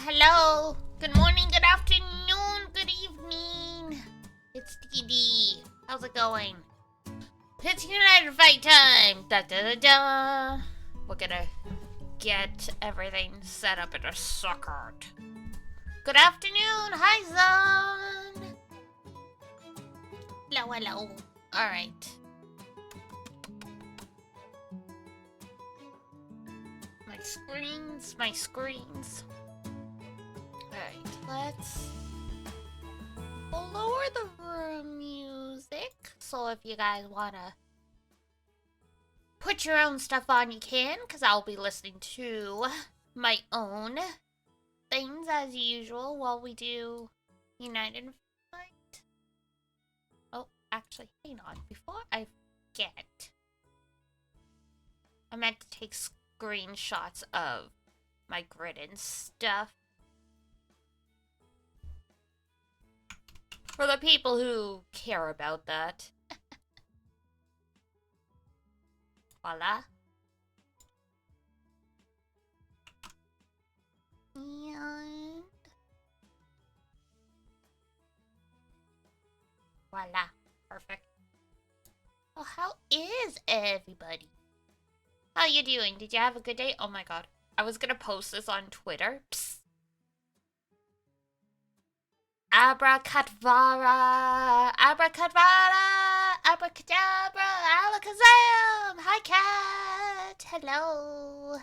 Hello. Good morning, good afternoon, good evening. It's DD. How's it going? It's United Fight time. Da da da da. We're gonna get everything set up in a socket. Good afternoon. Hi, Zon. Hello, hello. All right. My screens. Alright, let's lower the music. So if you guys wanna put your own stuff on, you can, because I'll be listening to my own things as usual while we do United Fight. Oh, actually, hang on. Before I forget, I meant to take screenshots of my grid and stuff. For the people who care about that. Voila. And voila. Perfect. Well, how is everybody? How you doing? Did you have a good day? Oh my god. I was gonna post this on Twitter. Psst. Abracadabra, abracadabra, abracadabra, alakazam. Hi, cat. Hello.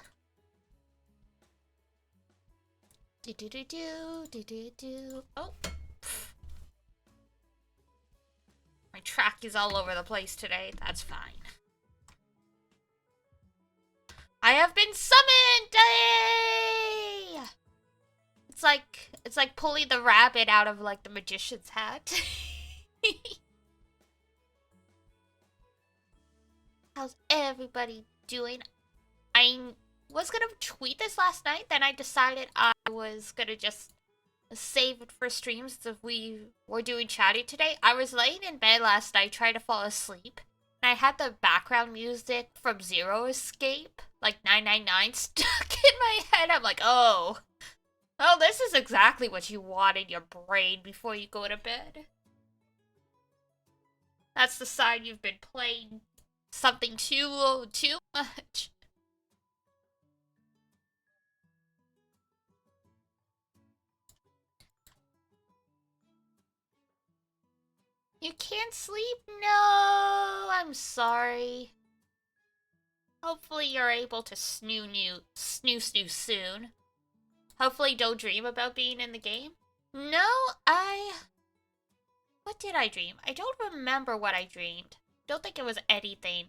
Do do do do do do do. Oh, my track is all over the place today. That's fine. I have been summoned. Yay! It's like pulling the rabbit out of like the magician's hat. How's everybody doing? I was gonna tweet this last night, then I decided I was gonna just save it for streams if we were doing chatty today. I was laying in bed last night trying to fall asleep, and I had the background music from Zero Escape, like 999, stuck in my head. I'm like, oh, this is exactly what you want in your brain before you go to bed. That's the sign you've been playing something too much. You can't sleep? No, I'm sorry. Hopefully you're able to snoo soon. Hopefully don't dream about being in the game. No, what did I dream? I don't remember what I dreamed. Don't think it was anything,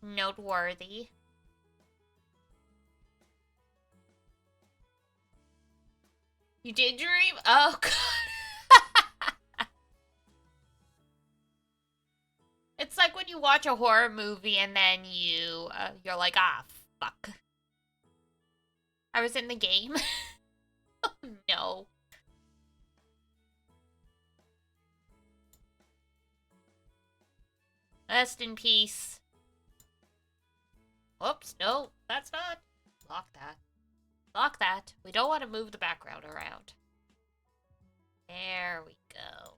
noteworthy. You did dream? Oh, God. It's like when you watch a horror movie and then you're like, ah, fuck. I was in the game. Oh, no. Rest in peace. Oops, no, that's not. Lock that. Lock that. We don't want to move the background around. There we go.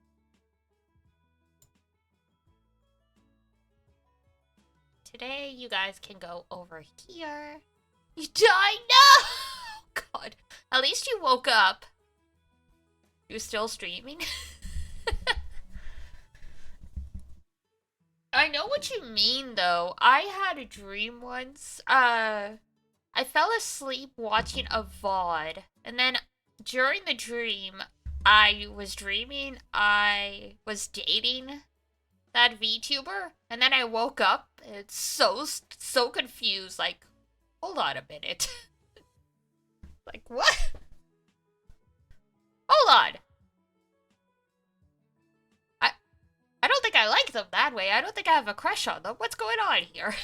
Today, you guys can go over here. You died? No! God. At least you woke up. You're still streaming? I know what you mean, though. I had a dream once. I fell asleep watching a VOD. And then during the dream, I was dreaming I was dating that VTuber. And then I woke up. It's so confused. Like, hold on a minute. Like, what? Hold on. I don't think I like them that way. I don't think I have a crush on them. What's going on here?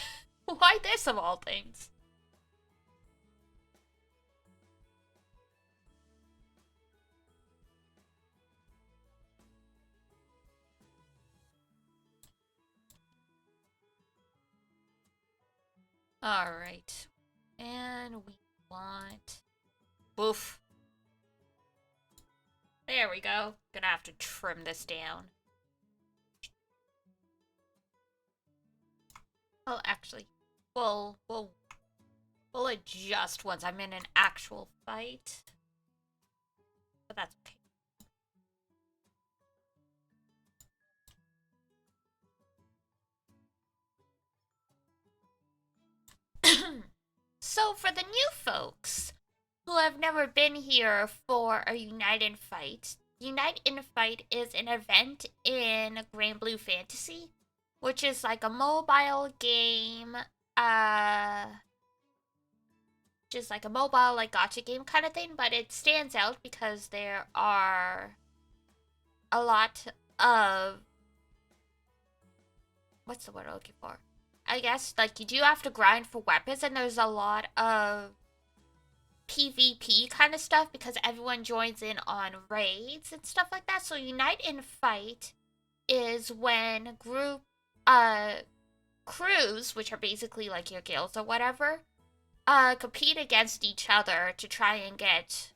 Why this of all things? Alright. And we want Boof. There we go. Gonna have to trim this down. Oh, actually, we'll adjust once I'm in an actual fight. But that's okay. So for the new folks who have never been here for a Unite and Fight, Unite and Fight is an event in Granblue Fantasy, which is like a mobile game, just like a mobile like gacha game kind of thing, but it stands out because there are a lot of, what's the word I'm looking for? I guess like you do have to grind for weapons, and there's a lot of PvP kind of stuff because everyone joins in on raids and stuff like that. So Unite and Fight is when crews, which are basically like your guilds or whatever, compete against each other to try and get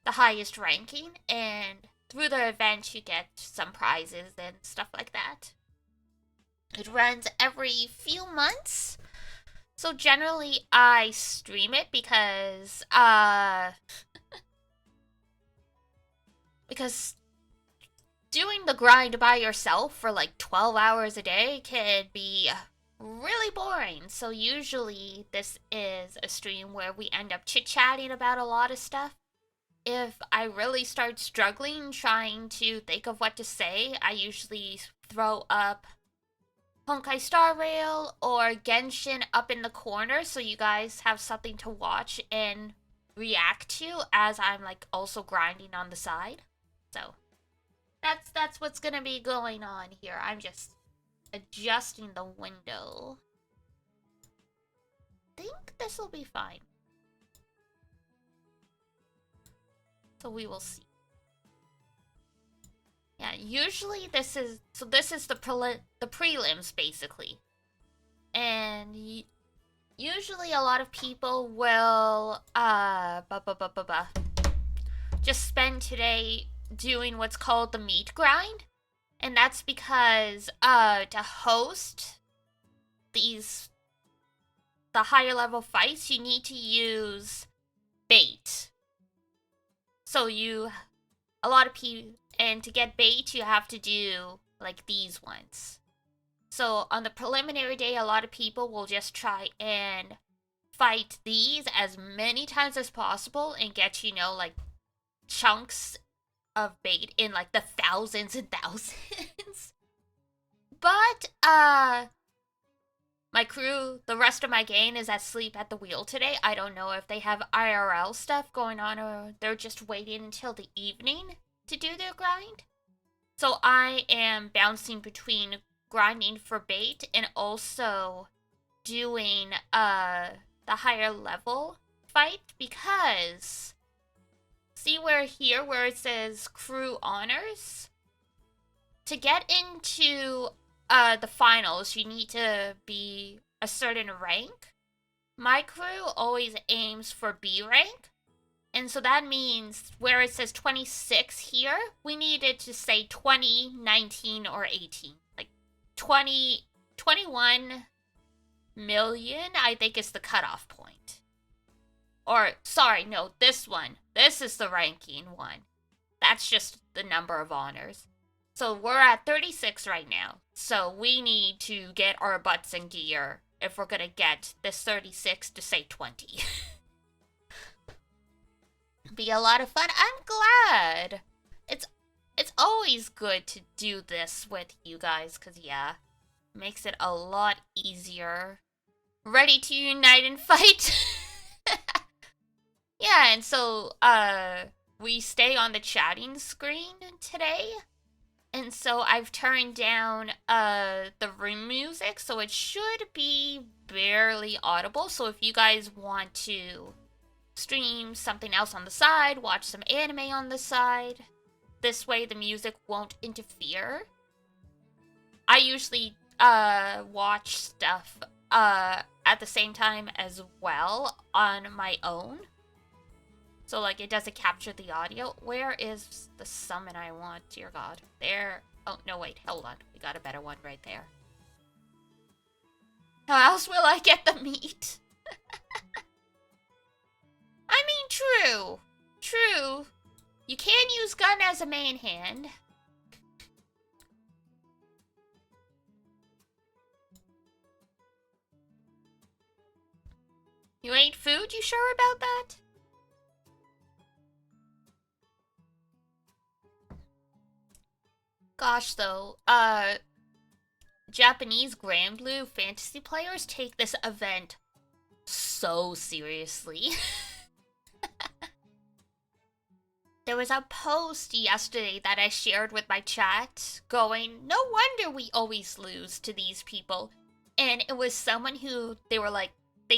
the highest ranking, and through the event you get some prizes and stuff like that. It runs every few months. So generally I stream it because because doing the grind by yourself for like 12 hours a day can be really boring. So usually this is a stream where we end up chit-chatting about a lot of stuff. If I really start struggling trying to think of what to say, I usually throw up Honkai Star Rail or Genshin up in the corner so you guys have something to watch and react to as I'm like also grinding on the side. So that's what's gonna be going on here. I'm just adjusting the window. I think this will be fine. So we will see. Yeah, usually this is the prelims basically. And usually a lot of people will just spend today doing what's called the meat grind. And that's because to host the higher level fights, you need to use bait. So a lot of people, and to get bait, you have to do like these ones. So on the preliminary day, a lot of people will just try and fight these as many times as possible and get, like chunks of bait in like the thousands and thousands. But my crew, the rest of my gang is asleep at the wheel today. I don't know if they have IRL stuff going on or they're just waiting until the evening to do their grind. So I am bouncing between grinding for bait and also doing the higher level fight, because see where it says crew honors? To get into the finals, you need to be a certain rank. My crew always aims for B rank. And so that means where it says 26 here, we needed to say 20, 19, or 18. Like 21 million, I think, is the cutoff point. Or, sorry, no, this one. This is the ranking one. That's just the number of honors. So we're at 36 right now. So we need to get our butts in gear if we're gonna get this 36 to say 20. Be a lot of fun. I'm glad. It's always good to do this with you guys, because yeah, makes it a lot easier. Ready to unite and fight? Yeah, and so we stay on the chatting screen today. And so I've turned down the room music, so it should be barely audible. So if you guys want to stream something else on the side, watch some anime on the side, this way the music won't interfere. I usually watch stuff at the same time as well on my own. So, like, it doesn't capture the audio. Where is the summon I want? Dear God. There. Oh, no, wait. Hold on. We got a better one right there. How else will I get the meat? I mean, true. True. You can use gun as a main hand. You ate food? You sure about that? Gosh, though, Japanese Granblue fantasy players take this event so seriously. There was a post yesterday that I shared with my chat going, no wonder we always lose to these people. And it was someone who, they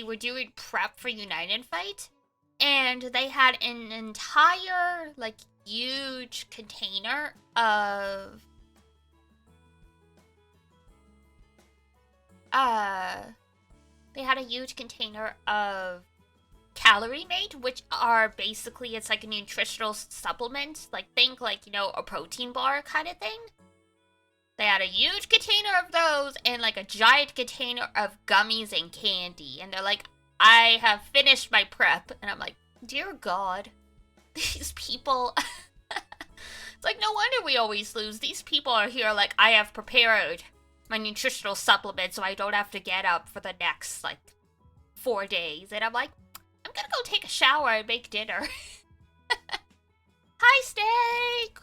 were doing prep for United Fight, and they had an entire, like, huge container of they had a huge container of Calorie Mate, which are basically, it's like a nutritional supplement, like, think like, you know, a protein bar kind of thing. They had a huge container of those and like a giant container of gummies and candy, and they're like, I have finished my prep. And I'm like, dear God, these people. It's like, no wonder we always lose. These people are here like, I have prepared my nutritional supplement so I don't have to get up for the next, like, 4 days. And I'm like, I'm gonna go take a shower and make dinner. Hi, Steak!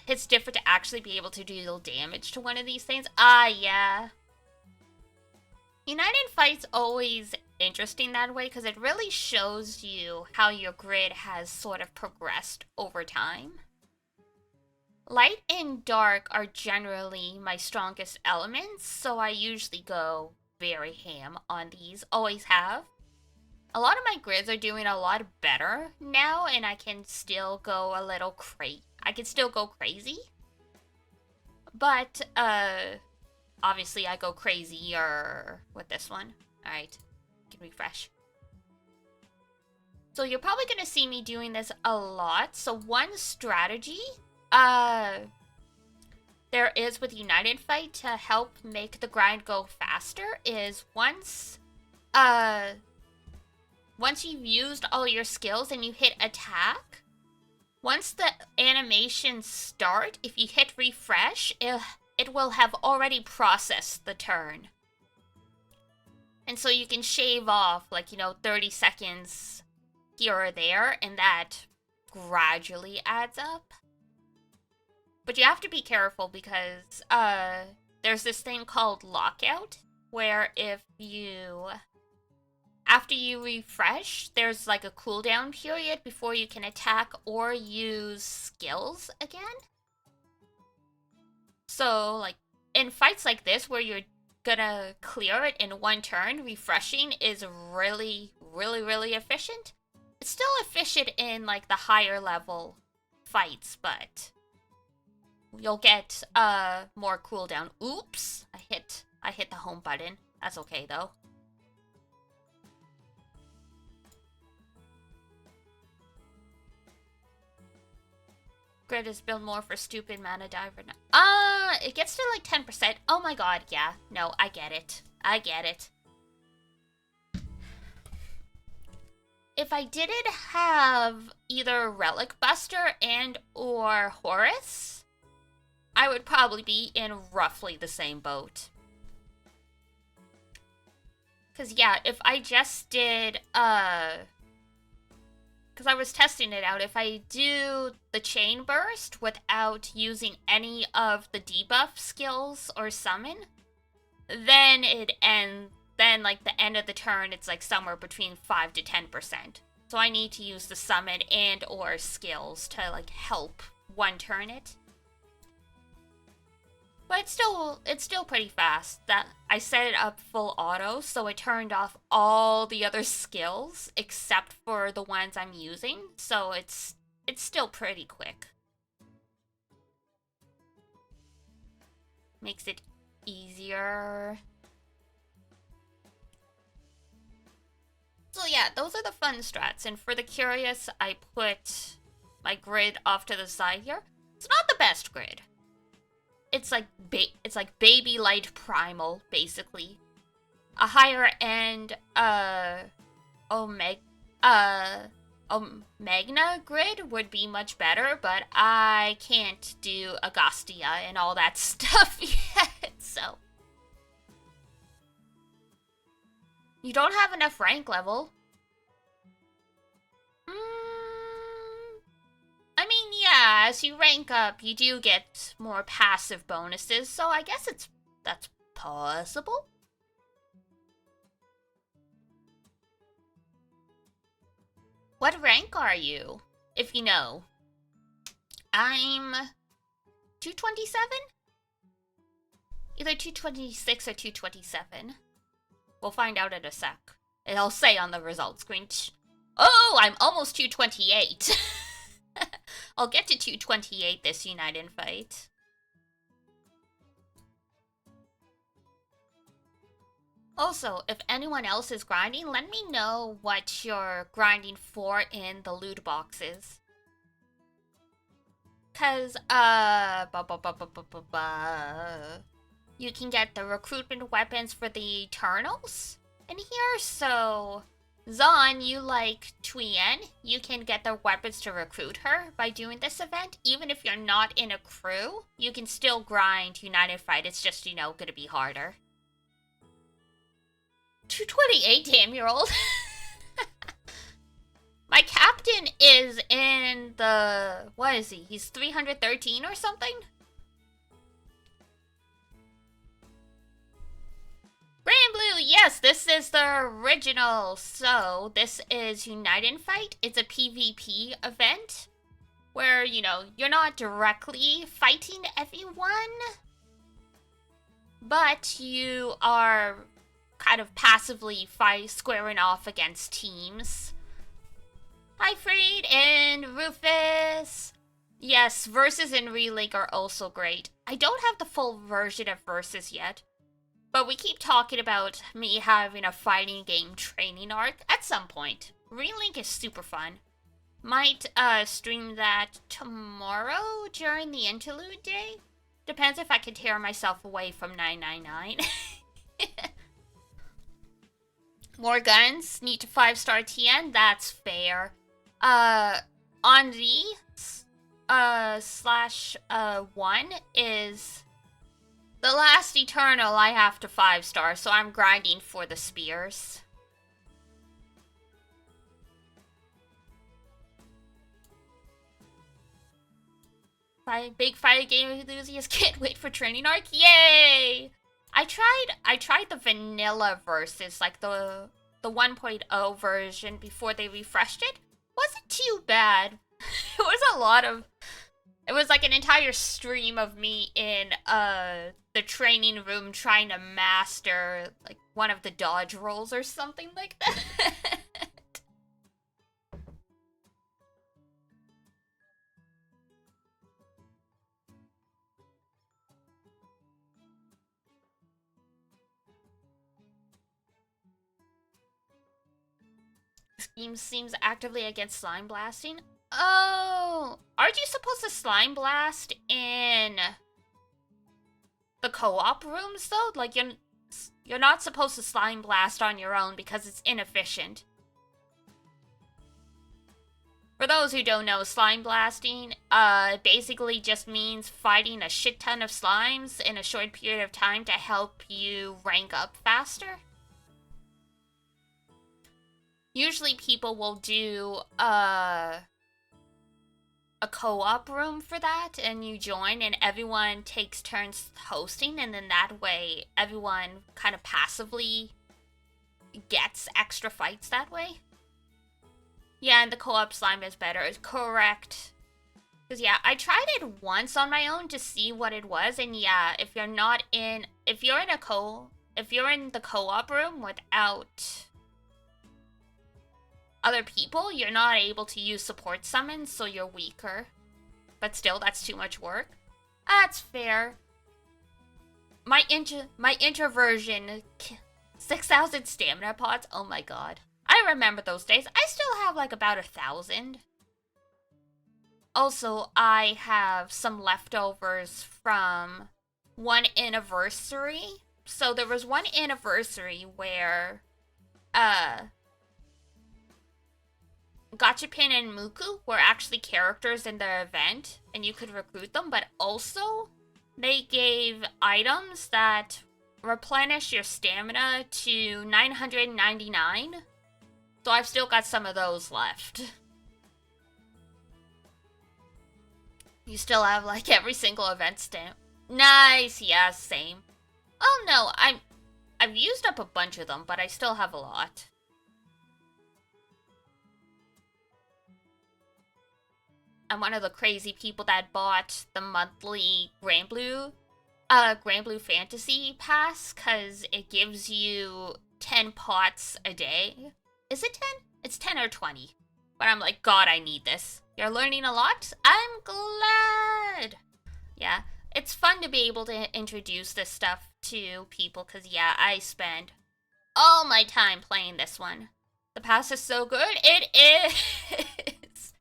It's different to actually be able to deal damage to one of these things. Yeah. United Fight's always interesting that way because it really shows you how your grid has sort of progressed over time. Light and dark are generally my strongest elements, so I usually go very ham on these. Always have. A lot of my grids are doing a lot better now, and I can still go a little I can still go crazy. But, obviously I go crazier with this one. Alright, can refresh. So you're probably gonna see me doing this a lot. So one strategy, there is with United Fight to help make the grind go faster is once you've used all your skills and you hit attack, once the animations start, if you hit refresh, it will have already processed the turn. And so you can shave off, like, you know, 30 seconds here or there, and that gradually adds up. But you have to be careful because there's this thing called lockout, where if you... After you refresh, there's like a cooldown period before you can attack or use skills again. So, like, in fights like this where you're gonna clear it in one turn, refreshing is really, really, really efficient. It's still efficient in, like, the higher level fights, but you'll get more cooldown. Oops! I hit the home button. That's okay, though. Grid is built more for stupid mana diver now. It gets to like 10%. Oh my god, yeah. No, I get it. I get it. If I didn't have either Relic Buster and or Horus, I would probably be in roughly the same boat. Because yeah, if I just did, because I was testing it out, if I do the Chain Burst without using any of the debuff skills or summon, then like the end of the turn, it's like somewhere between 5 to 10%. So I need to use the summon and or skills to like help one turn it. But it's still pretty fast. That I set it up full auto, so it turned off all the other skills except for the ones I'm using. So it's still pretty quick. Makes it easier. So yeah, those are the fun strats. And for the curious, I put my grid off to the side here. It's not the best grid. It's like baby light primal, basically. A higher end Magna grid would be much better, but I can't do Agostia and all that stuff yet, so. You don't have enough rank level. I mean, yeah, as you rank up, you do get more passive bonuses, so I guess that's possible. What rank are you, if you know? I'm 227? Either 226 or 227. We'll find out in a sec. It'll say on the results screen. Oh, I'm almost 228. I'll get to 228 this United fight. Also, if anyone else is grinding, let me know what you're grinding for in the loot boxes. Cause, you can get the recruitment weapons for the Eternals in here, so Zon, you like Tuyen, you can get the weapons to recruit her by doing this event. Even if you're not in a crew, you can still grind United Fight, it's just, you know, gonna be harder. 228, damn-year-old. My captain is in the... What is he? He's 313 or something? Granblue, yes, this is the original. So, this is Unite Fight. It's a PvP event where, you know, you're not directly fighting everyone, but you are kind of passively squaring off against teams. Hi, Freed and Rufus. Yes, Versus and Relink are also great. I don't have the full version of Versus yet, but we keep talking about me having a fighting game training arc at some point. Relink is super fun. Might stream that tomorrow during the interlude day. Depends if I can tear myself away from 999. More guns, need to 5-star TN, that's fair. On the /1 is the last Eternal I have to 5-star, so I'm grinding for the spears. Big fighting game enthusiast, can't wait for training arc, yay! I tried the vanilla versus, like the 1.0 version before they refreshed it. Wasn't too bad. It was like an entire stream of me in the training room trying to master like one of the dodge rolls or something like that. Scheme seems actively against slime blasting. Oh, aren't you supposed to slime blast in the co-op rooms though? Like you're not supposed to slime blast on your own because it's inefficient. For those who don't know, slime blasting basically just means fighting a shit ton of slimes in a short period of time to help you rank up faster. Usually people will do a co-op room for that, and you join and everyone takes turns hosting, and then that way everyone kind of passively gets extra fights that way. Yeah, and the co-op slime is better. It's correct. Because yeah, I tried it once on my own to see what it was, and yeah, if you're in the co-op room without other people, you're not able to use support summons, so you're weaker. But still, that's too much work. That's fair. My introversion, 6,000 stamina pots, oh my god. I remember those days. I still have like about 1,000. Also, I have some leftovers from one anniversary. So there was one anniversary where Gachapin and Muku were actually characters in the event, and you could recruit them, but also they gave items that replenish your stamina to 999. So I've still got some of those left. You still have like every single event stamp. Nice, yeah, same. Oh no, I've used up a bunch of them, but I still have a lot. I'm one of the crazy people that bought the monthly Granblue Fantasy Pass, because it gives you 10 pots a day. Is it 10? It's 10 or 20. But I'm like, God, I need this. You're learning a lot? I'm glad! Yeah, it's fun to be able to introduce this stuff to people, because yeah, I spend all my time playing this one. The pass is so good. It is!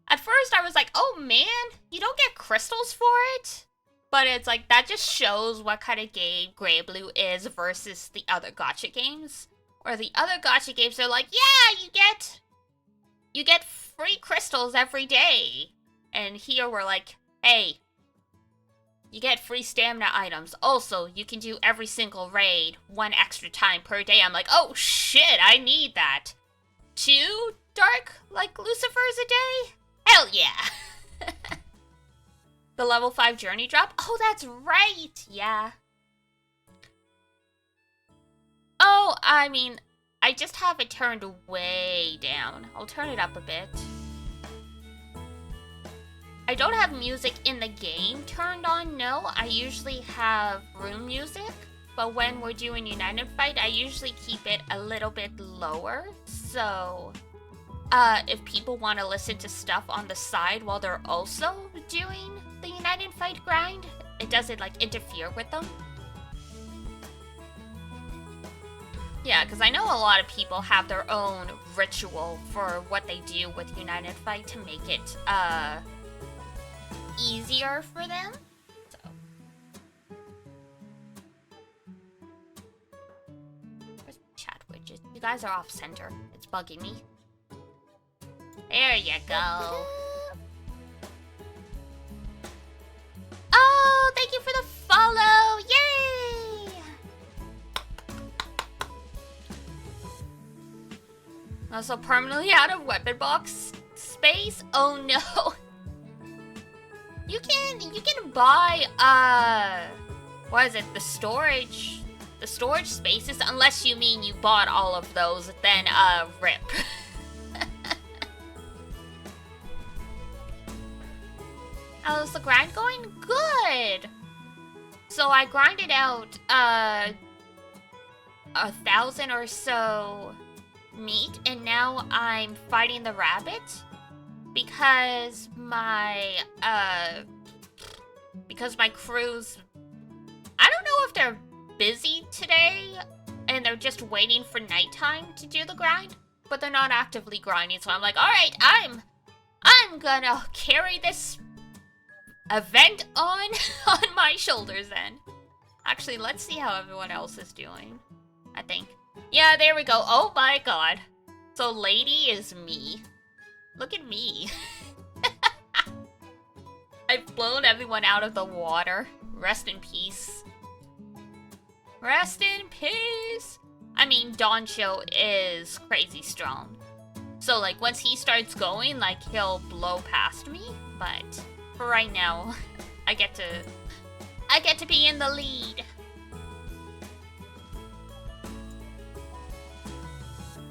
At first, I was like, oh man, you don't get crystals for it? But it's like, that just shows what kind of game Granblue is versus the other gacha games. Or the other gacha games are like, yeah, you get free crystals every day. And here we're like, hey, you get free stamina items. Also, you can do every single raid 1 extra time per day. I'm like, oh shit, I need that. 2 dark, like, Lucifers a day? Hell yeah. The level 5 journey drop? Oh, that's right, yeah. Oh, I mean, I just have it turned way down. I'll turn it up a bit. I don't have music in the game turned on, no. I usually have room music, but when we're doing United Fight, I usually keep it a little bit lower. So, if people want to listen to stuff on the side while they're also doing the United Fight grind, it doesn't, like, interfere with them. Yeah, because I know a lot of people have their own ritual for what they do with United Fight to make it, easier for them. So. Where's my chat widget? You guys are off center. It's bugging me. There you go. Oh, thank you for the follow! Yay! Also permanently out of weapon box space? Oh no. You can buy what is it? The storage spaces, unless you mean you bought all of those, then rip. How's the grind going? Good. So I grinded out 1,000 or so meat, and now I'm fighting the rabbit because my crew's, I don't know if they're busy today and they're just waiting for nighttime to do the grind, but they're not actively grinding, so I'm like, all right, I'm gonna carry this event on my shoulders then. Actually, let's see how everyone else is doing. I think. Yeah, there we go. Oh my god. So lady is me. Look at me. I've blown everyone out of the water. Rest in peace. Rest in peace. I mean, Doncho is crazy strong. So like once he starts going, like he'll blow past me, but for right now, I get to be in the lead.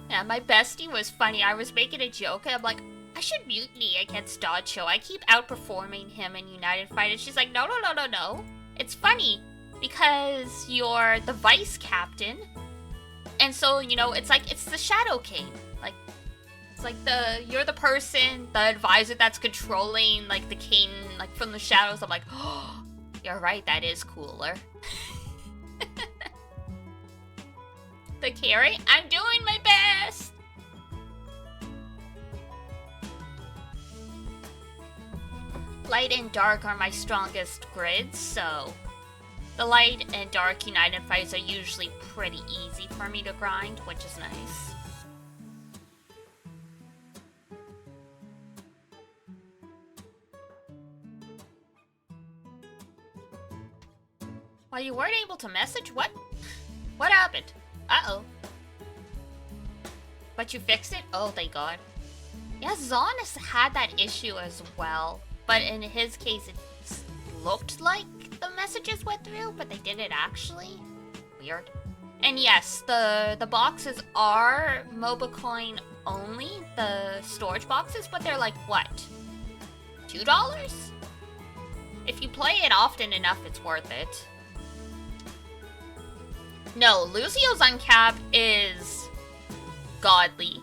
Yeah, my bestie was funny. I was making a joke, and I'm like, I should mutiny against Dodcho. I keep outperforming him in United Fight. And she's like, no. It's funny, because you're the vice captain, and so, you know, it's like, it's the Shadow King. Like, it's like you're the person, the advisor that's controlling, like, the king, like, from the shadows. I'm like, oh, you're right, that is cooler. The carry? I'm doing my best! light and dark are my strongest grids, so the light and dark united fights are usually pretty easy for me to grind, which is nice. Well, you weren't able to message? What? What happened? Uh-oh. But you fixed it? Oh, thank God. Yeah, Zon has had that issue as well. But in his case, it looked like the messages went through, but they didn't actually. Weird. And yes, the boxes are MOBA coin only, the storage boxes, but they're like, what? $2? If you play it often enough, it's worth it. No, Lucio's uncap is godly.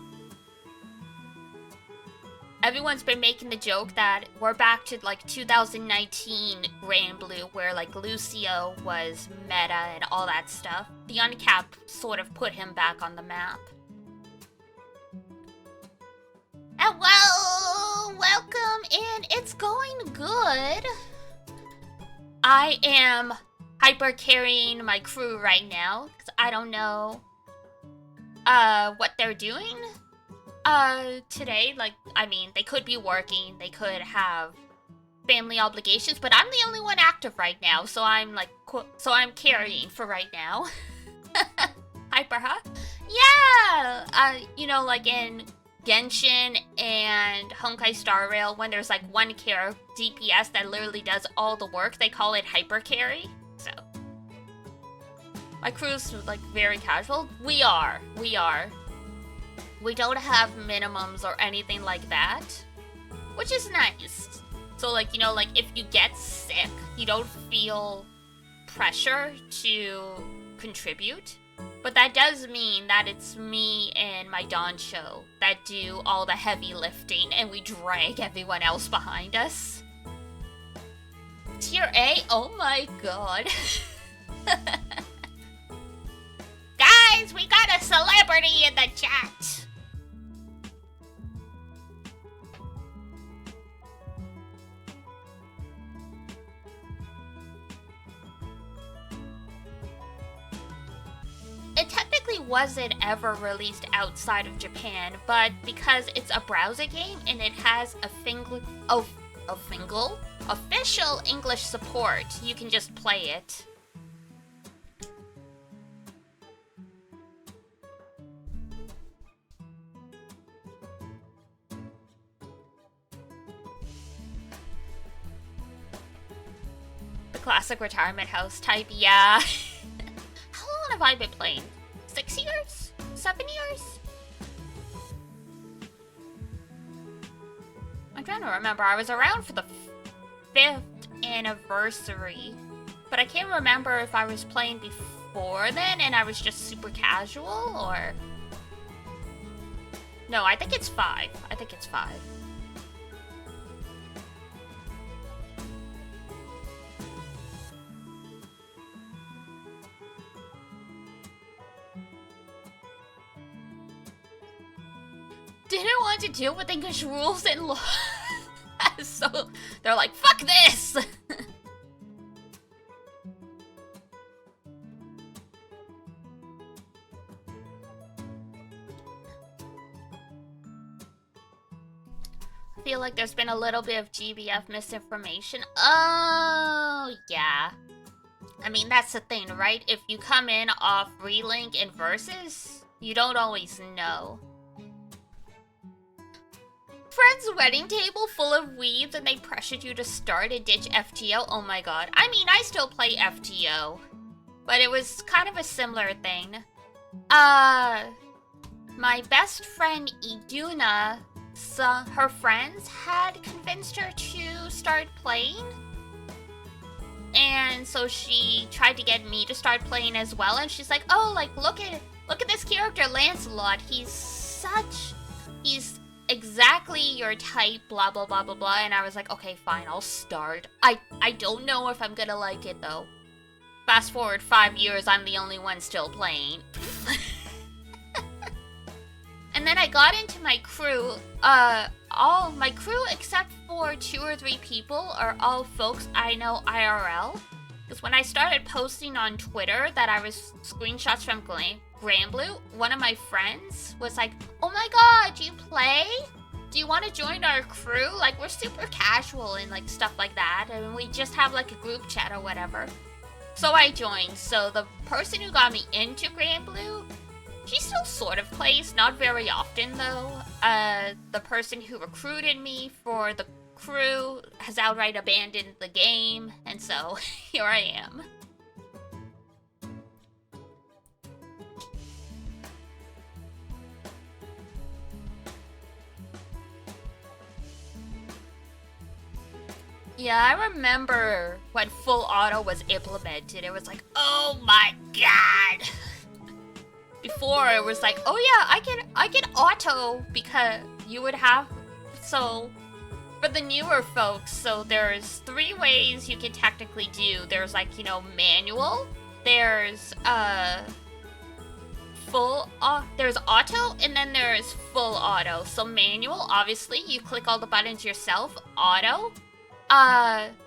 Everyone's been making the joke that we're back to like 2019 Granblue, where like Lucio was meta and all that stuff. The uncap sort of put him back on the map. And well, welcome in. It's going good. I am hyper carrying my crew right now because I don't know what they're doing today. Like, I mean, they could be working, they could have family obligations, but I'm the only one active right now, so I'm like, so I'm carrying for right now. Hyper, huh? Yeah! You know, like in Genshin and Honkai Star Rail, when there's like one character DPS that literally does all the work, they call it hyper carry. So my crew's like very casual. We are. We don't have minimums or anything like that, which is nice. So like, you know, like if you get sick, you don't feel pressure to contribute. But that does mean that it's me and my Dawn show that do all the heavy lifting and we drag everyone else behind us. Tier A? Oh my God. Guys, we got a celebrity in the chat. It technically wasn't ever released outside of Japan, but because it's a browser game and it has official English support, you can just play it. The classic retirement house type, yeah. How long have I been playing? 6 years? 7 years? I'm trying to remember. I was around for the 5th anniversary, but I can't remember if I was playing before then and I was just super casual, or... No, I think it's 5. I think it's 5. Didn't want to deal with English rules and law. So they're like, fuck this! I feel like there's been a little bit of GBF misinformation. Oh, yeah. I mean, that's the thing, right? If you come in off Relink and Versus, you don't always know. Friend's wedding table full of weeds and they pressured you to start and ditch FTO. Oh my God. I mean, I still play FTO, but it was kind of a similar thing. My best friend Iduna, her friends had convinced her to start playing. And so she tried to get me to start playing as well. And she's like, oh, like, look at this character, Lancelot. He's exactly your type, blah, blah, blah, blah, blah. And I was like, okay, fine, I'll start. I don't know if I'm gonna like it, though. Fast forward 5 years, I'm the only one still playing. And then I got into my crew. All my crew except for 2 or 3 people are all folks I know IRL. Because when I started posting on Twitter that I was screenshots from Granblue, one of my friends was like, "Oh my god, do you play? Do you want to join our crew? Like, we're super casual and like stuff like that, and we just have like a group chat or whatever." So I joined. So the person who got me into Granblue, she still sort of plays, not very often though. The person who recruited me for the crew has outright abandoned the game, and so here I am. Yeah, I remember when full auto was implemented. It was like, oh my god. Before it was like, oh yeah, I can auto, because you would have, so for the newer folks, so there's 3 ways you can technically do. There's like, you know, manual, there's there's auto, and then there's full auto. So manual, obviously, you click all the buttons yourself. Auto,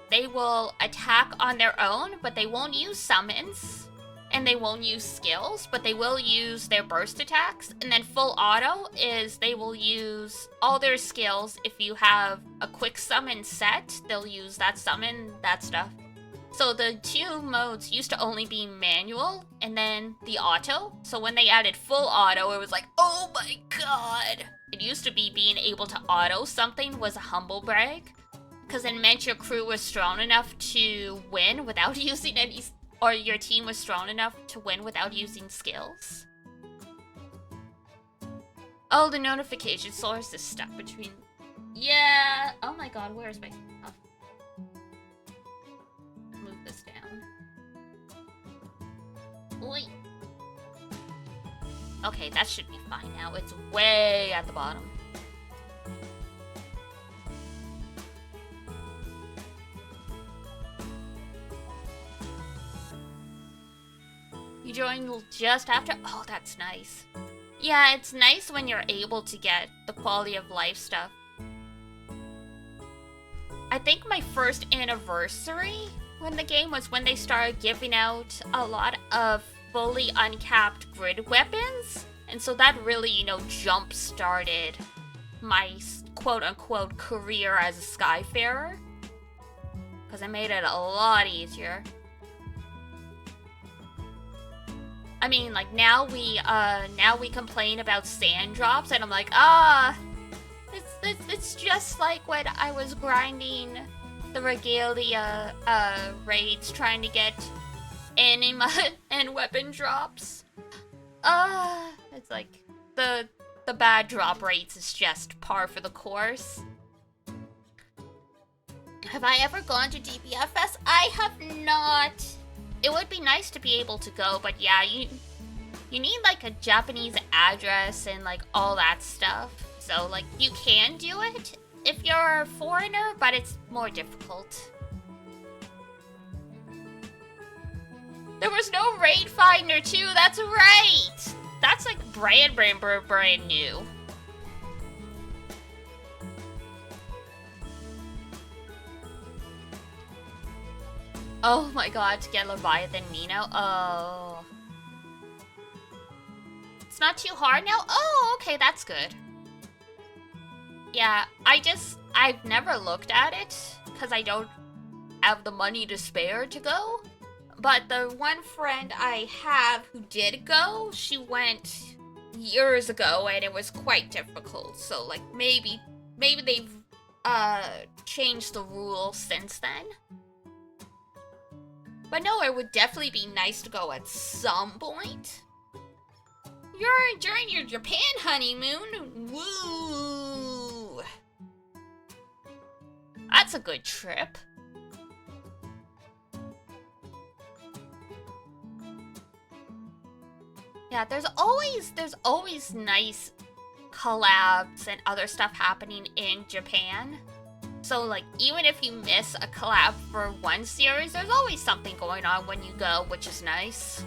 they will attack on their own, but they won't use summons, and they won't use skills, but they will use their burst attacks. And then full auto is they will use all their skills. If you have a quick summon set, they'll use that summon, that stuff. So the 2 modes used to only be manual and then the auto. So when they added full auto, it was like, oh my god. It used to be being able to auto something was a humble brag, because it meant your crew was strong enough to win without using any, or your team was strong enough to win without using skills. Oh, the notification source is stuck between... Yeah! Oh my god, where's my stuff? Move this down. Oi! Okay, that should be fine now. It's way at the bottom. You joined just after? Oh, that's nice. Yeah, it's nice when you're able to get the quality of life stuff. I think my first anniversary when the game was when they started giving out a lot of fully uncapped grid weapons. And so that really, you know, jump-started my quote-unquote career as a Skyfarer. Because I made it a lot easier. I mean, like, now we complain about sand drops, and I'm like, it's just like when I was grinding the Regalia raids trying to get anima and weapon drops. It's like the bad drop rates is just par for the course. Have I ever gone to DBFS? I have not. It would be nice to be able to go, but yeah, you need like a Japanese address and like all that stuff. So like you can do it if you're a foreigner, but it's more difficult. There was no raid finder too, that's right! That's like brand new. Oh my god, to get Leviathan Mino? Oh. It's not too hard now? Oh, okay, that's good. Yeah, I've never looked at it, because I don't have the money to spare to go. But the one friend I have who did go, she went years ago, and it was quite difficult. So, like, maybe they've, changed the rules since then. But no, it would definitely be nice to go at some point. You're during your Japan honeymoon. Woo! That's a good trip. Yeah, there's always nice collabs and other stuff happening in Japan. So, like, even if you miss a collab for one series, there's always something going on when you go, which is nice.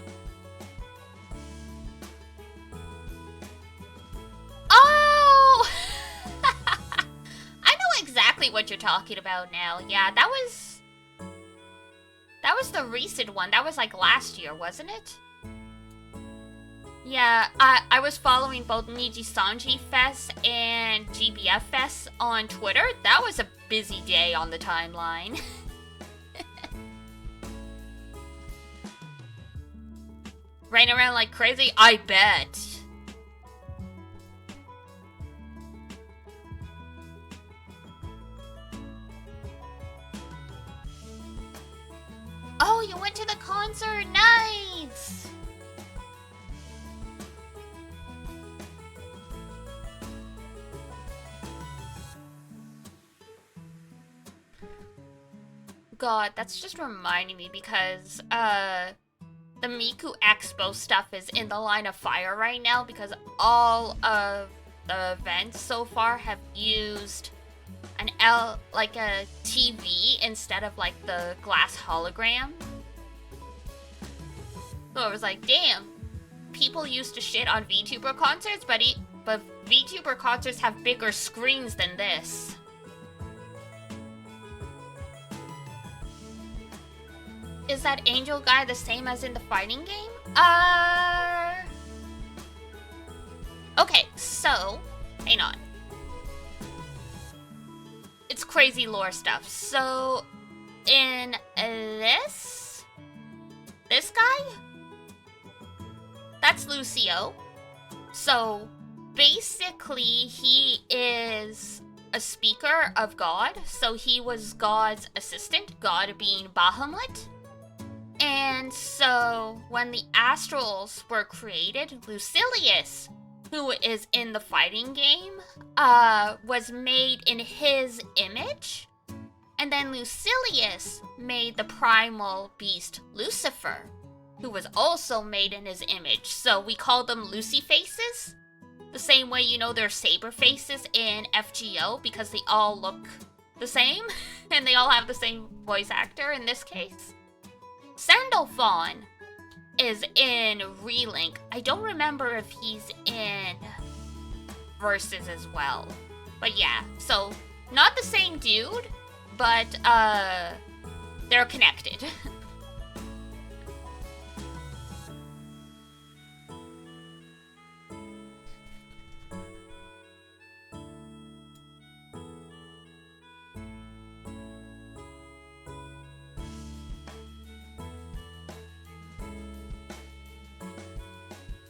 what you're talking about now. Yeah, that was the recent one. That was like last year, wasn't it? Yeah, I was following both Nijisanji Fest and GBF Fest on Twitter. That was a busy day on the timeline. Ran around like crazy? I bet. Oh, you went to the concert? Nice! God, that's just reminding me because, the Miku Expo stuff is in the line of fire right now because all of the events so far have used like a TV instead of like the glass hologram. So I was like, damn, people used to shit on VTuber concerts, but VTuber concerts have bigger screens than this. Is that angel guy the same as in the fighting game? Okay, so, hang on. It's crazy lore stuff. So, in this guy, that's Lucio. So, basically, he is a speaker of God. So, he was God's assistant, God being Bahamut. And so, when the Astrals were created, Lucilius, who is in the fighting game, was made in his image. And then Lucilius made the primal beast Lucifer, who was also made in his image. So we call them Lucy faces. The same way, you know, they're saber faces in FGO because they all look the same. And they all have the same voice actor in this case. Sandalphon is in Relink. I don't remember if he's in Versus as well. But yeah, so not the same dude, but they're connected.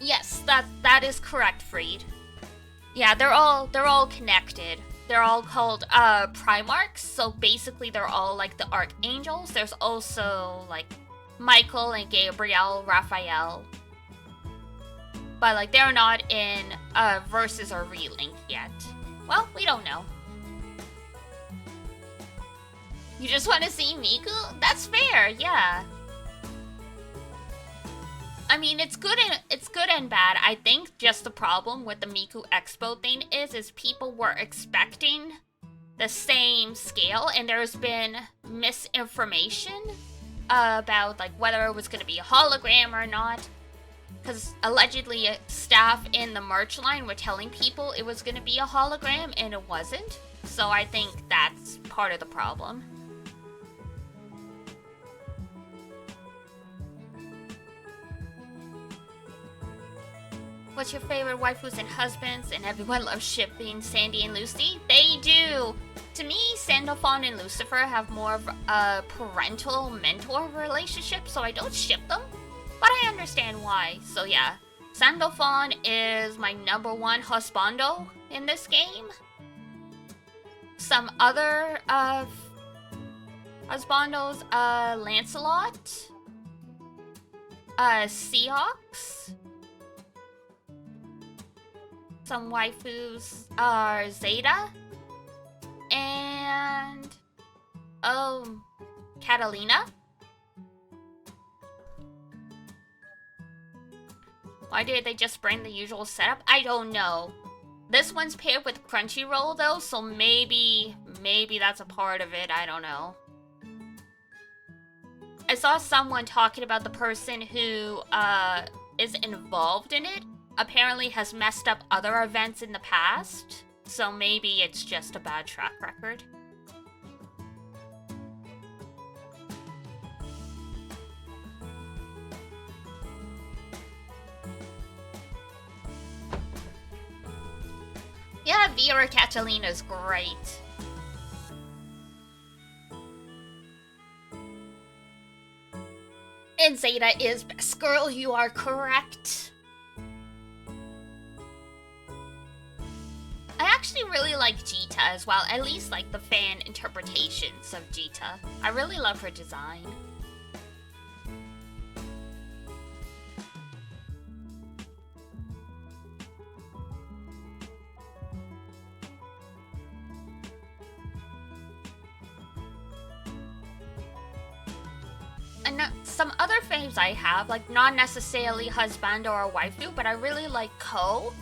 Yes, that is correct, Freed. Yeah, they're all connected. They're all called Primarchs, so basically they're all like the Archangels. There's also like Michael and Gabriel, Raphael. But like they're not in Versus or Relink yet. Well, we don't know. You just want to see Miku? That's fair, yeah. I mean, it's good and bad. I think just the problem with the Miku Expo thing is people were expecting the same scale, and there's been misinformation about like whether it was going to be a hologram or not. Because allegedly staff in the merch line were telling people it was going to be a hologram, and it wasn't. So I think that's part of the problem. What's your favorite waifus and husbands? And everyone loves shipping Sandy and Lucy. They do! To me, Sandalphon and Lucifer have more of a parental-mentor relationship, so I don't ship them. But I understand why. So yeah, Sandalphon is my #1 husbando in this game. Some other husbandos, Lancelot, Seahawks. Some waifus are Zeta and Catalina. Why did they just bring the usual setup? I don't know. This one's paired with Crunchyroll though, so maybe that's a part of it. I don't know. I saw someone talking about the person who is involved in it. Apparently has messed up other events in the past, so maybe it's just a bad track record. Yeah, Vera Catalina's great. And Zeta is best girl, you are correct. I actually really like Jita as well, at least like the fan interpretations of Jita. I really love her design. And some other faves I have, like not necessarily husband or a waifu, but I really like Ko.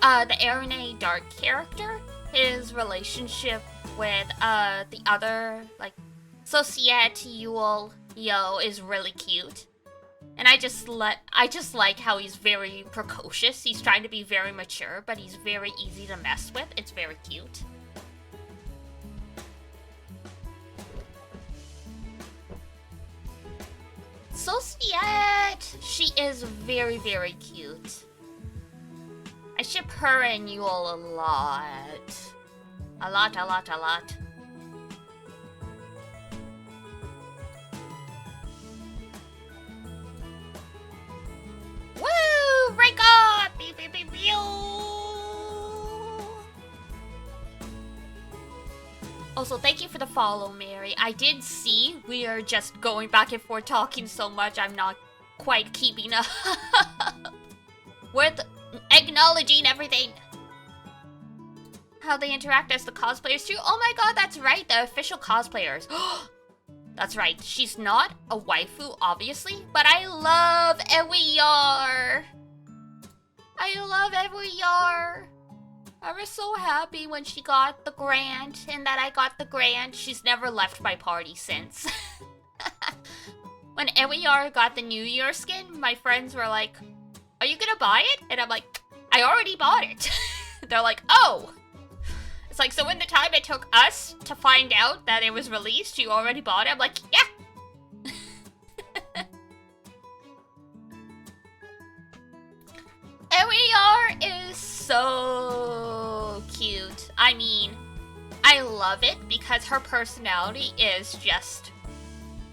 The Arene Dark character, his relationship with the other, like, Societe Yule Yo is really cute. And I just like how he's very precocious. He's trying to be very mature, but he's very easy to mess with. It's very cute. Societe! She is very, very cute. I ship her and Yule a lot. A lot. Woo! Break up! Beep, beep, beep, beep. Also, thank you for the follow, Mary. I did see we are just going back and forth talking so much I'm not quite keeping up with acknowledging everything. How they interact as the cosplayers too. Oh my god, that's right, the official cosplayers. That's right, she's not a waifu, obviously, but I love Ewiyar. I love Ewiyar. I was so happy when she got the grant, and that I got the grant. She's never left my party since. When Ewiyar got the New Year skin, my friends were like, are you gonna buy it? And I'm like, I already bought it. They're like, oh. It's like, so in the time it took us to find out that it was released, you already bought it? I'm like, yeah. Ewiyar is so cute. I mean, I love it because her personality is just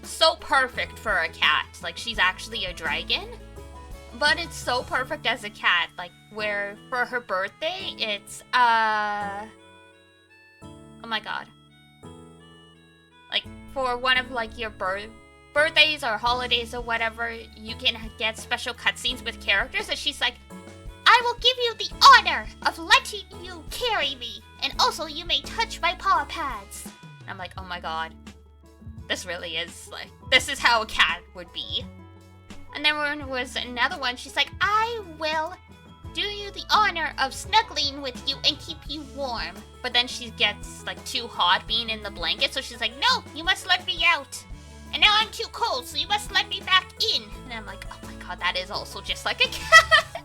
so perfect for a cat. Like, she's actually a dragon. But it's so perfect as a cat, like, where for her birthday, it's, oh my god. Like, for one of, like, your birthdays or holidays or whatever, you can get special cutscenes with characters, and she's like, I will give you the honor of letting you carry me, and also you may touch my paw pads. And I'm like, oh my god. This really is, like, this is how a cat would be. And then when there was another one, she's like, I will do you the honor of snuggling with you and keep you warm. But then she gets, like, too hot being in the blanket, so she's like, no, you must let me out. And now I'm too cold, so you must let me back in. And I'm like, oh my god, that is also just like a cat.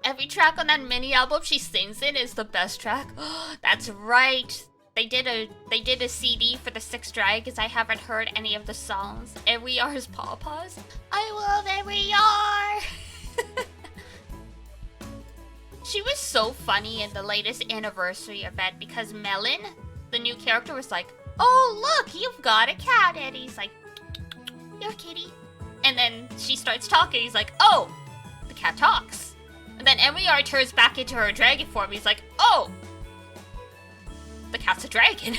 Every track on that mini album she sings in is the best track. That's right. They did a CD for the 6 Dragons. I haven't heard any of the songs. Ewiyar's Pawpaws. I love Ewiyar. She was so funny in the latest anniversary event because Melon, the new character, was like, oh look, you've got a cat. And he's like, your kitty. And then she starts talking. He's like, oh, the cat talks. And then Ewiyar turns back into her dragon form. He's like, oh, the cat's a dragon.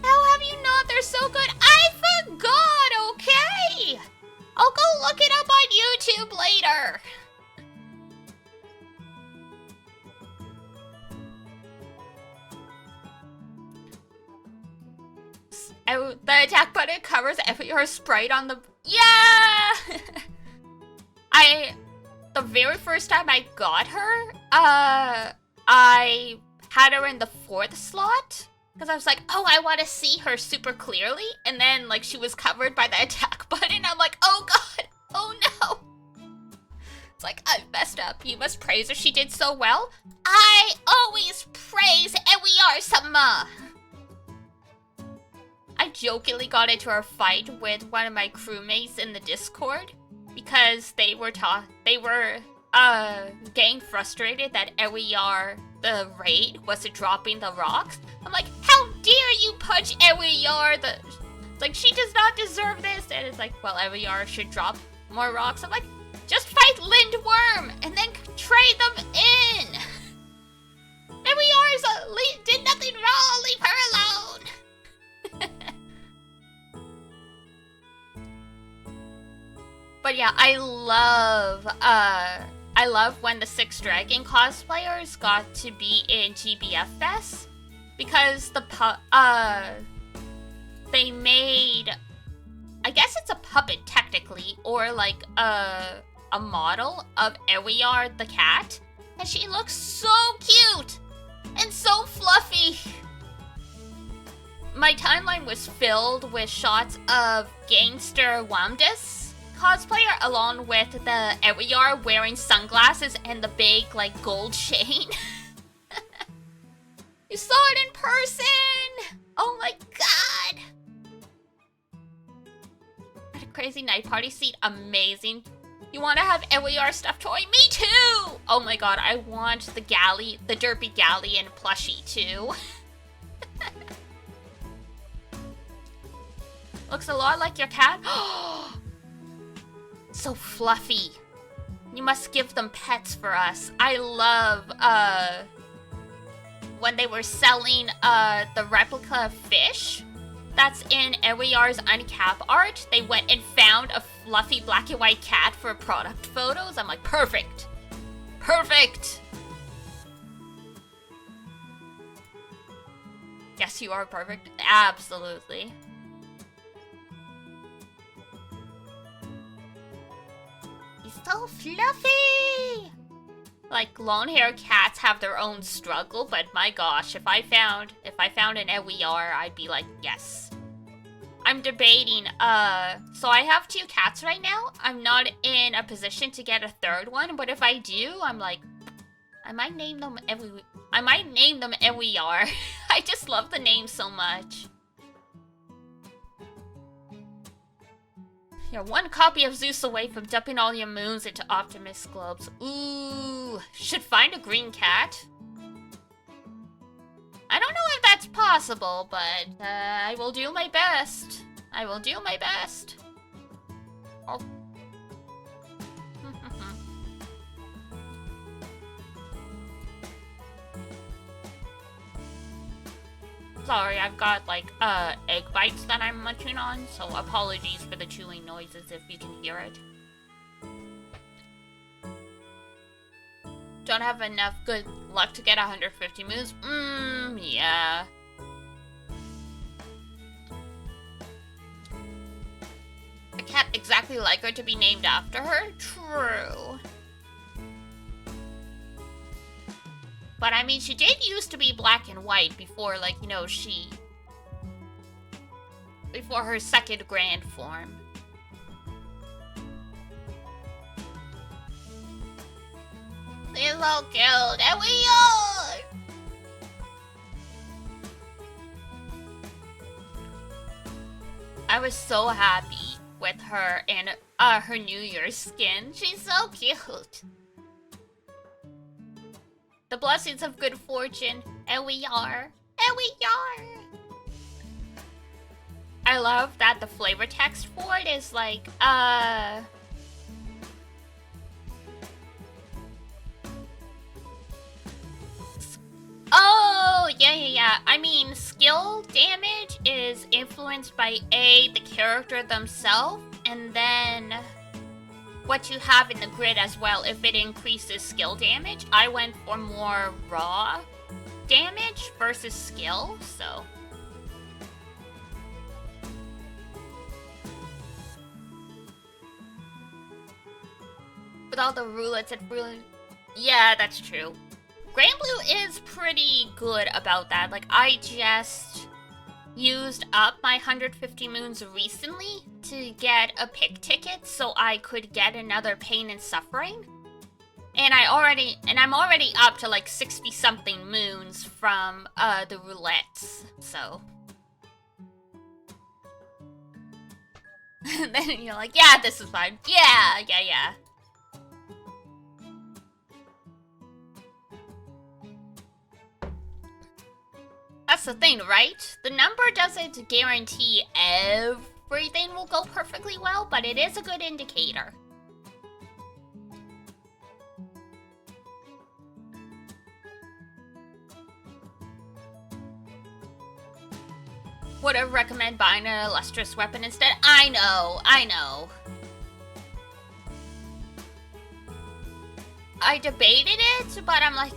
How have you not? They're so good. I forgot, okay? I'll go look it up on YouTube later. The attack button covers Ewiyar's sprite on the... Yeah! The very first time I got her, I had her in the 4th slot. Because I was like, oh, I want to see her super clearly. And then, like, she was covered by the attack button. I'm like, oh god, oh no. It's like, I've messed up. You must praise her. She did so well. I always praise Ewiyar-sama. I jokingly got into a fight with one of my crewmates in the Discord because they were getting frustrated that every the raid was dropping the rocks. I'm like, how dare you punch every like, she does not deserve this. And it's like, well, every should drop more rocks. I'm like, just fight Lindworm and then trade them in. Every did nothing wrong. Leave her alone. But yeah, I love when the Six Dragon cosplayers got to be in GBF Fest, because they made, I guess it's a puppet technically, or like a model of Ewiar the cat, and she looks so cute and so fluffy. My timeline was filled with shots of Gangster Wamdus cosplayer along with the Ewiar wearing sunglasses and the big like gold chain. You saw it in person! Oh my god! At a crazy night party seat, amazing. You want to have Ewiar stuffed toy? Me too! Oh my god, I want the derpy galleon plushie too. Looks a lot like your cat. So fluffy. You must give them pets for us. I love when they were selling the replica fish that's in Ewiar's uncap art. They went and found a fluffy black and white cat for product photos. I'm like, perfect. Perfect. Yes, you are perfect. Absolutely. He's so fluffy. Like, long-haired cats have their own struggle, but my gosh, if I found an Ewiar, I'd be like, yes. I'm debating, so I have 2 cats right now. I'm not in a position to get a 3rd one, but if I do, I'm like, I might name them Ewiar. I just love the name so much. You're 1 copy of Zeus away from dumping all your moons into Optimus globes. Ooh, should find a green cat. I don't know if that's possible, but I will do my best. I will do my best. Oh. Sorry, I've got like egg bites that I'm munching on, so apologies for the chewing noises if you can hear it. Don't have enough good luck to get 150 moves? Yeah. I can't exactly like her to be named after her. True. But I mean, she did used to be black and white before, like, you know, before her 2nd grand form. She's so cute, and we are! I was so happy with her and her New Year's skin. She's so cute. The blessings of good fortune, and we are. And we are. I love that the flavor text for it is like, oh, yeah. I mean, skill damage is influenced by the character themselves, and then what you have in the grid as well if it increases skill damage. I went for more raw damage versus skill, so. With all the roulettes, it really... Yeah, that's true. Granblue is pretty good about that. Like, I just used up my 150 moons recently to get a pick ticket so I could get another Pain and Suffering. And I'm already up to like 60 something moons from the roulettes, so. And then you're like, yeah, this is fine. Yeah. That's the thing, right? The number doesn't guarantee everything will go perfectly well, but it is a good indicator. Would I recommend buying an illustrious weapon instead? I know. I debated it, but I'm like,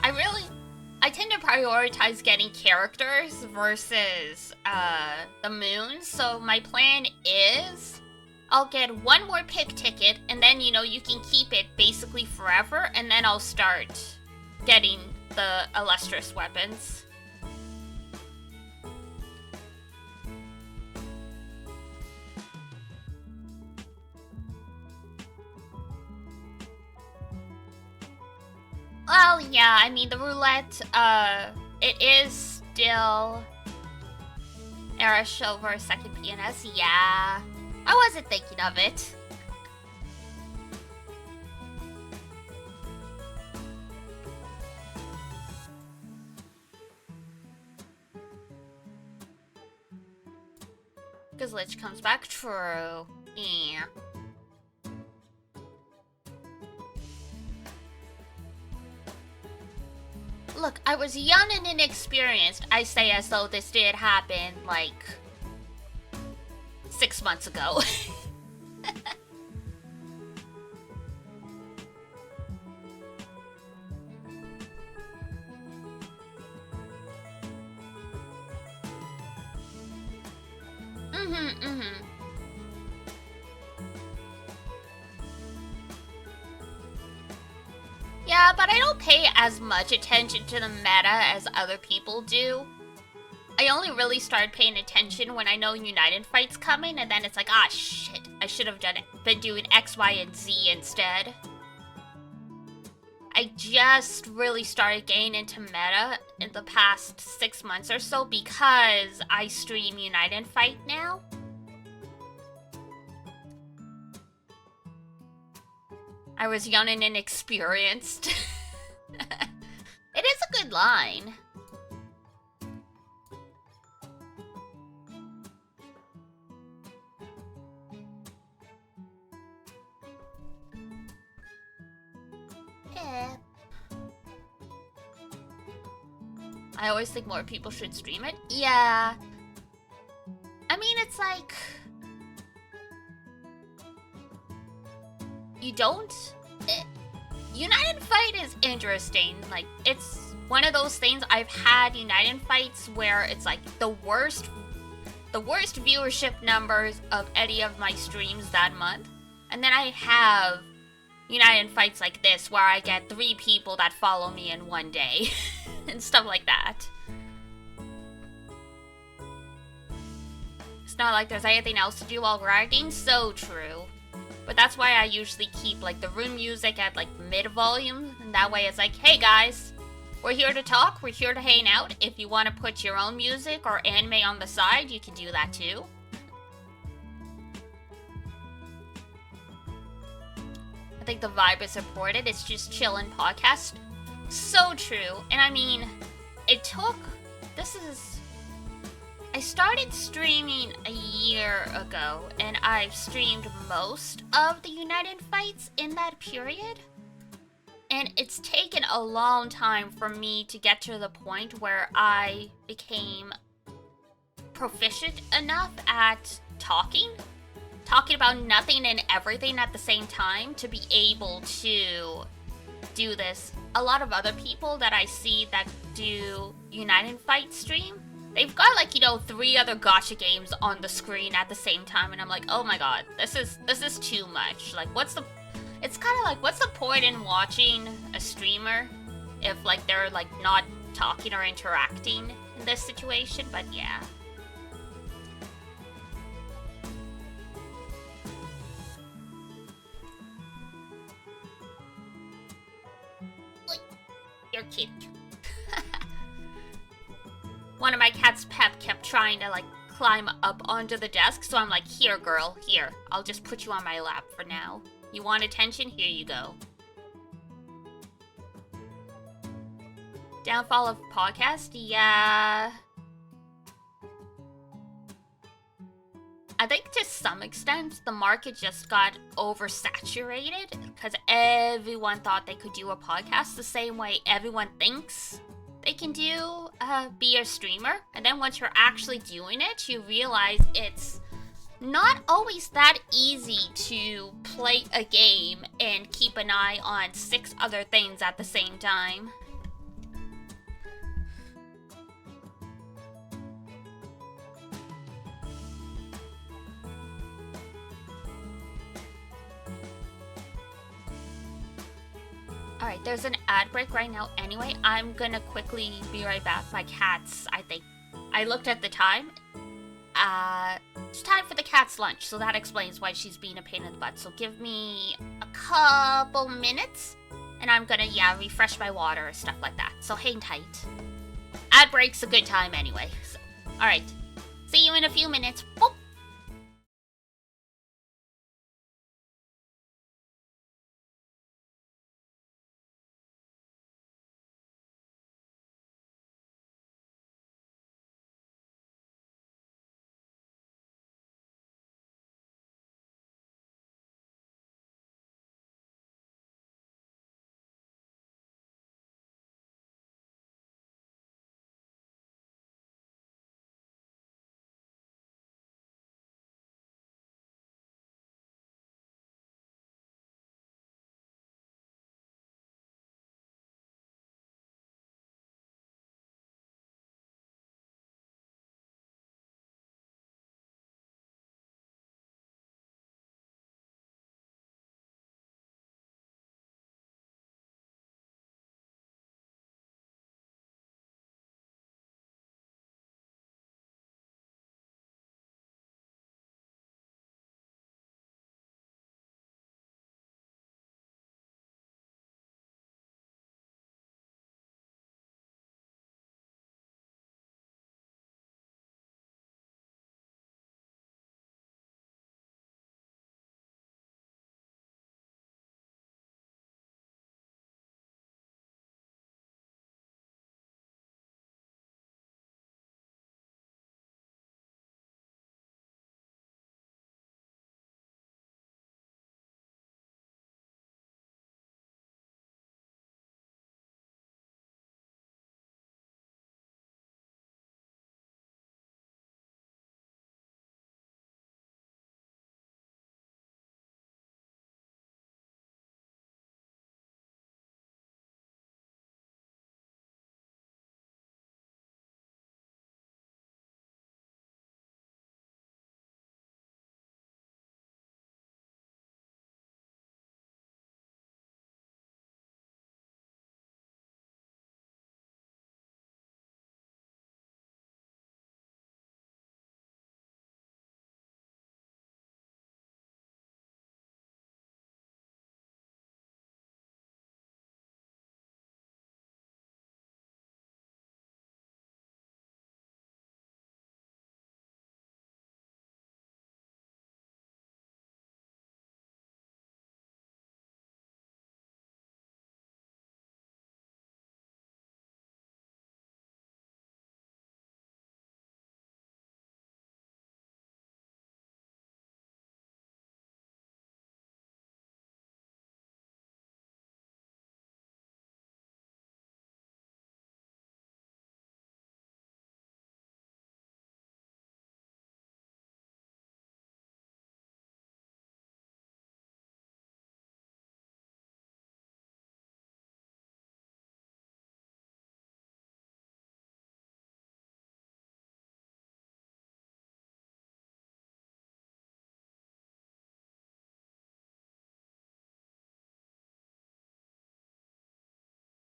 I tend to prioritize getting characters versus the moons. So my plan is I'll get one more pick ticket, and then, you know, you can keep it basically forever, and then I'll start getting the illustrious weapons. Well, yeah, I mean, the roulette, it is still Erish over second PNS, yeah. I wasn't thinking of it. Because Lich comes back, true. Yeah. Look, I was young and inexperienced. I say as though this did happen, like, 6 months ago. Yeah, but I don't pay as much attention to the meta as other people do. I only really started paying attention when I know United Fight's coming, and then it's like, ah, shit, I should have been doing X, Y, and Z instead. I just really started getting into meta in the past 6 months or so because I stream United Fight now. I was young and inexperienced. It is a good line. Yeah. I always think more people should stream it. Yeah. I mean, it's like... You don't... United Fight is interesting. Like, it's one of those things. I've had United Fights where it's like the worst viewership numbers of any of my streams that month. And then I have United Fights like this where I get 3 people that follow me in one day. And stuff like that. It's not like there's anything else to do while grinding. So true. But that's why I usually keep, like, the room music at, like, mid-volume. And that way it's like, hey, guys, we're here to talk. We're here to hang out. If you want to put your own music or anime on the side, you can do that, too. I think the vibe is important. It's just chillin' podcast. So true. And, I mean, it took... I started streaming a year ago, and I've streamed most of the United Fights in that period. And it's taken a long time for me to get to the point where I became proficient enough at talking about nothing and everything at the same time to be able to do this. A lot of other people that I see that do United Fight stream, they've got, like, you know, 3 other gacha games on the screen at the same time, and I'm like, oh my god, this is too much. Like, it's kind of like, what's the point in watching a streamer if, like, they're, like, not talking or interacting in this situation? But yeah. You're cute. One of my cats, Pep, kept trying to, like, climb up onto the desk, so I'm like, here, girl, here. I'll just put you on my lap for now. You want attention? Here you go. Downfall of podcast? Yeah. I think to some extent, the market just got oversaturated because everyone thought they could do a podcast the same way everyone thinks they can do be a streamer. And then once you're actually doing it, you realize it's not always that easy to play a game and keep an eye on 6 other things at the same time. Alright, there's an ad break right now anyway. I'm gonna quickly be right back. My cats, I think. I looked at the time. It's time for the cat's lunch, so that explains why she's being a pain in the butt. So give me a couple minutes, and I'm gonna, refresh my water or stuff like that. So hang tight. Ad break's a good time anyway. So, alright, see you in a few minutes. Boop.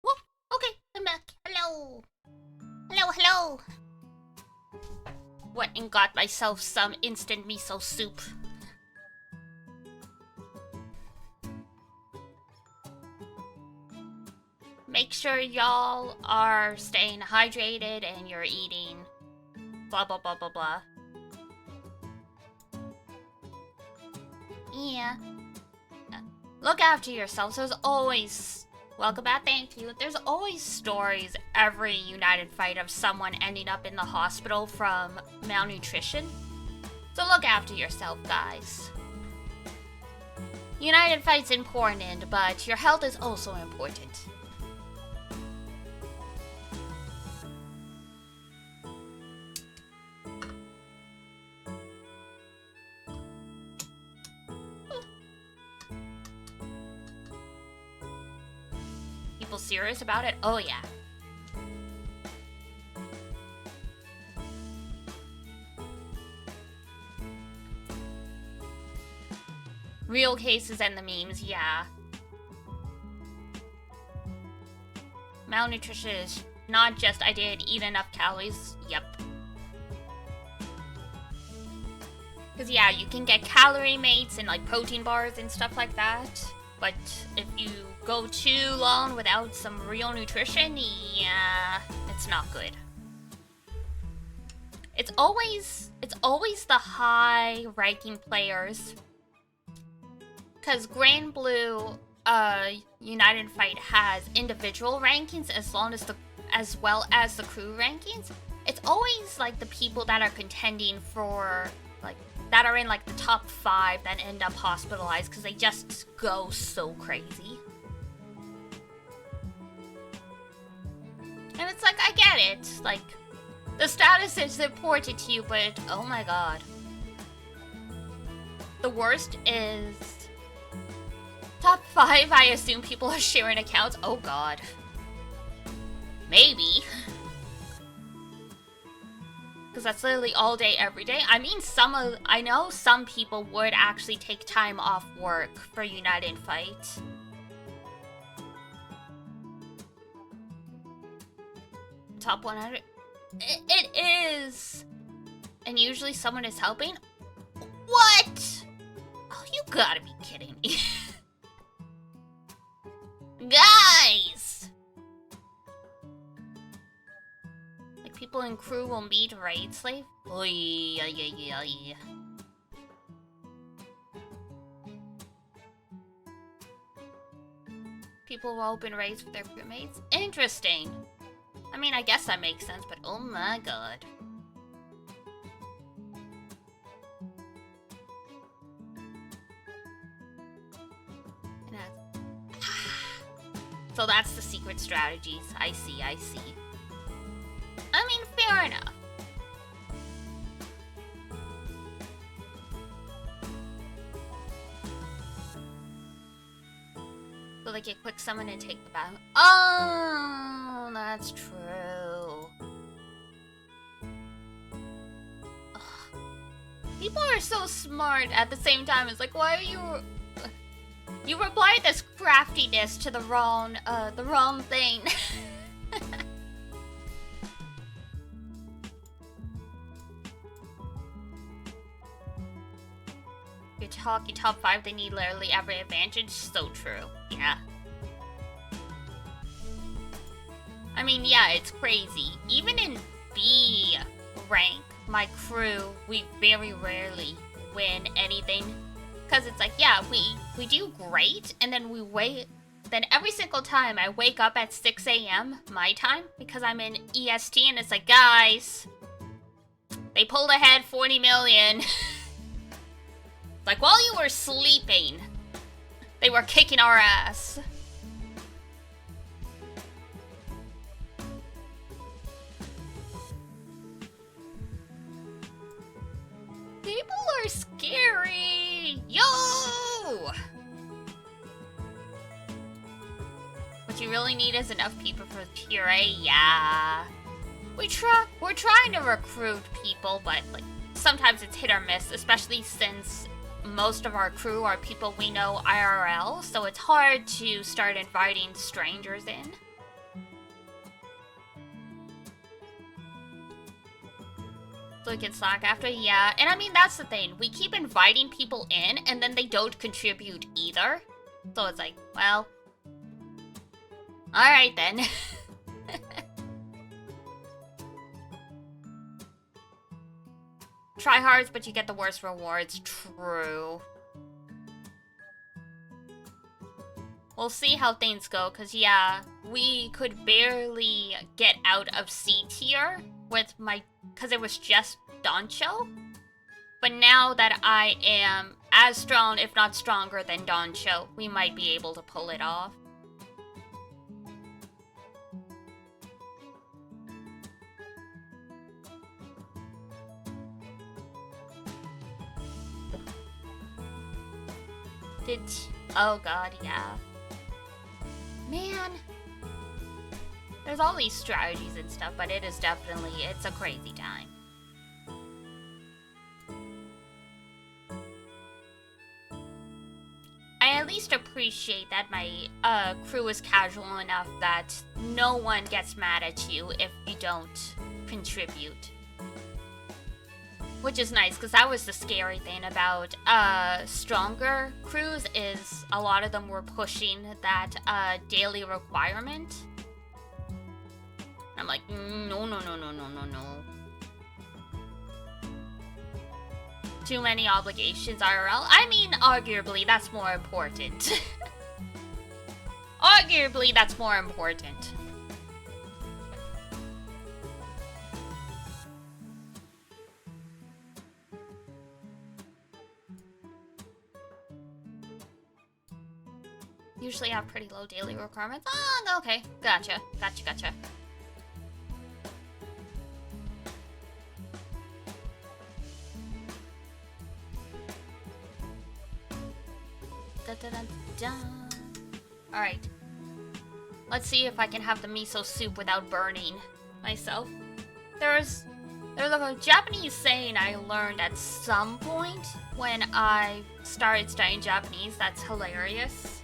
Whoop. Okay, I'm back. Hello. Hello, hello. Went and got myself some instant miso soup. Make sure y'all are staying hydrated and you're eating blah blah blah blah blah. yeah. Look after yourselves. There's always... Welcome back, thank you. There's always stories every United fight of someone ending up in the hospital from malnutrition. So look after yourself, guys. United fight's important, but your health is also important. People serious about it? Oh yeah. Real cases and the memes, yeah. Malnutrition is not just I didn't eat enough calories. Yep. Because yeah, you can get calorie mates and like protein bars and stuff like that. But if you go too long without some real nutrition, yeah, it's not good. It's always the high ranking players. Because Granblue United Fight has individual rankings as well as the crew rankings. It's always like the people that are contending for like that are in like the top 5 that end up hospitalized because they just go so crazy. And it's like, I get it. Like, the status is important to you, but oh my god. The worst is top 5, I assume people are sharing accounts. Oh god. Maybe. Because that's literally all day, every day. I mean, I know some people would actually take time off work for United Fight. Top 100? It is! And usually someone is helping? What? Oh, you gotta be kidding me. Guys! Like, people in crew will meet raid slave? Oy, oy, oy, oy. People will open raids for their crewmates? Interesting. I mean, I guess that makes sense, but oh my god. So that's the secret strategies. I see, I see. I mean, fair enough. So they get quick summon and take the battle. Oh, that's true. Ugh. People are so smart at the same time. It's like, why are you... You replied this craftiness to the wrong thing. You're talking top 5, they need literally every advantage. So true. Yeah. I mean, yeah, it's crazy. Even in B rank, my crew, we very rarely win anything. Because it's like, yeah, we do great, and then we wait. Then every single time I wake up at 6 a.m. my time, because I'm in EST, and it's like, guys, they pulled ahead 40 million. Like, while you were sleeping, they were kicking our ass. People are scary! Yo! What you really need is enough people for tier A, yeah. We're trying to recruit people, but like sometimes it's hit or miss, especially since most of our crew are people we know IRL, so it's hard to start inviting strangers in. So we can slack after, yeah. And I mean, that's the thing. We keep inviting people in, and then they don't contribute either. So it's like, well... Alright then. Try hards, but you get the worst rewards. True. We'll see how things go, because yeah, we could barely get out of C tier with my, because it was just Doncho. But now that I am as strong, if not stronger than Doncho, we might be able to pull it off. Oh god, yeah. Man. There's all these strategies and stuff, but it is definitely, it's a crazy time. I at least appreciate that my crew is casual enough that no one gets mad at you if you don't contribute. Which is nice, because that was the scary thing about stronger crews, is a lot of them were pushing that daily requirement. I'm like, no. Too many obligations, IRL. I mean, arguably, that's more important. Arguably, that's more important. Usually have pretty low daily requirements. Oh, okay. Gotcha. Alright. Let's see if I can have the miso soup without burning myself. There's a Japanese saying I learned at some point when I started studying Japanese that's hilarious.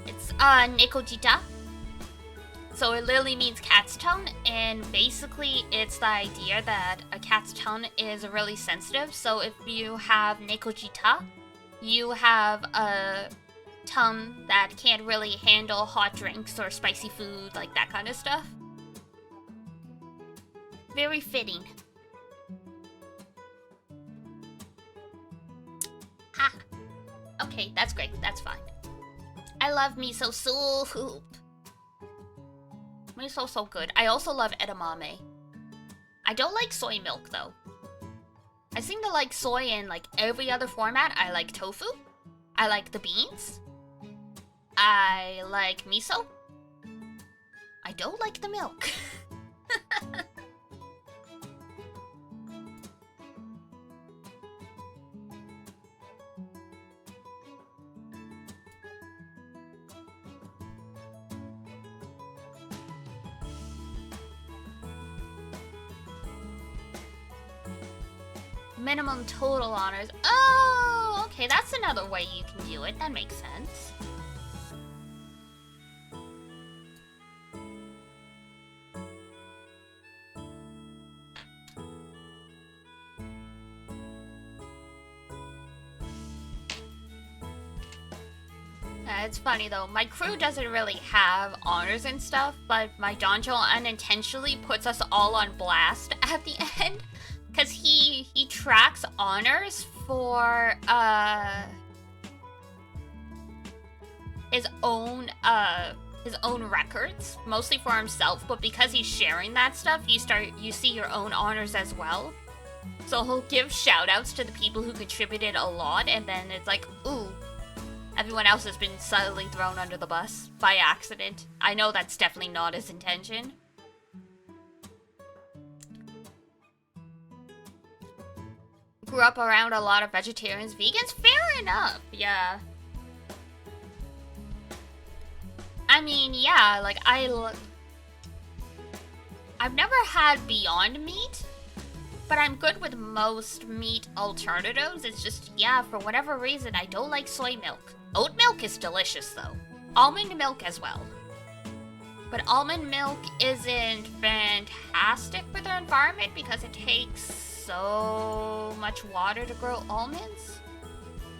It's nekojita. So it literally means cat's tongue, and basically it's the idea that a cat's tongue is really sensitive. So if you have nekojita, you have a tongue that can't really handle hot drinks or spicy food, like that kind of stuff. Very fitting. Ha! Okay, that's great. That's fine. I love miso soup. Miso's so good. I also love edamame. I don't like soy milk, though. I seem to like soy in, like, every other format. I like tofu. I like the beans. I like miso. I don't like the milk. Minimum total honors. Oh, okay, that's another way you can do it. That makes sense. It's funny though, my crew doesn't really have honors and stuff, but my Donjo unintentionally puts us all on blast at the end. Because he tracks honors for his own records, mostly for himself, but because he's sharing that stuff, you see your own honors as well. So he'll give shout outs to the people who contributed a lot, and then it's like, ooh, everyone else has been subtly thrown under the bus by accident. I know that's definitely not his intention. Grew up around a lot of vegetarians, vegans. Fair enough, yeah. I mean, yeah, like I've never had Beyond Meat, but I'm good with most meat alternatives. It's just, yeah, for whatever reason, I don't like soy milk. Oat milk is delicious though. Almond milk as well. But almond milk isn't fantastic for the environment because it takes so much water to grow almonds.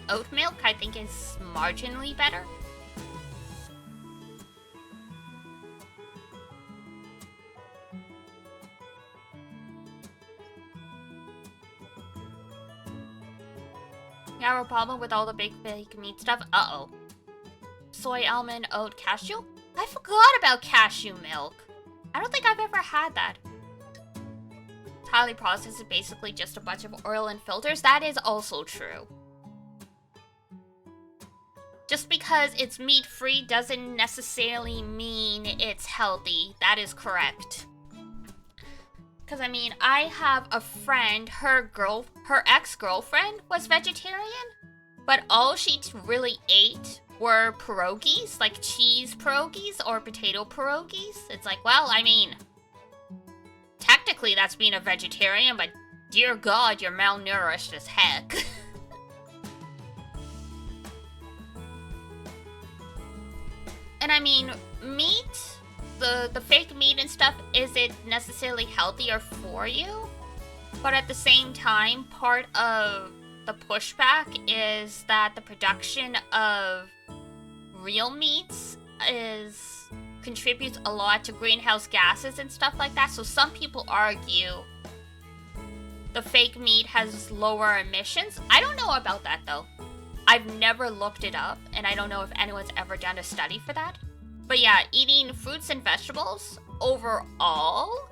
Oat milk, I think, is marginally better. You have a problem with all the big fake meat stuff? Uh-oh. soy, almond, oat, cashew. I forgot about cashew milk. I don't think I've ever had that. It's highly processed is basically just a bunch of oil and filters. That is also true. Just because it's meat-free doesn't necessarily mean it's healthy. That is correct. Because, I mean, I have a friend, her ex-girlfriend was vegetarian, but all she really ate were pierogies, like cheese pierogies or potato pierogies. It's like, well, I mean, technically that's being a vegetarian, but dear God, you're malnourished as heck. And I mean, meat, the fake meat and stuff isn't necessarily healthier for you, but at the same time, part of the pushback is that the production of real meats contributes a lot to greenhouse gases and stuff like that. So some people argue the fake meat has lower emissions. I don't know about that though. I've never looked it up, and I don't know if anyone's ever done a study for that. But yeah, eating fruits and vegetables overall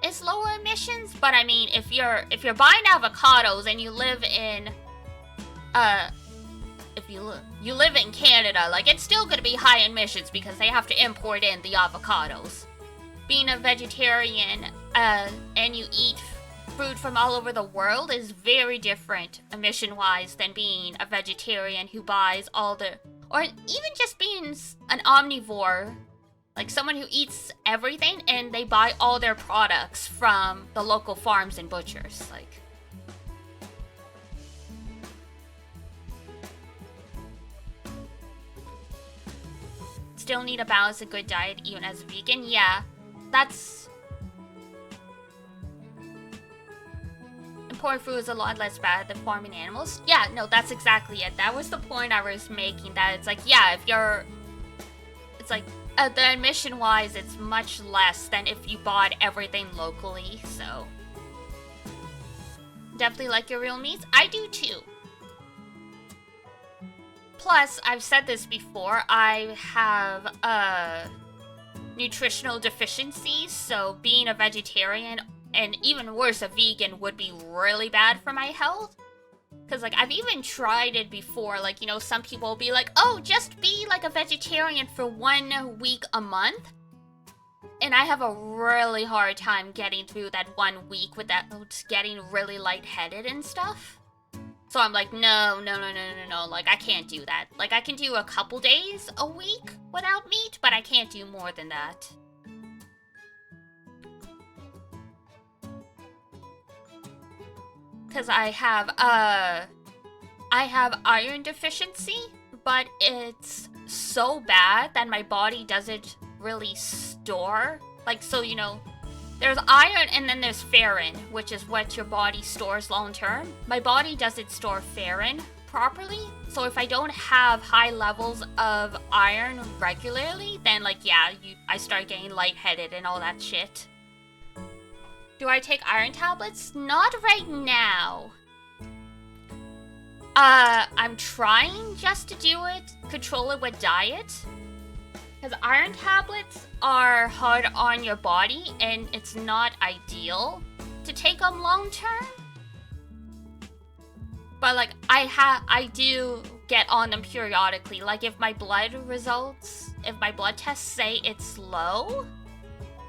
is lower emissions. But I mean, if you're buying avocados and you live in you live in Canada, like, it's still gonna be high emissions because they have to import in the avocados. Being a vegetarian and you eat food from all over the world is very different emission-wise than being a vegetarian who buys all the, or even just being an omnivore, like someone who eats everything and they buy all their products from the local farms and butchers. Like, still need a balanced and good diet even as a vegan. Yeah, that's... Imported food is a lot less bad than farming animals. Yeah, no, that's exactly it. That was the point I was making, that it's like, yeah, if you're... It's like, the emission-wise, it's much less than if you bought everything locally, so... Definitely like your real meats. I do too. Plus, I've said this before, I have nutritional deficiencies, so being a vegetarian, and even worse, a vegan, would be really bad for my health. Because, like, I've even tried it before. Like, you know, some people will be like, oh, just be, like, a vegetarian for 1 week a month. And I have a really hard time getting through that 1 week without getting really lightheaded and stuff. So I'm like, no. Like, I can't do that. Like, I can do a couple days a week without meat, but I can't do more than that. Because I have iron deficiency, but it's so bad that my body doesn't really store. Like, so, you know, there's iron and then there's ferrin, which is what your body stores long term. My body doesn't store ferrin properly, so if I don't have high levels of iron regularly, then, like, yeah, I start getting lightheaded and all that shit. Do I take iron tablets? Not right now. I'm trying just to do it, control it with diet. Because iron tablets are hard on your body and it's not ideal to take them long term. But, like, I do get on them periodically. Like, if my blood tests say it's low,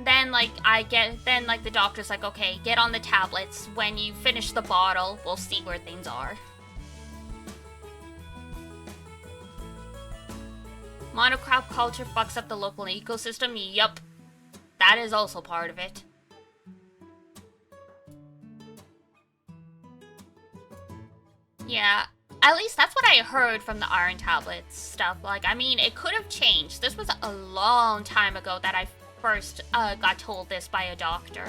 then, like, the doctor's like, okay, get on the tablets. When you finish the bottle, we'll see where things are. Monocrop culture fucks up the local ecosystem. Yup. That is also part of it. Yeah, at least that's what I heard from the iron tablets stuff. Like, I mean, it could have changed. This was a long time ago that I first got told this by a doctor.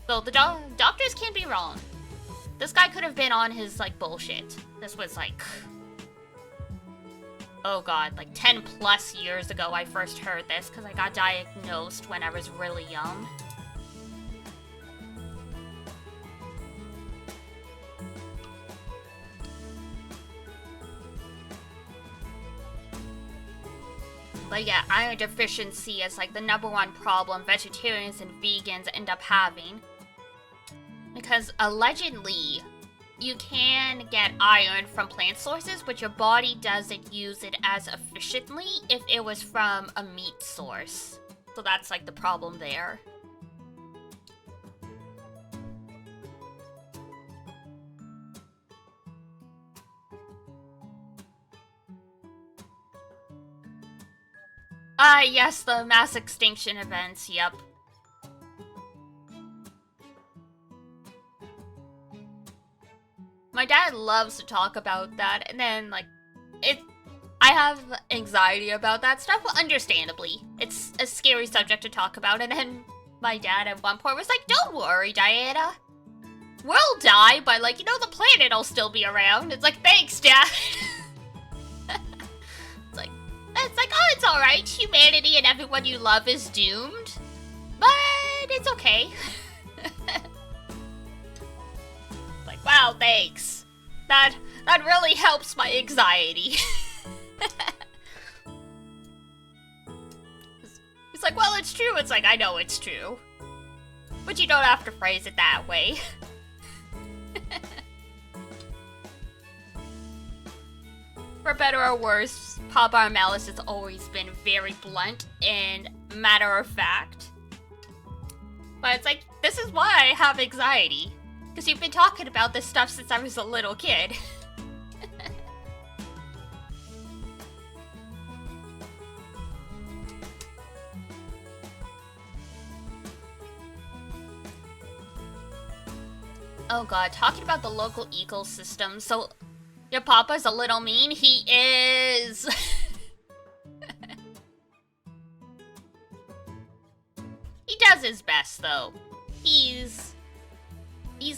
So the doctors can't be wrong. This guy could have been on his, like, bullshit. This was, like... Oh god, like 10 plus years ago I first heard this, because I got diagnosed when I was really young. But yeah, iron deficiency is like the #1 problem vegetarians and vegans end up having. Because allegedly, you can get iron from plant sources, but your body doesn't use it as efficiently if it was from a meat source. So that's like the problem there. Ah, yes, the mass extinction events, yep. My dad loves to talk about that, and then, like, I have anxiety about that stuff, understandably. It's a scary subject to talk about, and then my dad at one point was like, don't worry, Diana. We'll die, but, like, you know, the planet'll still be around. It's like, thanks, Dad. It's like, oh, it's alright. Humanity and everyone you love is doomed. But it's okay. Like, wow, thanks. That really helps my anxiety. It's like, well, it's true. It's like, I know it's true. But you don't have to phrase it that way. For better or worse, Papa Malice has always been very blunt and matter of fact. But it's like, this is why I have anxiety. Because you've been talking about this stuff since I was a little kid. Oh god, talking about the local ecosystem, so your papa's a little mean? He is! He does his best, though. He's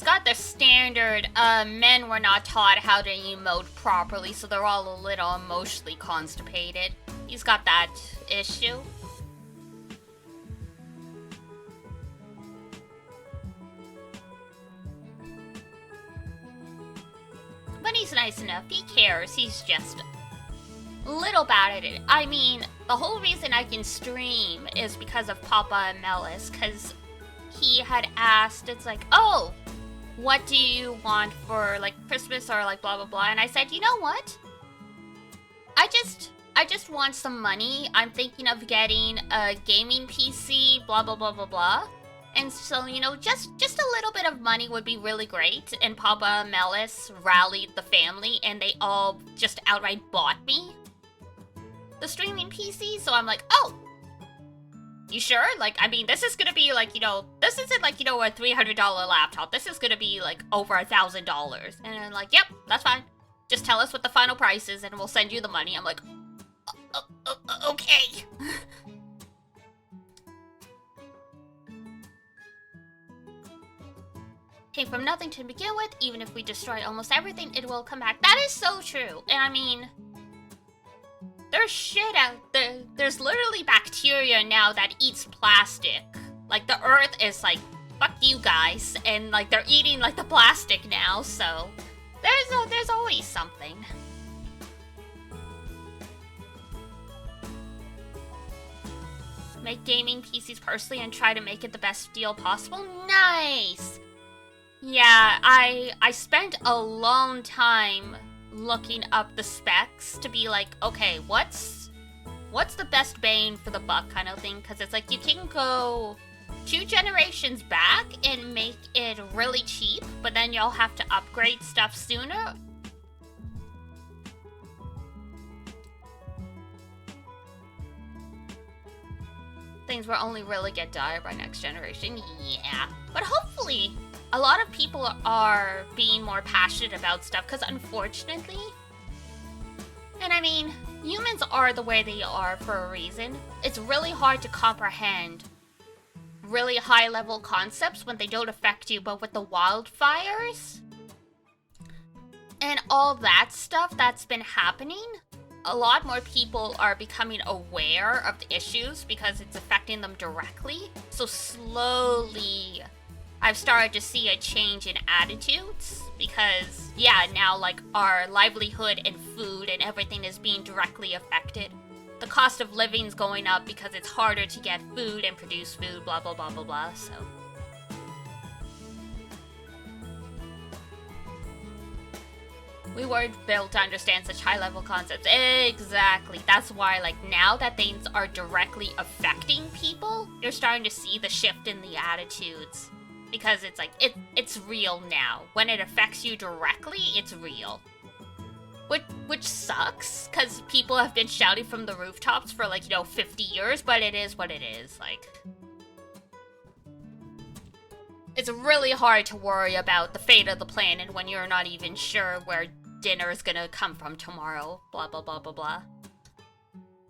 got the standard, men were not taught how to emote properly, so they're all a little emotionally constipated. He's got that issue. But he's nice enough. He cares. He's just a little bad at it. I mean, the whole reason I can stream is because of Papa and Melis, because he had asked, it's like, oh, what do you want for, like, Christmas or, like, blah, blah, blah. And I said, you know what? I just want some money. I'm thinking of getting a gaming PC, blah, blah, blah, blah, blah. And so, you know, just a little bit of money would be really great. And Papa Melis rallied the family, and they all just outright bought me the streaming PC. So I'm like, oh, you sure? Like, I mean, this is gonna be like, you know, this isn't like, you know, a $300 laptop. This is gonna be like over $1,000. And I'm like, yep, that's fine. Just tell us what the final price is, and we'll send you the money. I'm like, okay. Came from nothing to begin with. Even if we destroy almost everything, it will come back. That is so true. And I mean, there's shit out there. There's literally bacteria now that eats plastic. Like, the earth is like, fuck you guys. And, like, they're eating, like, the plastic now. So, there's always something. Make gaming PCs personally and try to make it the best deal possible. Nice! Yeah, I spent a long time looking up the specs to be like, okay, what's the best bang for the buck kind of thing? Because it's like, you can go 2 generations back and make it really cheap, but then you'll have to upgrade stuff sooner. Things will only really get dire by next generation, yeah. But hopefully, a lot of people are being more passionate about stuff, because unfortunately, and I mean, humans are the way they are for a reason. It's really hard to comprehend really high-level concepts when they don't affect you, but with the wildfires and all that stuff that's been happening, a lot more people are becoming aware of the issues because it's affecting them directly. So slowly, I've started to see a change in attitudes because, yeah, now, like, our livelihood and food and everything is being directly affected. the cost of living's going up because it's harder to get food and produce food, blah, blah, blah, blah, blah, so. We weren't built to understand such high-level concepts. Exactly. That's why, like, now that things are directly affecting people, you're starting to see the shift in the attitudes. Because it's like, it's real now. When it affects you directly, it's real. Which sucks, because people have been shouting from the rooftops for, like, 50 years, but it is what it is, like. It's really hard to worry about the fate of the planet when you're not even sure where dinner is gonna come from tomorrow. Blah, blah, blah, blah, blah.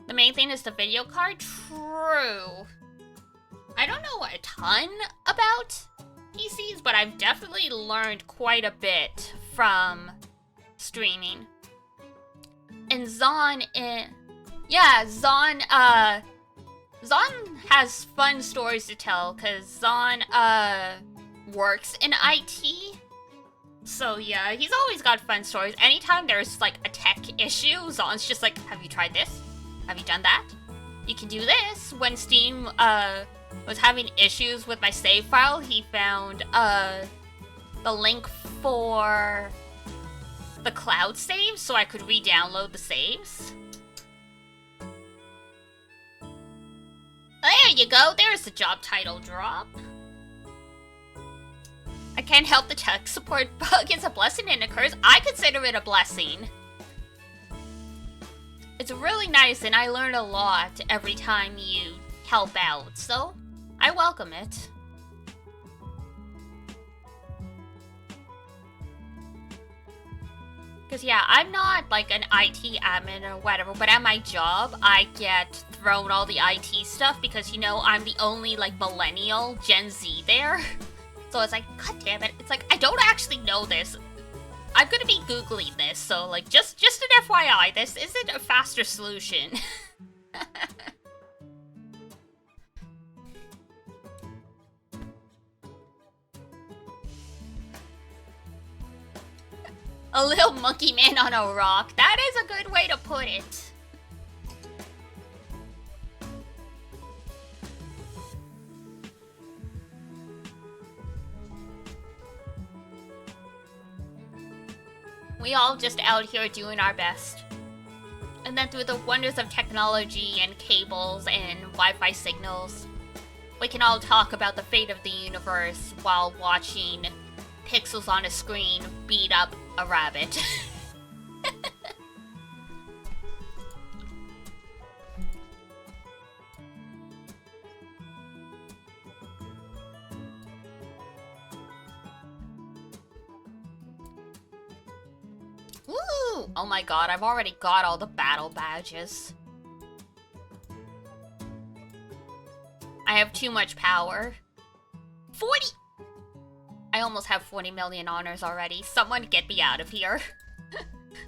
The main thing is the video card? True. I don't know a ton about PCs, but I've definitely learned quite a bit from streaming. And Zon Zon has fun stories to tell, because Zon, works in IT. So yeah, he's always got fun stories. Anytime there's, like, a tech issue, Zon's just like, have you tried this? Have you done that? You can do this. When Steam, was having issues with my save file, he found, the link for the cloud saves so I could re-download the saves. There you go, there's the job title drop. I can't help the tech support bug. It's a blessing and occurs. I consider it a blessing. It's really nice and I learn a lot every time you help out, so I welcome it. Because yeah, I'm not like an IT admin or whatever, but at my job, I get thrown all the IT stuff because, I'm the only like millennial Gen Z there. So it's like, god damn it. It's like, I don't actually know this. I'm gonna be Googling this, so like, just an FYI, this isn't a faster solution. A little monkey man on a rock. That is a good way to put it. We all just out here doing our best. And then through the wonders of technology and cables and Wi-Fi signals, we can all talk about the fate of the universe while watching pixels on a screen beat up a rabbit. Ooh! Oh my god, I've already got all the battle badges. I have too much power. 40! I almost have 40 million honors already. Someone get me out of here.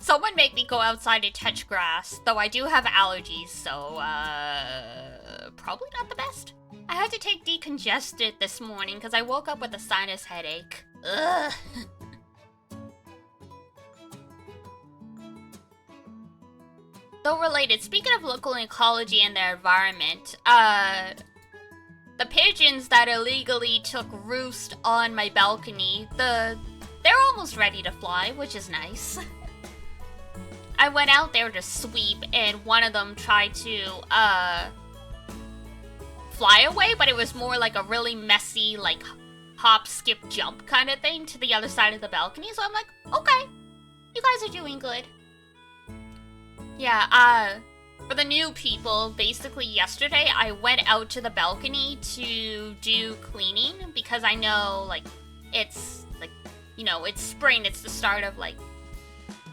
Someone make me go outside and touch grass. Though I do have allergies, so, probably not the best. I had to take decongestant this morning because I woke up with a sinus headache. Ugh. Though related, speaking of local ecology and their environment, the pigeons that illegally took roost on my balcony, they're almost ready to fly, which is nice. I went out there to sweep, and one of them tried to, fly away, but it was more like a really messy, like, hop, skip, jump kind of thing to the other side of the balcony, so I'm like, okay, you guys are doing good. Yeah, for the new people, basically yesterday, I went out to the balcony to do cleaning because I know, like, it's, like, it's spring, it's the start of, like,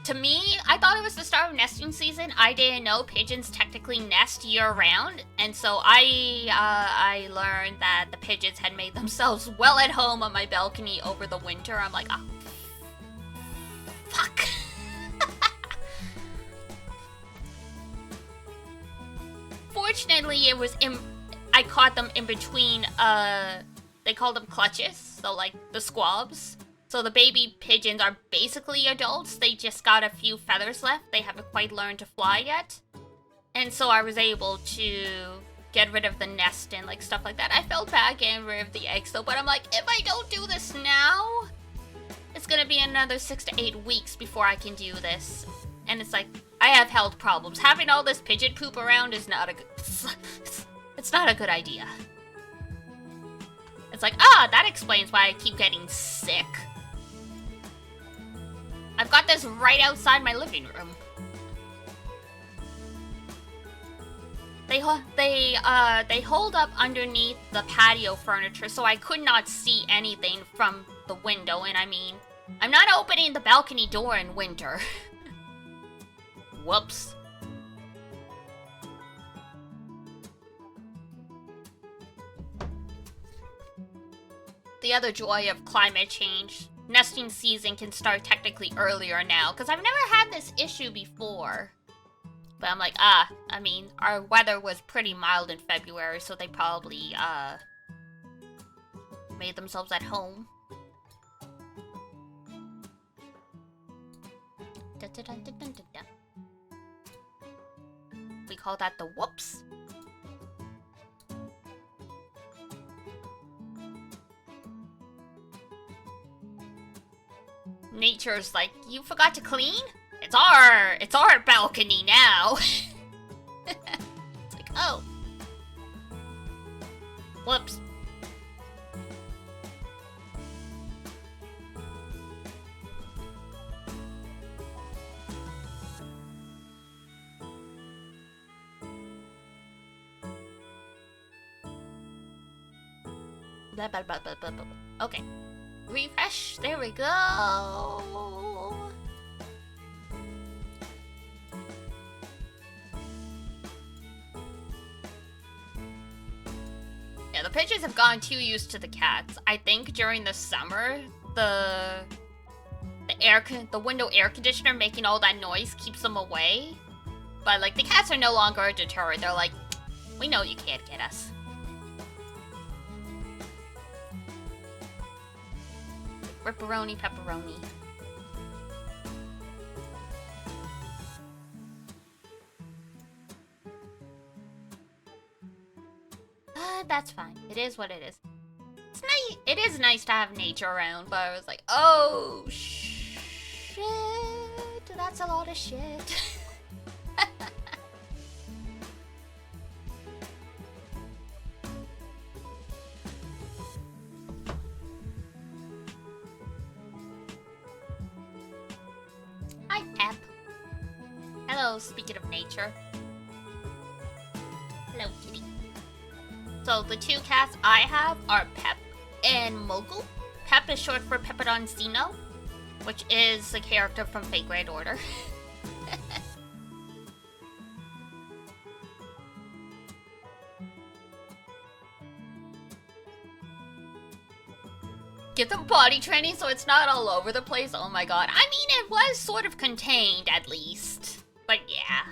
to me, I thought it was the start of nesting season. I didn't know pigeons technically nest year-round, and so I learned that the pigeons had made themselves well at home on my balcony over the winter. I'm like, oh, fuck. Fortunately, I caught them in between, they call them clutches, so like the squabs. So the baby pigeons are basically adults, they just got a few feathers left, they haven't quite learned to fly yet. And so I was able to get rid of the nest and like stuff like that. I felt bad getting rid of the eggs though, but I'm like, if I don't do this now, it's gonna be another 6 to 8 weeks before I can do this. And it's like, I have health problems. Having all this pigeon poop around is not a good... It's not a good idea. It's like, that explains why I keep getting sick. I've got this right outside my living room. They hold up underneath the patio furniture, so I could not see anything from the window, and I mean, I'm not opening the balcony door in winter. Whoops. The other joy of climate change, nesting season can start technically earlier now, because I've never had this issue before. But I'm like, I mean, our weather was pretty mild in February, so they probably, made themselves at home. We call that the whoops. Nature's like, you forgot to clean? It's our balcony now. It's like, oh. Whoops. Blah, blah, blah, blah, blah, blah. Okay. Refresh. There we go. Yeah, the pigeons have gotten too used to the cats. I think during the summer, the window air conditioner making all that noise keeps them away. But like the cats are no longer a deterrent. They're like, we know you can't get us. Ripperoni, pepperoni. That's fine. It is what it is. It's nice. It is nice to have nature around, but I was like, oh shit, that's a lot of shit. Hi, Pep. Hello, speaking of nature. Hello, kitty. So the two cats I have are Pep and Mogul. Pep is short for Pepperoncino, which is a character from Fate Grand Order. Get them potty training so it's not all over the place. Oh my god. I mean, it was sort of contained at least. But yeah.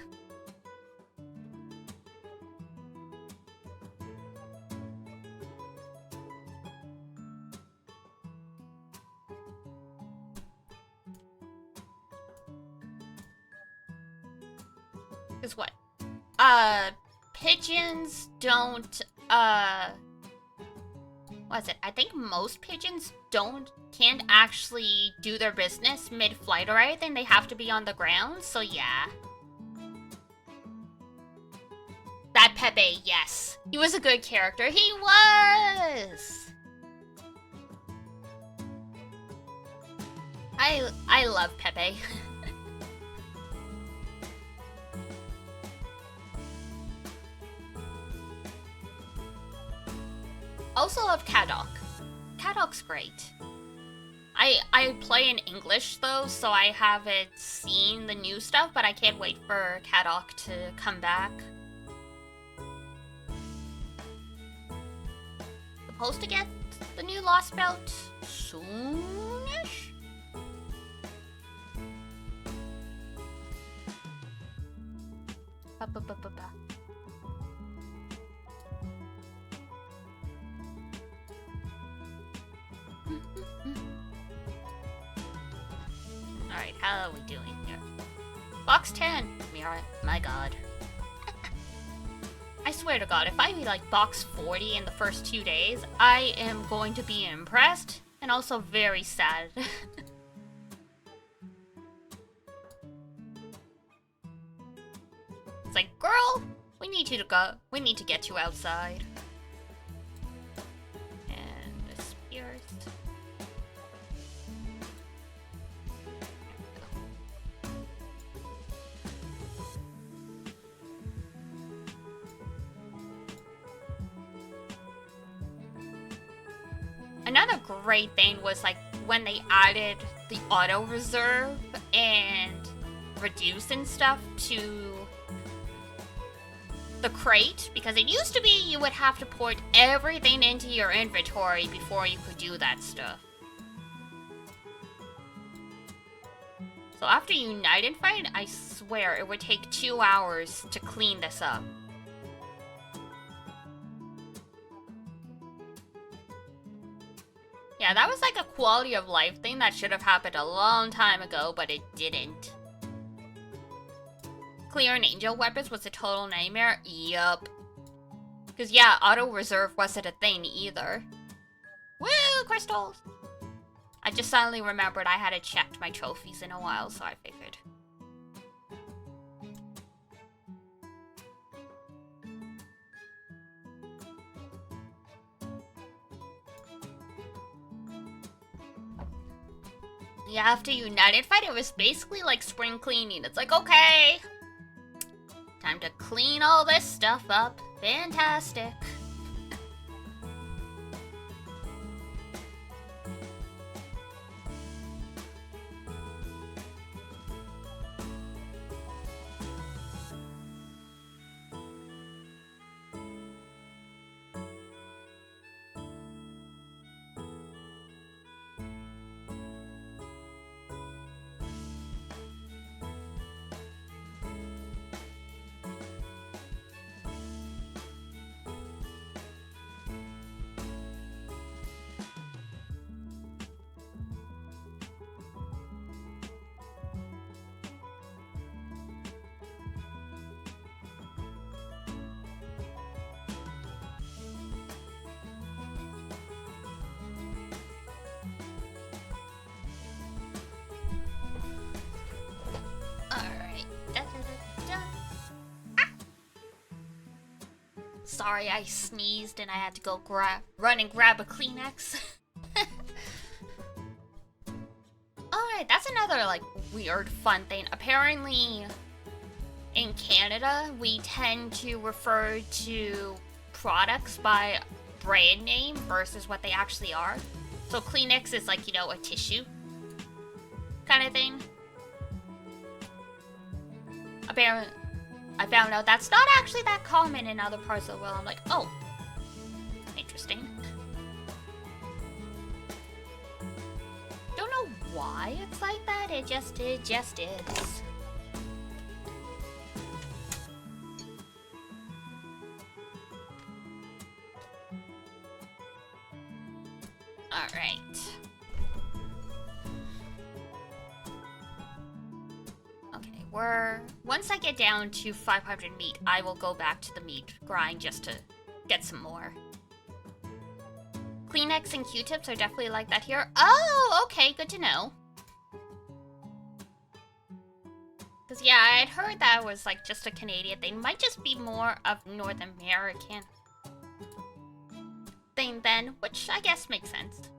Is what? Pigeons don't, what is it? I think most pigeons can't actually do their business mid-flight or anything. They have to be on the ground, so yeah. That Pepe, yes. He was a good character. He was! I love Pepe. Also love Kadok. Kadok's great. I play in English though, so I haven't seen the new stuff, but I can't wait for Kadok to come back. Supposed to get the new Lost Belt soonish? Ba-ba-ba-ba-ba. Alright, how are we doing here? Box 10! My god. I swear to God, if I like box 40 in the first 2 days, I am going to be impressed and also very sad. It's like, girl, we need you to go. We need to get you outside. And the spears. Another great thing was like when they added the auto reserve and reduce and stuff to the crate, because it used to be you would have to put everything into your inventory before you could do that stuff. So after United Fight, I swear it would take 2 hours to clean this up. Yeah, that was like a quality of life thing that should have happened a long time ago, but it didn't. Clearing angel weapons was a total nightmare? Yup. Because yeah, auto reserve wasn't a thing either. Woo, crystals! I just suddenly remembered I hadn't checked my trophies in a while, so I figured. Yeah, after United Fight, it was basically like spring cleaning. It's like, okay, time to clean all this stuff up. Fantastic. Sorry, I sneezed and I had to go run and grab a Kleenex. Alright, that's another like weird fun thing. Apparently in Canada, we tend to refer to products by brand name versus what they actually are. So Kleenex is like, you know, a tissue kind of thing. Apparently, I found out that's not actually that common in other parts of the world. I'm like, oh, interesting. Don't know why it's like that. It just is. All right. Once I get down to 500 meat, I will go back to the meat grind just to get some more. Kleenex and Q-tips are definitely like that here. Oh, okay, good to know. Because yeah, I had heard that was like just a Canadian thing. Might just be more of North American thing then, which I guess makes sense.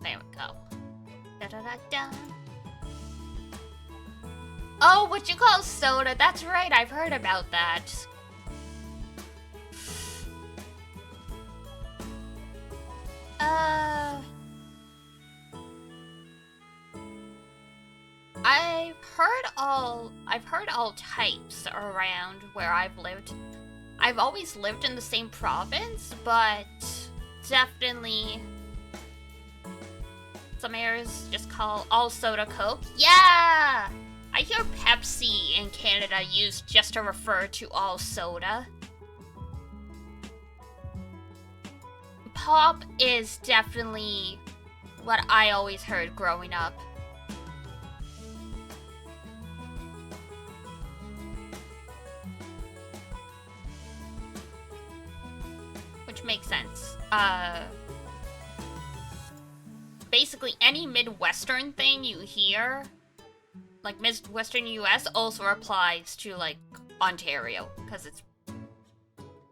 There we go. Da-da-da-da. Oh, what you call soda? That's right, I've heard about that. I've heard all types around where I've lived. I've always lived in the same province, but definitely some areas just call all soda Coke. Yeah! I hear Pepsi in Canada used just to refer to all soda. Pop is definitely what I always heard growing up. Which makes sense. Basically any Midwestern thing you hear, like Midwestern US, also applies to like Ontario, because it's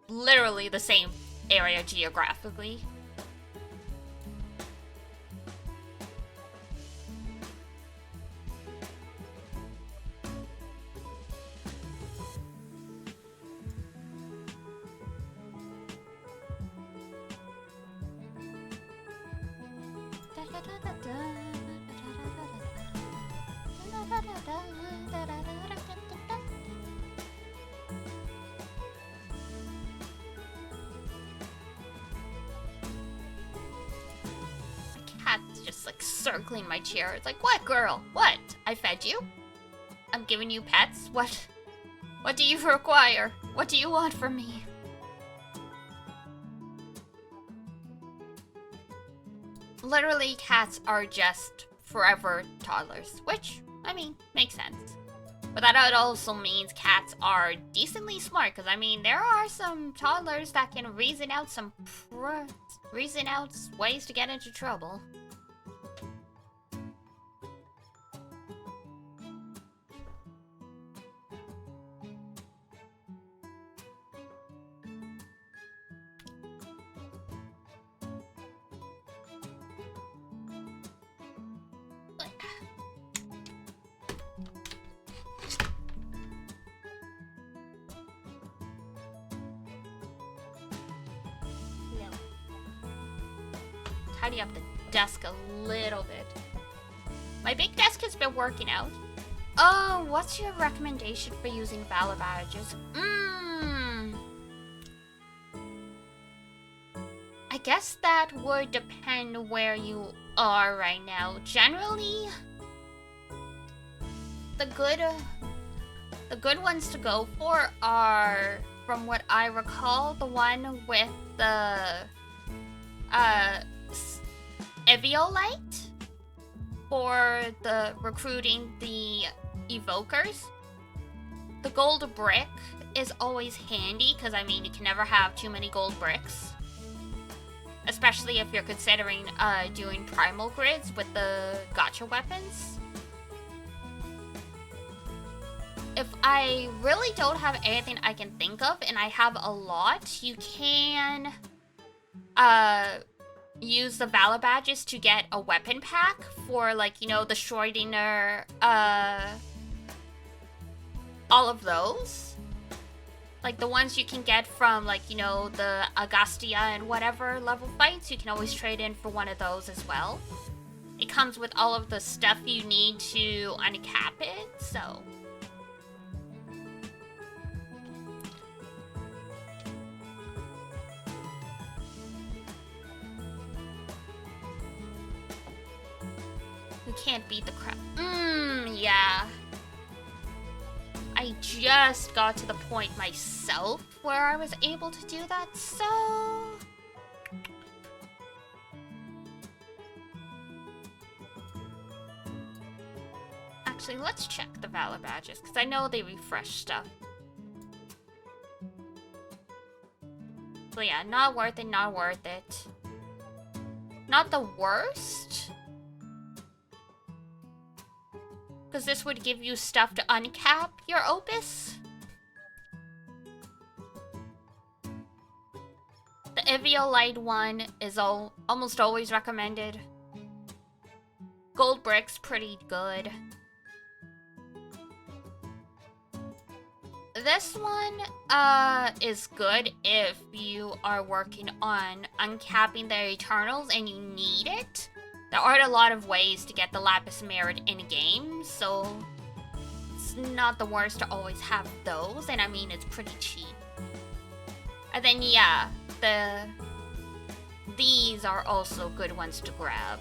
literally the same area geographically. Just like circling my chair. It's like, what, girl? What? I fed you? I'm giving you pets? What do you require? What do you want from me? Literally, cats are just forever toddlers, which, I mean, makes sense. But that also means cats are decently smart, because I mean, there are some toddlers that can reason out ways to get into trouble. Tidy up the desk a little bit. My big desk has been working out. Oh, what's your recommendation for using valor badges? I guess that would depend where you are right now. Generally, the good ones to go for are, from what I recall, the one with the Eviolite for the recruiting the evokers. The gold brick is always handy, because I mean, you can never have too many gold bricks, especially if you're considering doing primal grids with the gacha weapons. If I really don't have anything I can think of, and I have a lot, you can use the valor badges to get a weapon pack for, like, you know, the Schrödinger, all of those. Like, the ones you can get from, like, you know, the Agastya and whatever level fights, you can always trade in for one of those as well. It comes with all of the stuff you need to uncap it, so... Can't beat the crap. Yeah. I just got to the point myself where I was able to do that, so... Actually, let's check the valor badges, because I know they refresh stuff. So yeah, not worth it, not worth it. Not the worst. Because this would give you stuff to uncap your Opus. The Eviolite one is almost always recommended. Gold Brick's pretty good. This one is good if you are working on uncapping the Eternals and you need it. There aren't a lot of ways to get the Lapis Merit in-game, so it's not the worst to always have those, and I mean, it's pretty cheap. And then, yeah, these are also good ones to grab.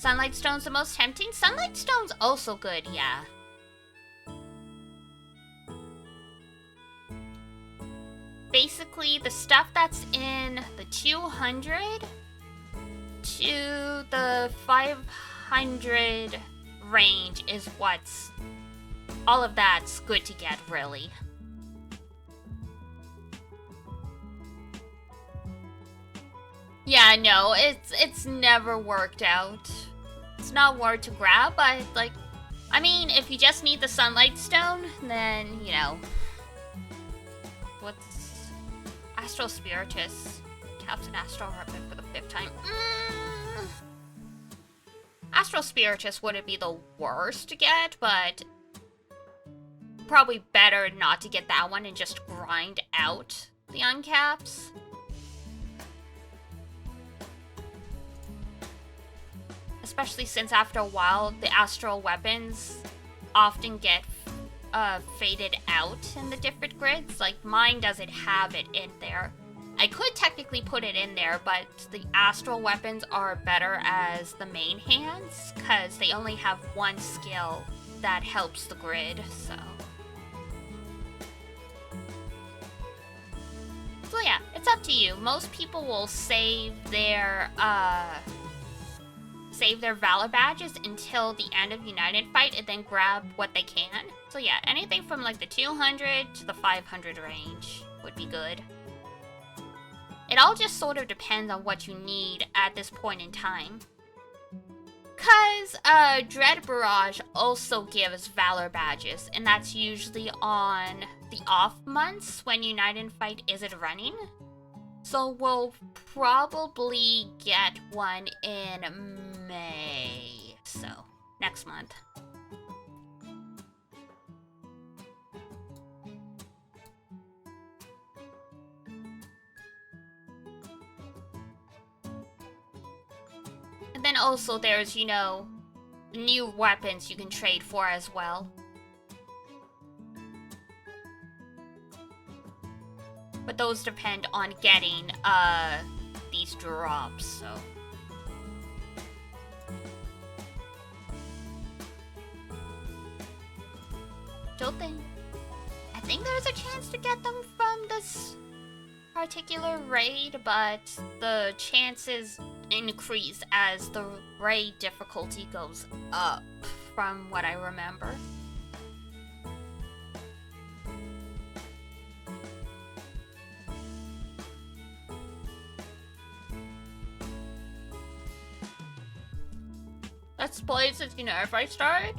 Sunlight Stone's the most tempting? Sunlight Stone's also good, yeah. Basically, the stuff that's in the 200 to the 500 range is what's... all of that's good to get, really. Yeah, no, it's never worked out. It's not worth to grab, but, like, I mean, if you just need the Sunlight Stone, then, you know. What's... Astral Spiritus. Captain Astral Weapon for the 5th time. Astral Spiritus wouldn't be the worst to get, but probably better not to get that one and just grind out the uncaps. Especially since after a while, the astral weapons often get faded out in the different grids. Like, mine doesn't have it in there. I could technically put it in there, but the astral weapons are better as the main hands, because they only have one skill that helps the grid, so... So yeah, it's up to you. Most people will save their Valor badges until the end of United Fight and then grab what they can. So yeah, anything from like the 200 to the 500 range would be good. It all just sort of depends on what you need at this point in time. Cause Dread Barrage also gives Valor badges, and that's usually on the off months when United Fight isn't running. So we'll probably get one in May, so next month. And then also there's, you know, new weapons you can trade for as well. But those depend on getting, these drops, so... I think there's a chance to get them from this particular raid, but the chances increase as the raid difficulty goes up, from what I remember. That's played since United Fight started?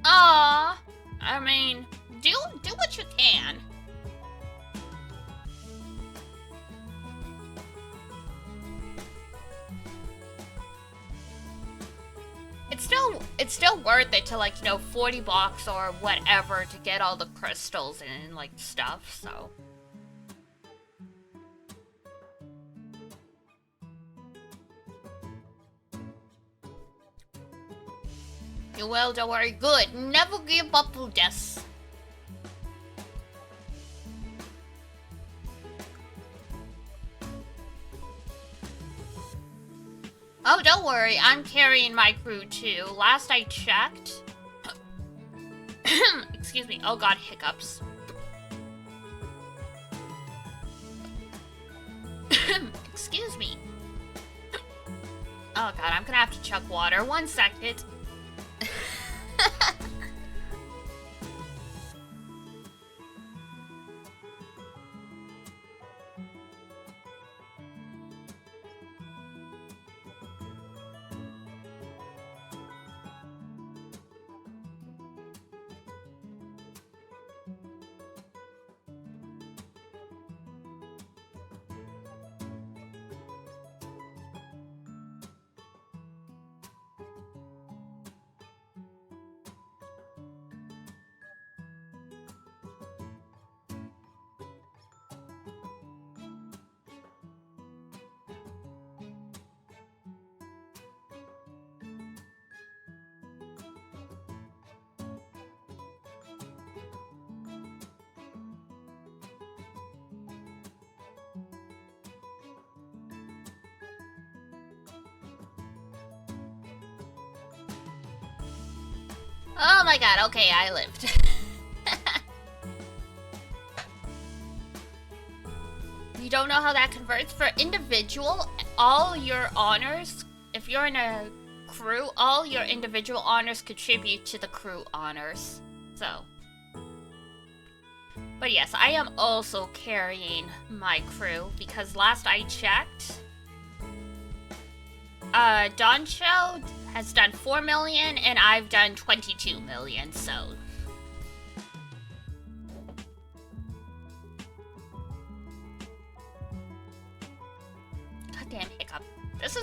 Aww, I mean, do what you can. It's still worth it to, like, you know, 40 bucks or whatever to get all the crystals and like stuff, so. You will, don't worry. Good. Never give up, Buddhas. Oh, don't worry. I'm carrying my crew too. Last I checked... Excuse me. Oh god, hiccups. Excuse me. Oh god, I'm gonna have to chug water. 1 second. Oh my god, okay, I lived. You don't know how that converts? For individual, all your honors, if you're in a crew, all your individual honors contribute to the crew honors. So. But yes, I am also carrying my crew because last I checked, Doncho has done 4 million and I've done 22 million, so. Goddamn hiccup. This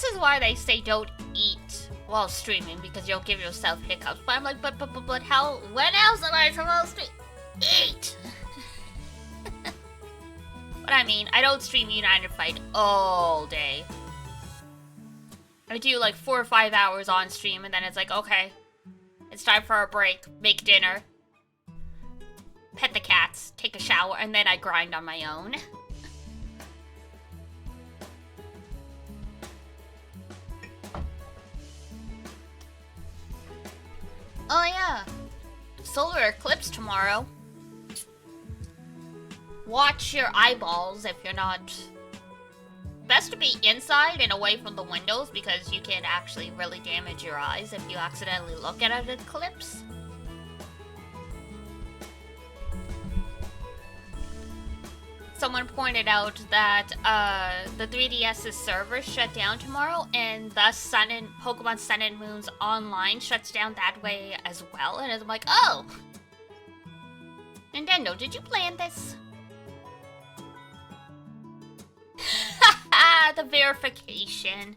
is why they say don't eat while streaming, because you'll give yourself hiccups. But I'm like, but how, when else am I supposed to eat? But I mean, I don't stream United Fight all day. I do like 4 or 5 hours on stream, and then it's like, okay, it's time for a break, make dinner, pet the cats, take a shower, and then I grind on my own. Oh yeah, solar eclipse tomorrow. Watch your eyeballs if you're not. Best to be inside and away from the windows because you can actually really damage your eyes if you accidentally look at an eclipse. Someone pointed out that the 3DS's server shut down tomorrow, and thus Pokemon Sun and Moon's online shuts down that way as well. And I'm like, oh, Nintendo, did you plan this? The verification.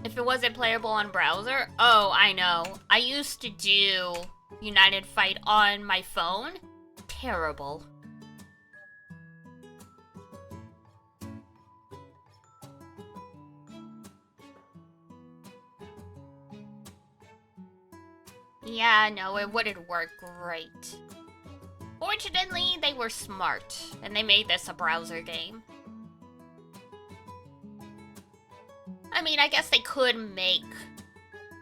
If it wasn't playable on browser, oh, I know. I used to do United Fight on my phone. Terrible. Yeah, no, it wouldn't work great. Fortunately, they were smart, and they made this a browser game. I mean, I guess they could make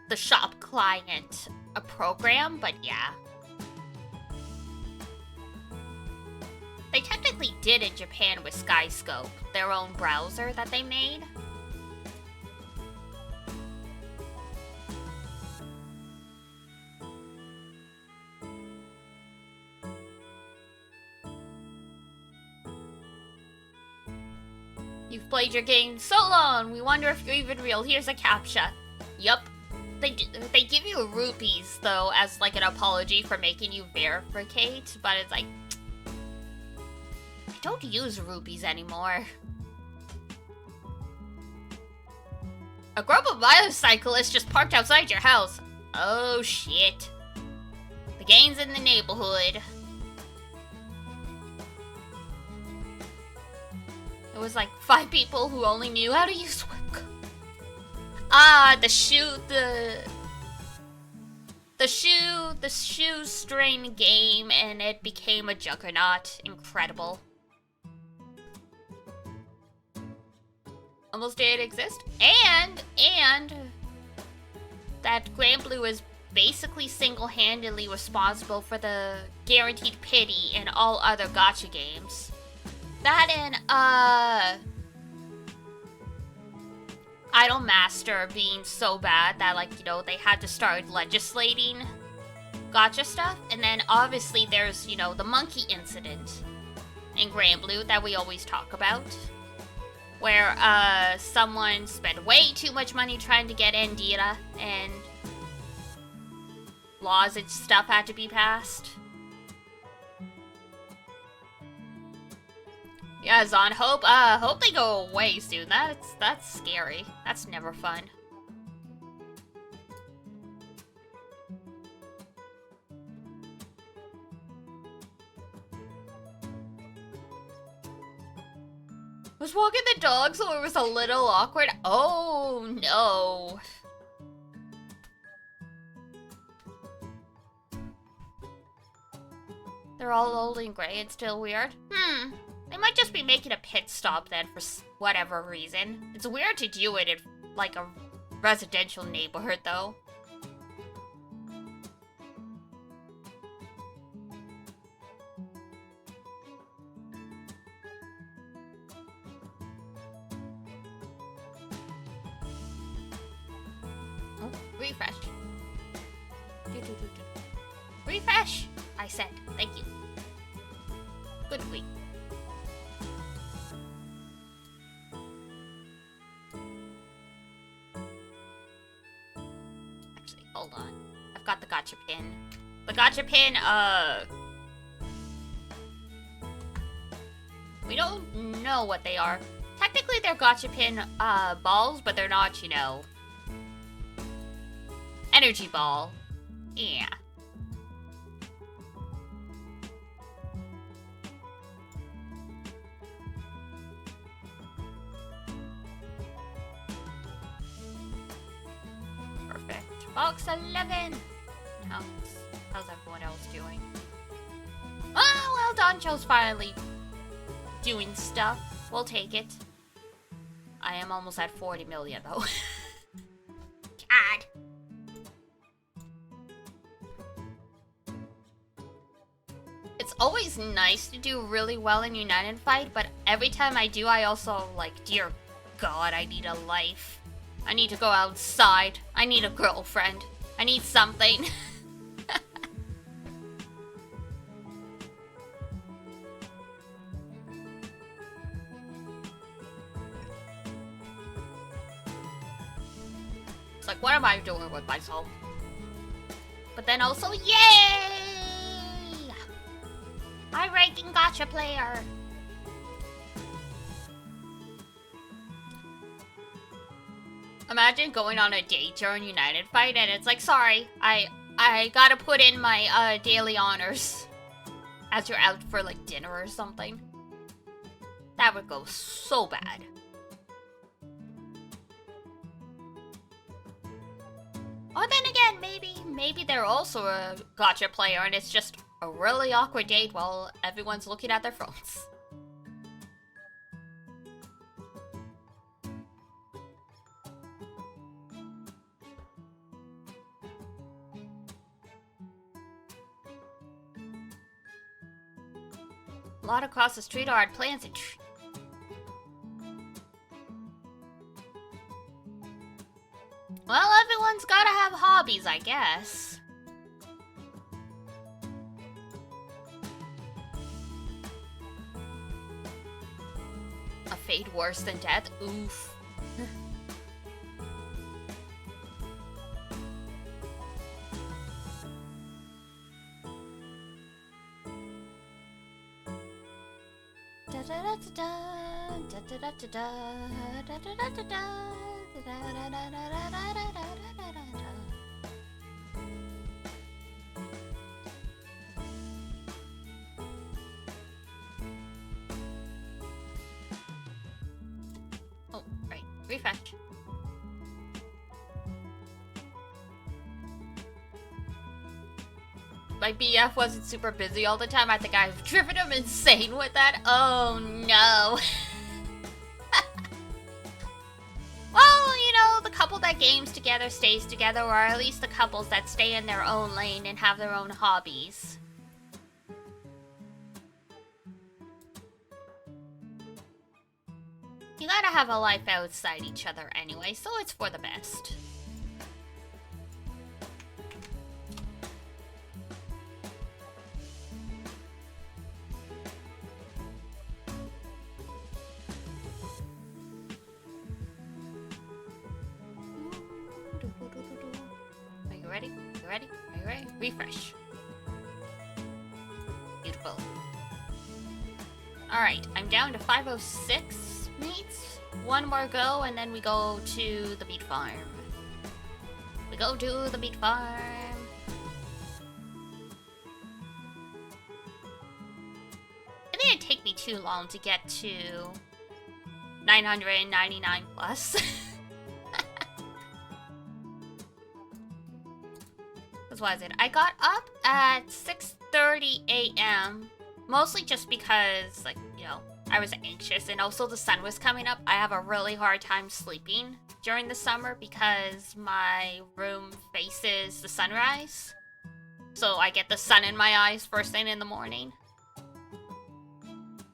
the shop client a program, but yeah. They technically did in Japan with Skyscope, their own browser that they made. You've played your game so long, we wonder if you're even real. Here's a captcha. Yup. They give you rupees, though, as like an apology for making you verificate, but it's like, I don't use rupees anymore. A group of motorcyclists just parked outside your house. Oh shit. The gang's in the neighborhood. It was like 5 people who only knew how to use webcam. Ah, the shoestring game, and it became a juggernaut. Incredible. Almost did exist, and that Granblue is basically single-handedly responsible for the Guaranteed Pity and all other gacha games. That and, Idolmaster being so bad that, like, you know, they had to start legislating gacha stuff. And then, obviously, there's, you know, the monkey incident in Granblue that we always talk about. Where, someone spent way too much money trying to get Indira, and laws and stuff had to be passed. Yeah, Zon, hope they go away soon. That's scary. That's never fun. Was walking the dog, so it was a little awkward. Oh, no. They're all old and gray and still weird. They might just be making a pit stop then for whatever reason. It's weird to do it in, like, a residential neighborhood, though. Oh, refresh. Refresh! I said. Thank you. Good week. Actually, hold on. I've got the gotcha pin. The gotcha pin, we don't know what they are. Technically, they're gotcha pin, balls, but they're not, you know, energy ball. Yeah. Box 11! How's everyone else doing? Oh, well, Doncho's finally doing stuff. We'll take it. I am almost at 40 million, though. God! It's always nice to do really well in United Fight, but every time I do, I also, like, dear God, I need a life. I need to go outside. I need a girlfriend. I need something. It's like, what am I doing with myself? But then also, yay! High-ranking gacha player. Imagine going on a date during United Fight and it's like, sorry, I gotta put in my daily honors as you're out for like dinner or something. That would go so bad. Or then again, maybe they're also a gacha player and it's just a really awkward date while everyone's looking at their phones. A lot across the street are at plants and well, everyone's gotta have hobbies, I guess. A fate worse than death? Oof. Oh, right. Refresh. My BF wasn't super busy all the time. I think I've driven him insane with that. Oh no. Well, you know, the couple that games together stays together, or at least the couples that stay in their own lane and have their own hobbies. You gotta have a life outside each other anyway, so it's for the best. Are you ready? You ready? Are you ready? Refresh. Beautiful. Alright, I'm down to 506 meats. One more go, and then we go to the meat farm. We go to the meat farm. It didn't take me too long to get to 999 plus. What was it? I got up at 6:30 a.m. Mostly just because, like, you know, I was anxious, and also the sun was coming up. I have a really hard time sleeping during the summer because my room faces the sunrise. So I get the sun in my eyes first thing in the morning.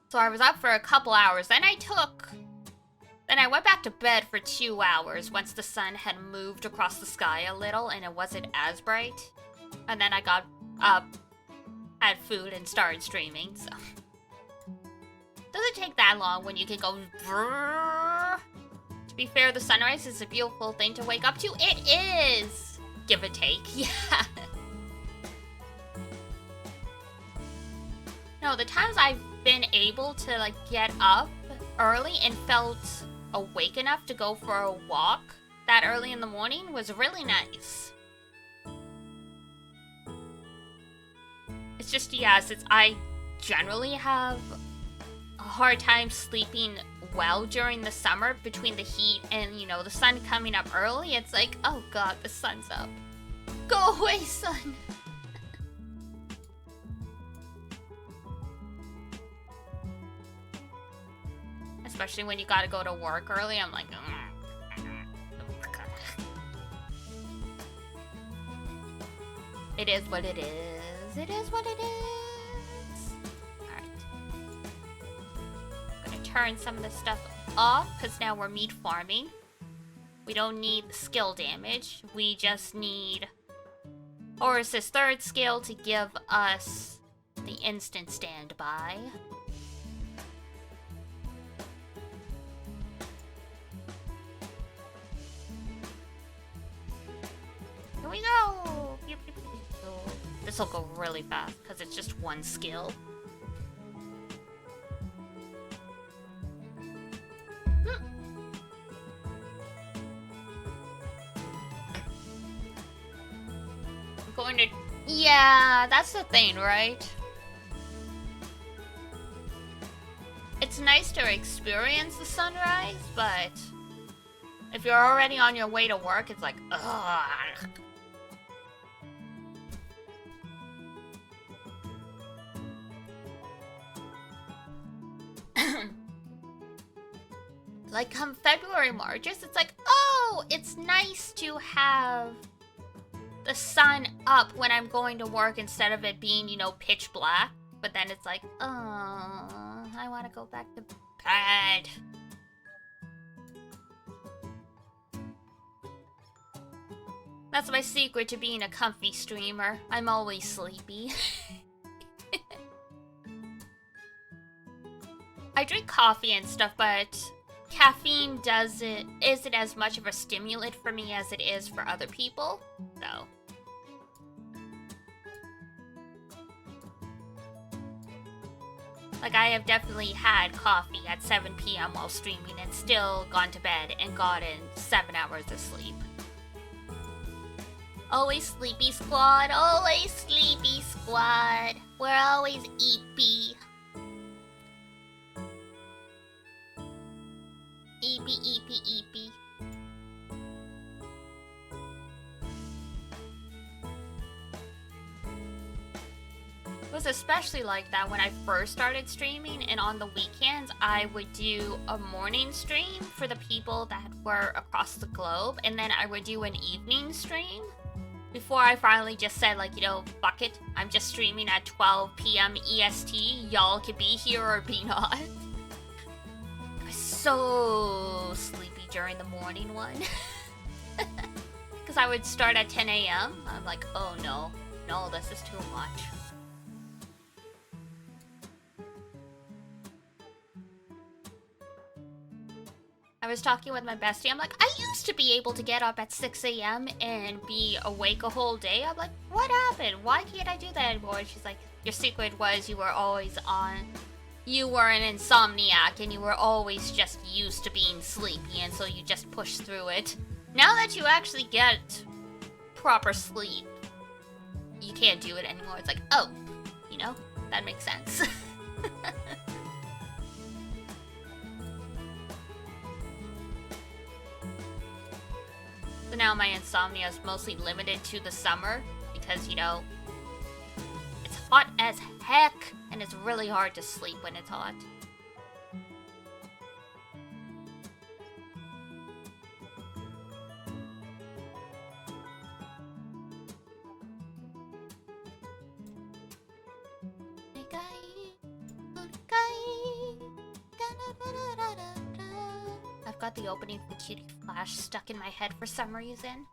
So I was up for a couple hours. Then I went back to bed for 2 hours once the sun had moved across the sky a little and it wasn't as bright. And then I got up, had food, and started streaming, so. Doesn't take that long when you can go brrrr. To be fair, the sunrise is a beautiful thing to wake up to. It is! Give or take, yeah. No, the times I've been able to, like, get up early and felt awake enough to go for a walk that early in the morning was really nice. It's just, yeah, since I generally have a hard time sleeping well during the summer between the heat and, you know, the sun coming up early, it's like, oh god, the sun's up. Go away, sun! Especially when you gotta go to work early, I'm like, it is what it is. It is what it is. Alright. I'm gonna turn some of this stuff off, because now we're meat farming. We don't need skill damage. We just need Horus's third skill to give us the instant standby. Here we go! This will go really fast because it's just one skill. I'm going to... Yeah, that's the thing, right? It's nice to experience the sunrise, but if you're already on your way to work, it's like, ugh. Like, come February, March, it's like, oh, it's nice to have the sun up when I'm going to work instead of it being, you know, pitch black. But then it's like, oh, I want to go back to bed. That's my secret to being a comfy streamer. I'm always sleepy. I drink coffee and stuff, but caffeine isn't as much of a stimulant for me as it is for other people, so. Like, I have definitely had coffee at 7 p.m. while streaming and still gone to bed and gotten 7 hours of sleep. Always sleepy squad, always sleepy squad. We're always eepy. Eepy, eepy, eepy. It was especially like that when I first started streaming, and on the weekends I would do a morning stream for the people that were across the globe, and then I would do an evening stream before I finally just said, like, you know, fuck it, I'm just streaming at 12 p.m. EST, y'all can be here or be not. I was so sleepy during the morning one. Because I would start at 10 a.m. I'm like, oh no, this is too much. I was talking with my bestie, I'm like, I used to be able to get up at 6 a.m. and be awake a whole day. I'm like, what happened? Why can't I do that anymore? And she's like, your secret was you were always on. You were an insomniac and you were always just used to being sleepy, and so you just pushed through it. Now that you actually get proper sleep, you can't do it anymore. It's like, oh, you know, that makes sense. So now my insomnia is mostly limited to the summer because, you know, it's hot as heck and it's really hard to sleep when it's hot. got the opening for Cutie Flash stuck in my head for some reason.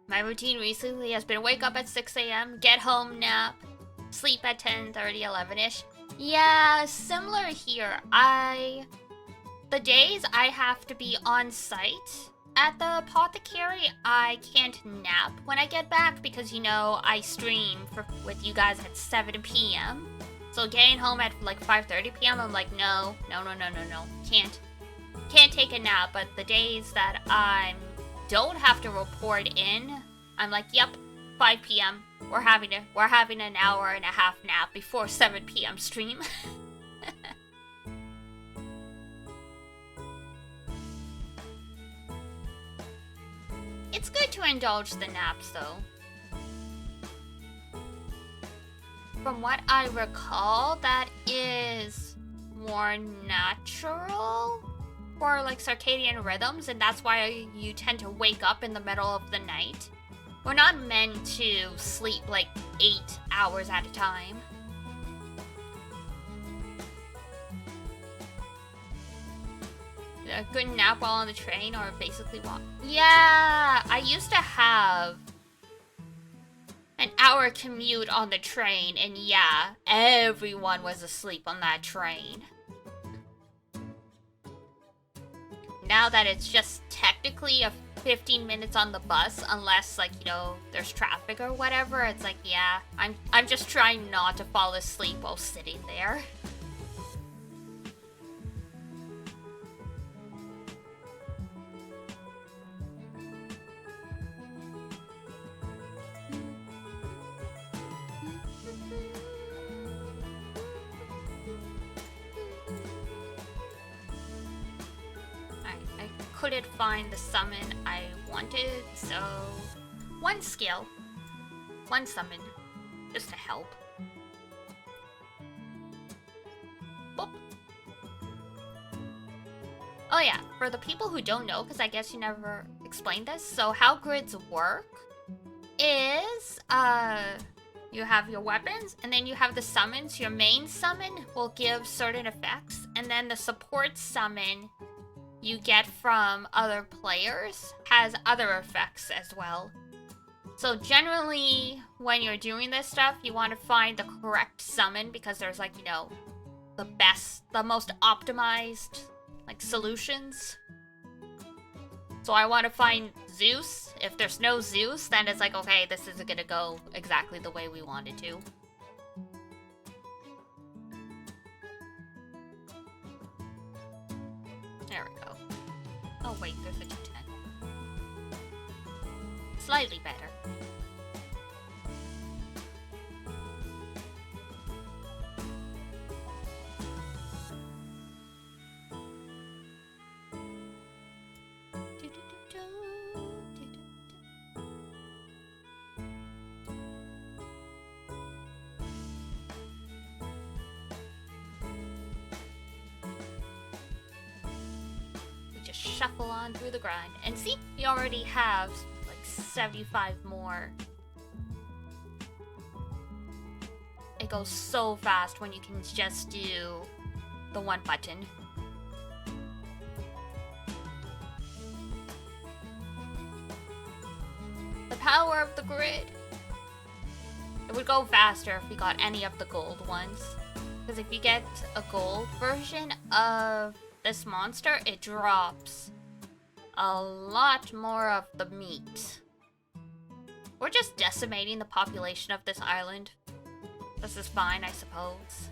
My routine recently has been wake up at 6 a.m., get home, nap, sleep at 10:30, 11-ish. Yeah, similar here. The days I have to be on site at the apothecary, I can't nap when I get back because, you know, I stream with you guys at 7 p.m. So getting home at like 5:30 p.m., I'm like, no. Can't take a nap. But the days that I don't have to report in, I'm like, yep, 5 p.m. We're having an hour and a half nap before 7 p.m. stream. It's good to indulge the naps, though. From what I recall, that is more natural for like circadian rhythms, and that's why you tend to wake up in the middle of the night. We're not meant to sleep like 8 hours at a time. A good nap while on the train, or basically walk. Yeah, I used to have an hour commute on the train, and yeah, everyone was asleep on that train. Now that it's just technically a 15 minutes on the bus, unless, like, you know, there's traffic or whatever, it's like, yeah, I'm just trying not to fall asleep while sitting there. Couldn't find the summon I wanted, so one skill, one summon, just to help. Boop. Oh yeah, for the people who don't know, because I guess you never explained this, so how grids work is, you have your weapons, and then you have the summons. Your main summon will give certain effects, and then the support summon you get from other players has other effects as well. So generally, when you're doing this stuff, you want to find the correct summon because there's, like, you know, the most optimized, like, solutions. So I want to find Zeus. If there's no Zeus, then it's like, okay, this isn't gonna go exactly the way we want it to. There we go. Oh wait, there's a 210. Slightly better. Shuffle on through the grind. And see, you already have like 75 more. It goes so fast when you can just do the one button. The power of the grid. It would go faster if we got any of the gold ones. Because if you get a gold version of this monster, it drops a lot more of the meat. We're just decimating the population of this island. This is fine, I suppose.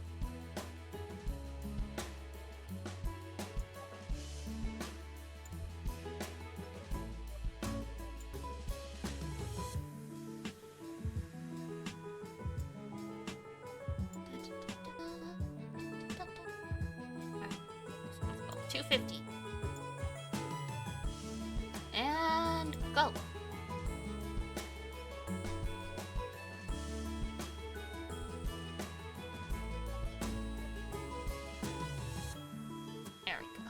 And go. There we go.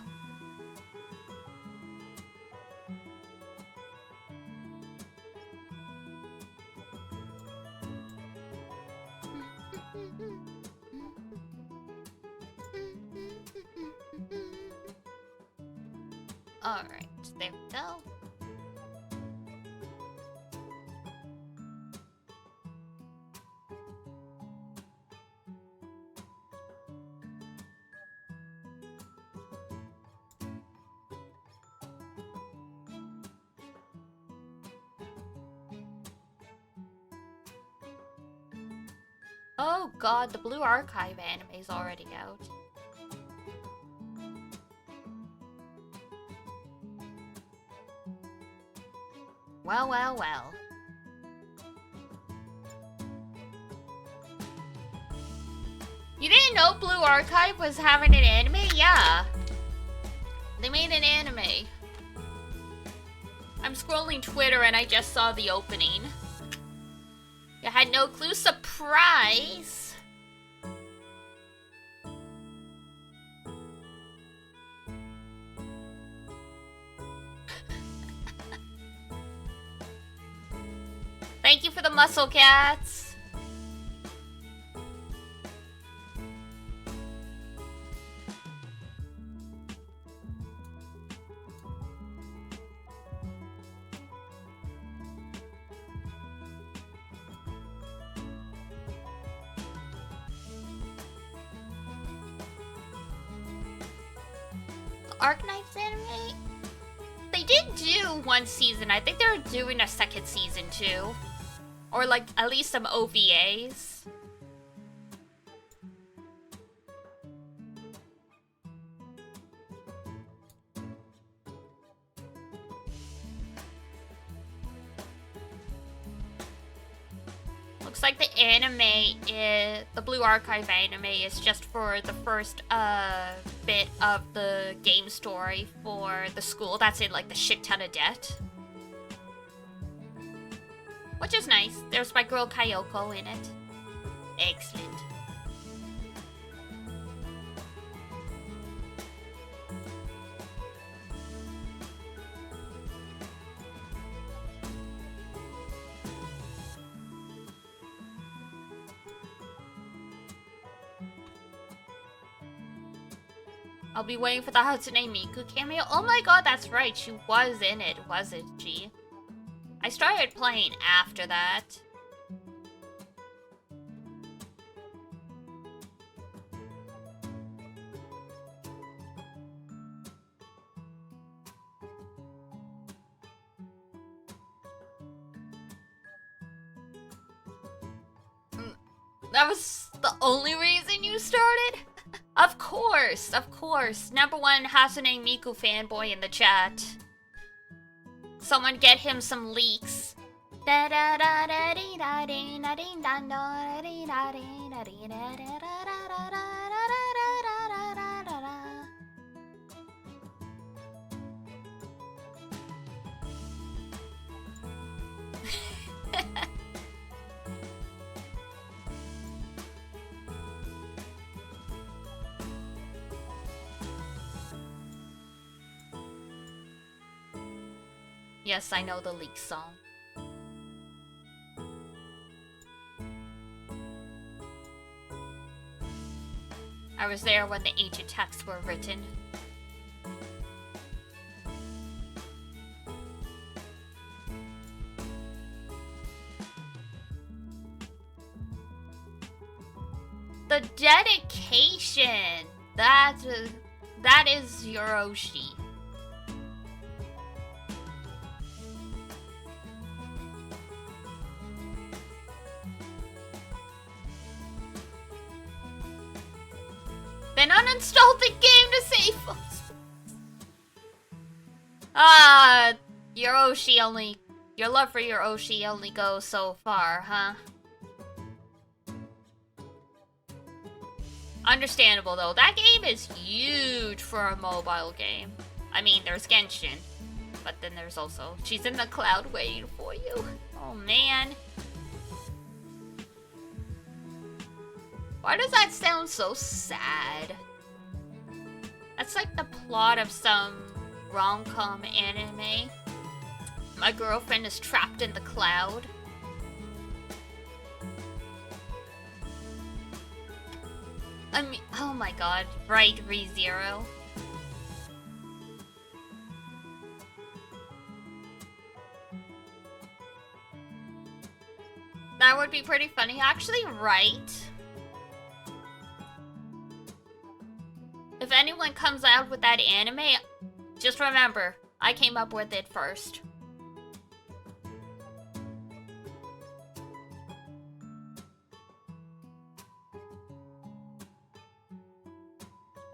Alright, there we go. Oh god, the Blue Archive anime is already out. Well, well, well. You didn't know Blue Archive was having an anime? Yeah. They made an anime. I'm scrolling Twitter and I just saw the opening. You had no clue? Surprise! Thank you for the muscle cats! Arknight's anime? They did do one season. I think they're doing a second season too. Or like at least some OVAs. Looks like the anime is the Blue Archive anime is just for the first bit of the game story for the school that's in like the shit ton of debt. Which is nice. There's my girl Kyoko in it. Excellent. I'll be waiting for the Hatsune Miku cameo. Oh my god, that's right. She was in it, wasn't she? I started playing after that. That was the only reason you started? Of course, of course. Number one Hatsune Miku fanboy in the chat. Someone get him some leaks. Yes, I know the leak song. I was there when the ancient texts were written. The dedication! That is Yoroshi. Then uninstalled the game to save us. Yoroshi only... Your love for Yoroshi only goes so far, huh? Understandable, though. That game is huge for a mobile game. I mean, there's Genshin. But then there's also... She's in the cloud waiting for you. Oh, man. Why does that sound so sad? That's like the plot of some rom-com anime. My girlfriend is trapped in the cloud. I mean, oh my god. Right, ReZero. That would be pretty funny. Actually, right. If anyone comes out with that anime, just remember, I came up with it first.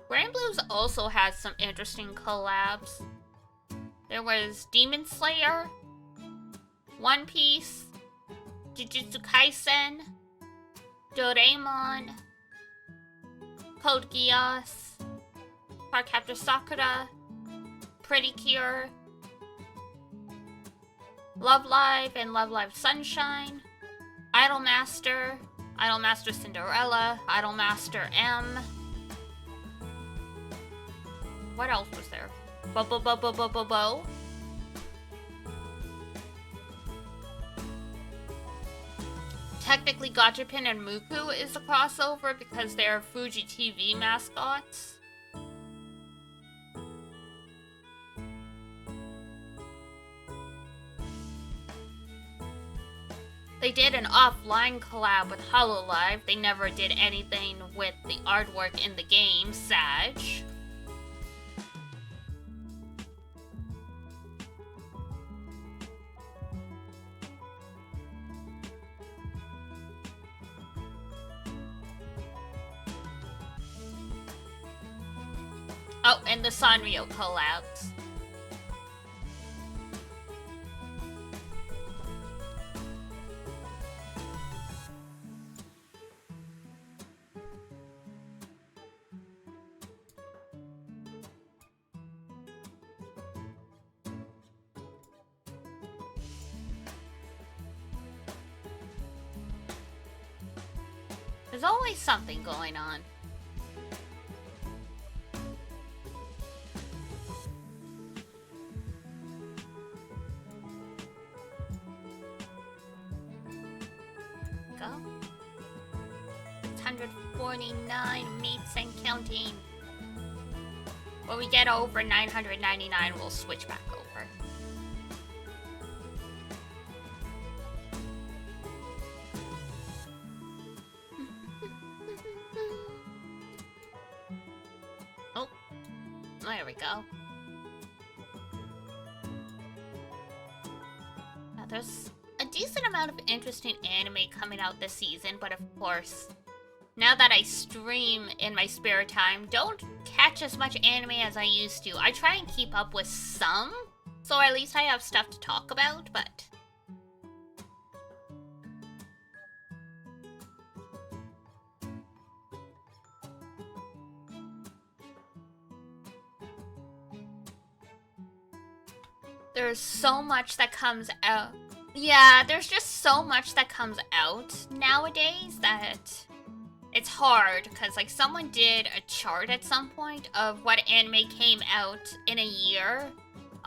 Granblue's also has some interesting collabs. There was Demon Slayer, One Piece, Jujutsu Kaisen, Doraemon, Code Geass, Cardcaptor Sakura, Pretty Cure, Love Live and Love Live Sunshine, Idolmaster, Idolmaster Cinderella, Idolmaster M. What else was there? Bo. Technically, Gachapin and Muku is a crossover because they're Fuji TV mascots. They did an offline collab with HoloLive. They never did anything with the artwork in the game, Sag. Oh, and the Sanrio collabs. There's always something going on. Go. 649 meets and counting. When we get over 999, we'll switch back over. There we go. Now, there's a decent amount of interesting anime coming out this season, but of course, now that I stream in my spare time, don't catch as much anime as I used to. I try and keep up with some, so at least I have stuff to talk about, but... There's so much that comes out. Yeah, there's just so much that comes out nowadays that it's hard. Because, like, someone did a chart at some point of what anime came out in a year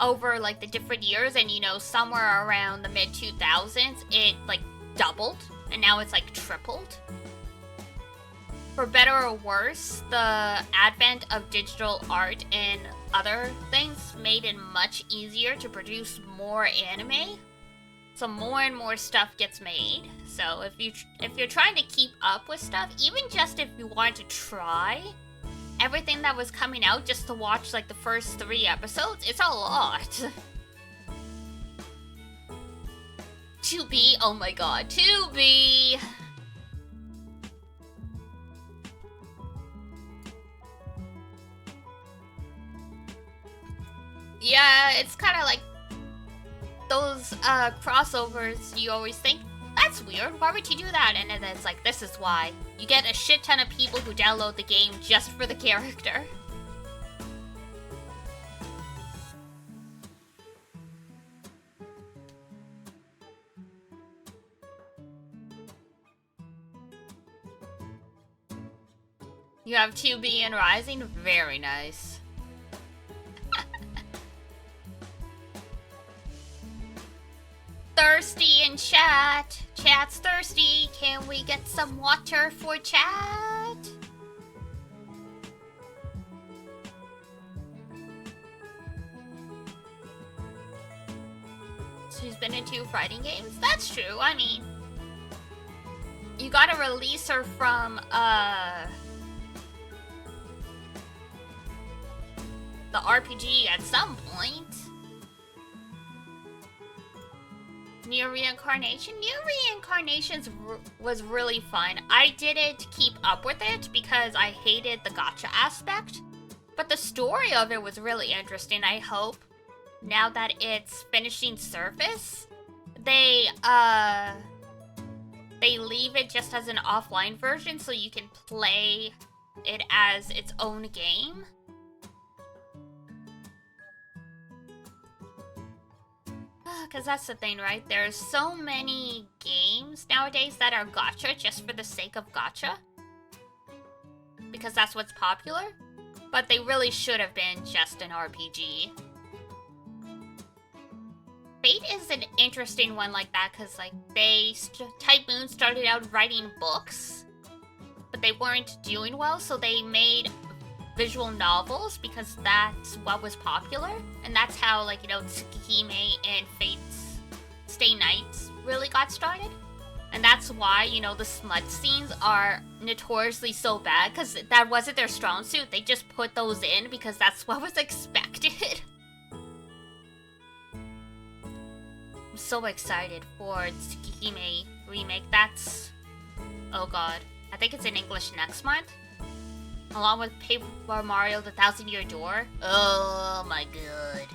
over, like, the different years. And, you know, somewhere around the mid-2000s, it, like, doubled. And now it's, like, tripled. For better or worse, the advent of digital art and other things made it much easier to produce more anime. So more and more stuff gets made. So if you're trying to keep up with stuff, even just if you want to try everything that was coming out just to watch like the first 3 episodes, it's a lot. 2B, oh my god, 2B. Yeah, it's kind of like those crossovers you always think, that's weird, why would you do that? And then it's like, this is why. You get a shit ton of people who download the game just for the character. You have 2B and Rising? Very nice. Thirsty in chat. Chat's thirsty. Can we get some water for chat? She's been into fighting games? That's true. I mean, you gotta release her from, the RPG at some point. New Reincarnation? New Reincarnations was really fun. I didn't keep up with it because I hated the gacha aspect. But the story of it was really interesting. I hope now that it's finishing Surface, they leave it just as an offline version so you can play it as its own game. Because that's the thing, right? There's so many games nowadays that are gacha just for the sake of gacha. Because that's what's popular. But they really should have been just an RPG. Fate is an interesting one like that because, like, Type Moon started out writing books, but they weren't doing well, so they made visual novels because that's what was popular, and that's how, like, you know, Tsukihime and Fate's Stay Nights really got started. And that's why, you know, the smut scenes are notoriously so bad, because that wasn't their strong suit. They just put those in because that's what was expected. I'm so excited for Tsukihime remake. That's... oh god. I think it's in English next month. Along with Paper Mario The Thousand Year Door. Oh my god.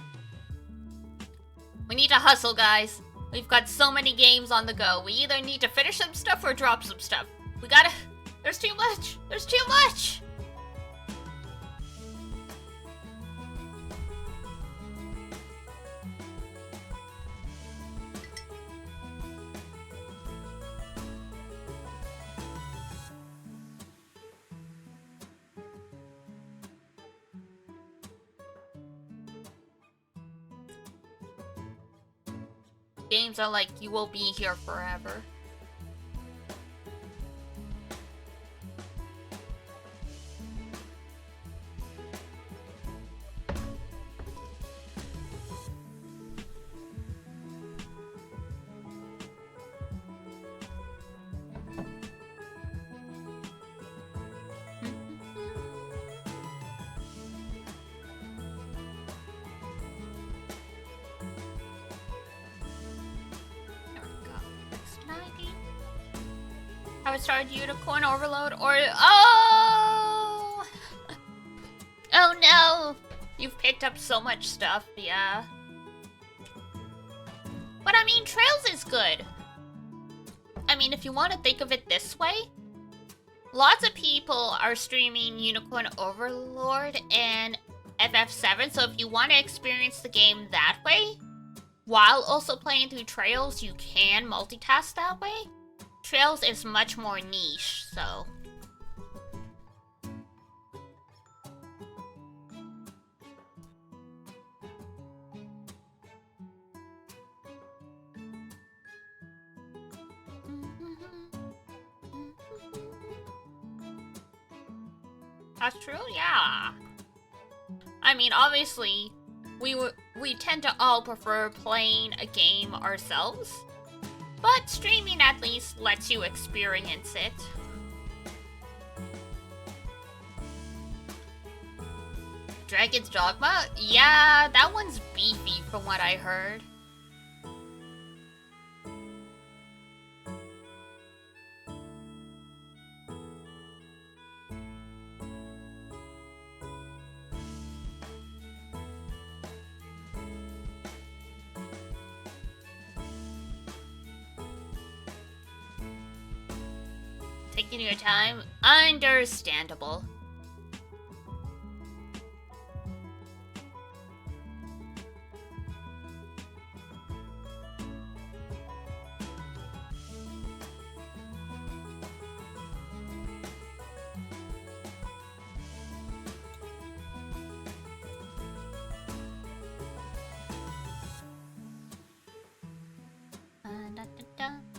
We need to hustle, guys. We've got so many games on the go. We either need to finish some stuff or drop some stuff. We gotta... there's too much! There's too much! Games are like, you will be here forever. Have I started Unicorn Overload or... oh! Oh no! You've picked up so much stuff, yeah. But I mean, Trails is good. I mean, if you want to think of it this way, lots of people are streaming Unicorn Overlord and FF7, so if you want to experience the game that way, while also playing through Trails, you can multitask that way. Trails is much more niche, so... That's true, yeah. I mean, obviously, we tend to all prefer playing a game ourselves. But streaming at least lets you experience it. Dragon's Dogma? Yeah, that one's beefy from what I heard. Taking your time? Understandable.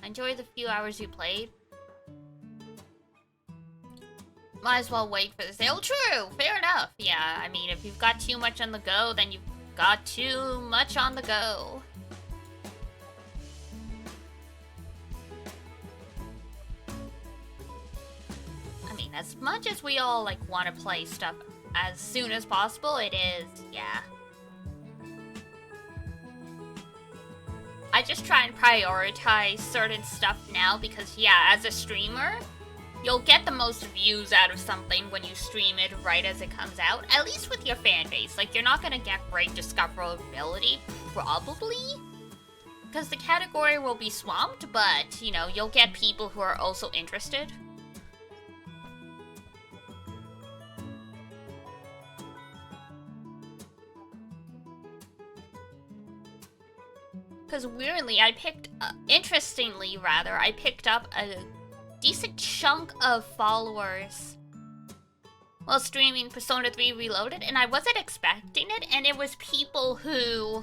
Enjoy the few hours you played. Might as well wait for the sale. True, fair enough. Yeah, I mean, if you've got too much on the go, then you've got too much on the go. As much as we all, like, want to play stuff as soon as possible, it is, yeah. I just try and prioritize certain stuff now because, yeah, as a streamer, you'll get the most views out of something when you stream it right as it comes out, at least with your fan base. Like, you're not gonna get great discoverability, probably, because the category will be swamped, but, you know, you'll get people who are also interested. Because weirdly, interestingly rather, I picked up a decent chunk of followers while streaming Persona 3 Reloaded, and I wasn't expecting it, and it was people who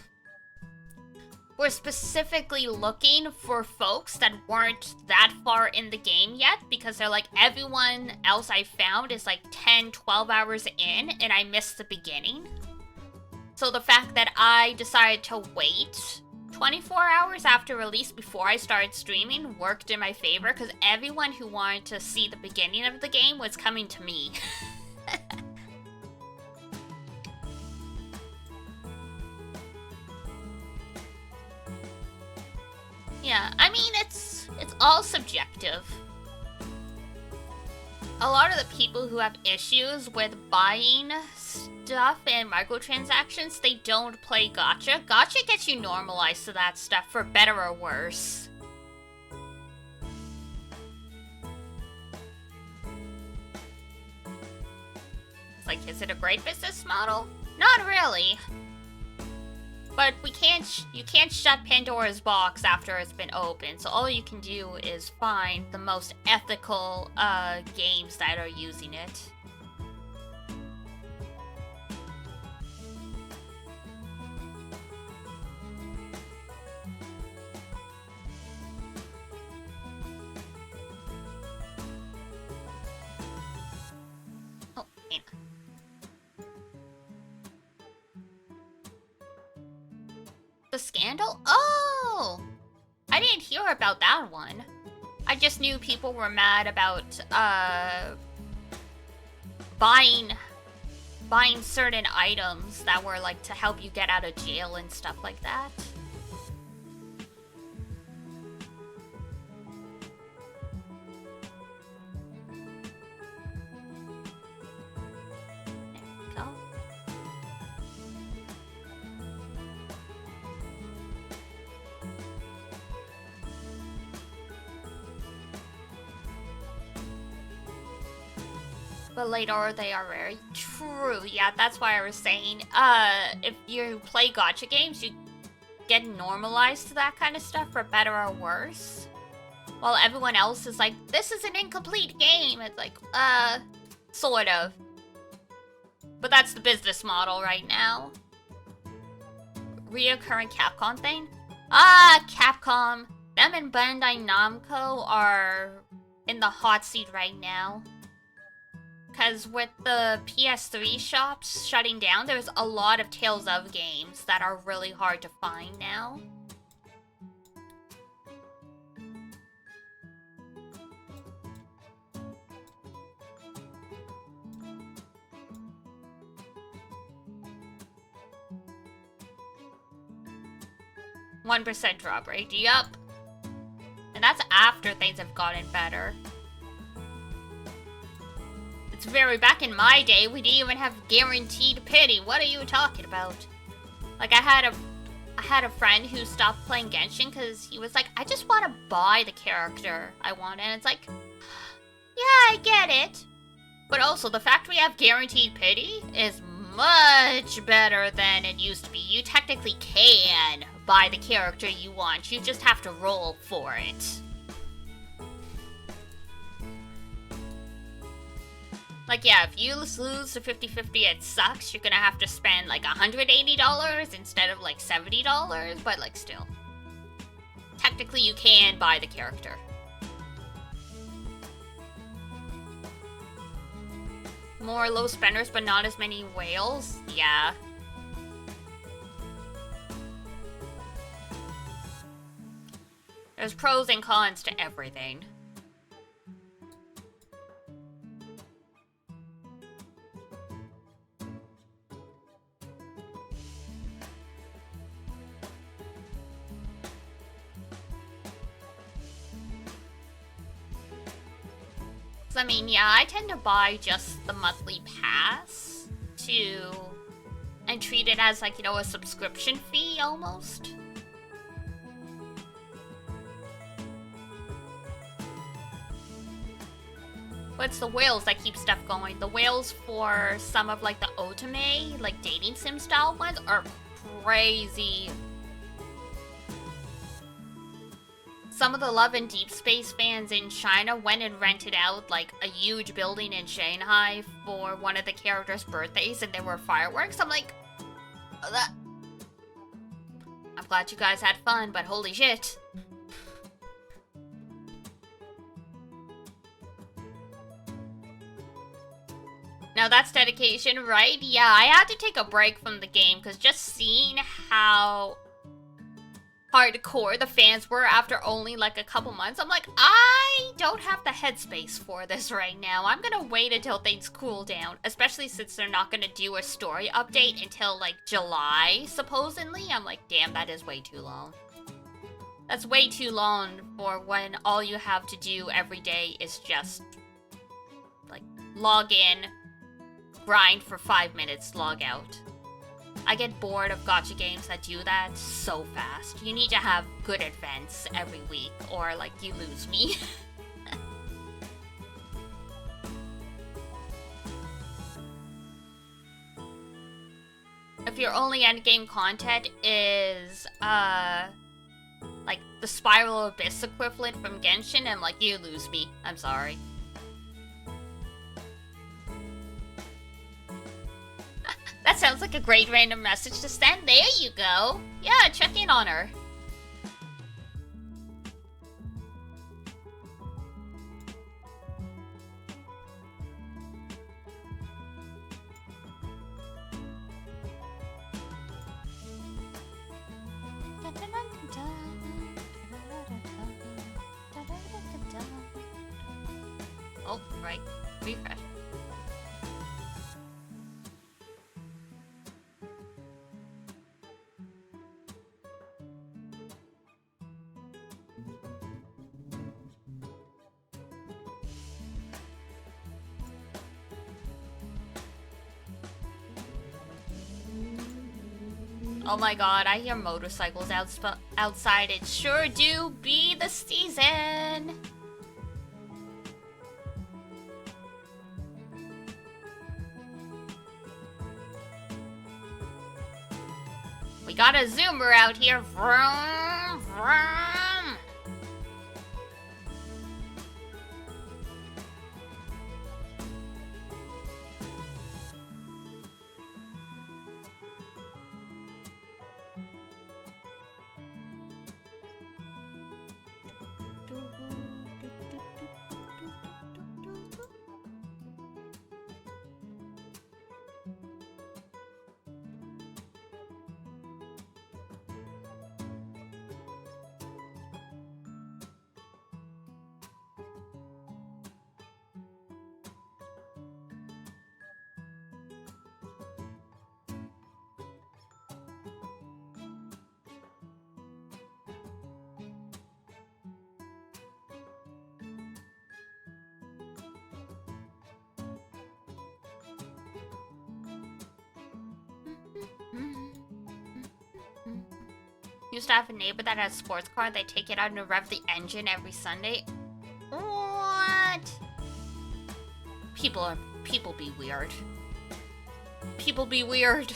were specifically looking for folks that weren't that far in the game yet, because they're like, everyone else I found is like 10, 12 hours in, and I missed the beginning. So the fact that I decided to wait 24 hours after release before I started streaming worked in my favor, because everyone who wanted to see the beginning of the game was coming to me. Yeah, I mean, it's all subjective. A lot of the people who have issues with buying stuff and microtransactions, they don't play gacha. Gacha gets you normalized to that stuff, for better or worse. It's like, is it a great business model? Not really. But you can't shut Pandora's box after it's been opened, so all you can do is find the most ethical games that are using it. Oh, hang on. The scandal? Oh! I didn't hear about that one. I just knew people were mad about, buying certain items that were, like, to help you get out of jail and stuff like that. But later they are very true. Yeah, that's why I was saying, if you play gacha games, you get normalized to that kind of stuff, for better or worse. While everyone else is like, this is an incomplete game. It's like, sort of. But that's the business model right now. Reoccurring Capcom thing? Capcom. Them and Bandai Namco are in the hot seat right now. Because with the PS3 shops shutting down, there's a lot of Tales of games that are really hard to find now. %1 drop rate, yup. And that's after things have gotten better. It's very back in my day, we didn't even have guaranteed pity. What are you talking about? Like, I had a friend who stopped playing Genshin because he was like, I just want to buy the character I want. And it's like, yeah, I get it. But also, the fact we have guaranteed pity is much better than it used to be. You technically can buy the character you want. You just have to roll for it. Like, yeah, if you lose to 50-50, it sucks. You're gonna have to spend, like, $180 instead of, like, $70, but, like, still. Technically, you can buy the character. More low spenders, but not as many whales? Yeah. There's pros and cons to everything. I mean, yeah, I tend to buy just the monthly pass and treat it as, like, you know, a subscription fee almost. But it's the whales that keep stuff going. The whales for some of, like, the otome, like, dating sim style ones are crazy. Some of the Love and Deep Space fans in China went and rented out, like, a huge building in Shanghai for one of the characters' birthdays, and there were fireworks. I'm like, I'm glad you guys had fun, but holy shit. Now that's dedication, right? Yeah, I had to take a break from the game, because just seeing how hardcore the fans were after only like a couple months, I'm like, I don't have the headspace for this right now. I'm gonna wait until things cool down, especially since they're not gonna do a story update until like July, supposedly. I'm like, damn, that is way too long. That's way too long for when all you have to do every day is just like log in, grind for 5 minutes, log out. I get bored of gacha games that do that so fast. You need to have good events every week, or like you lose me. If your only endgame content is like the Spiral Abyss equivalent from Genshin, and like you lose me. I'm sorry. That sounds like a great random message to send. There you go. Yeah, check in on her. Oh, right. Refresh. Oh my god, I hear motorcycles outside. It sure do be the season. We got a zoomer out here. Vroom, vroom. Used to have a neighbor that had a sports car. They take it out and rev the engine every Sunday. What? People be weird. People be weird.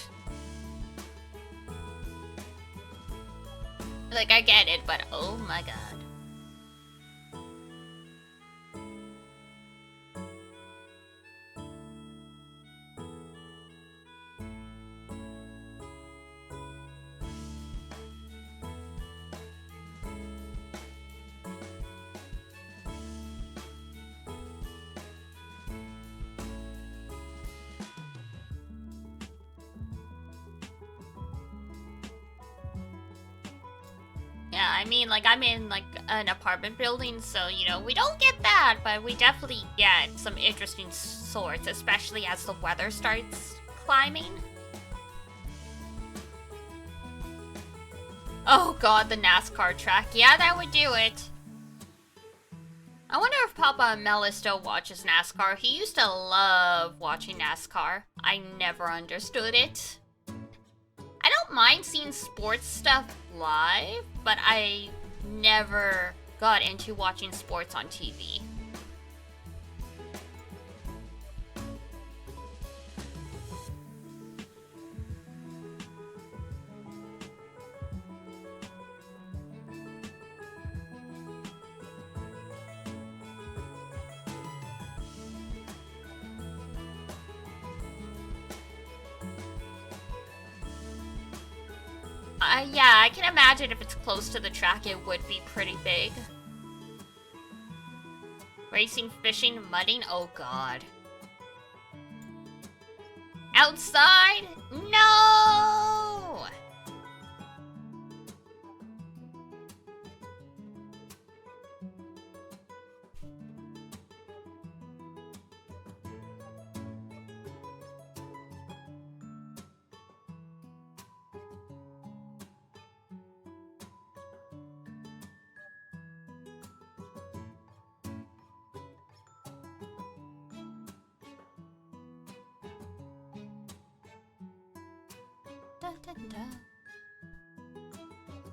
Like, I get it, but oh my god. I mean, like, I'm in, like, an apartment building, so, you know, we don't get that, but we definitely get some interesting sorts, especially as the weather starts climbing. Oh god, the NASCAR track. Yeah, that would do it. I wonder if Papa Mellis still watches NASCAR. He used to love watching NASCAR. I never understood it. I don't mind seeing sports stuff live, but I never got into watching sports on TV. Yeah, I can imagine if it's close to the track, it would be pretty big. Racing, fishing, mudding, oh god. Outside? No!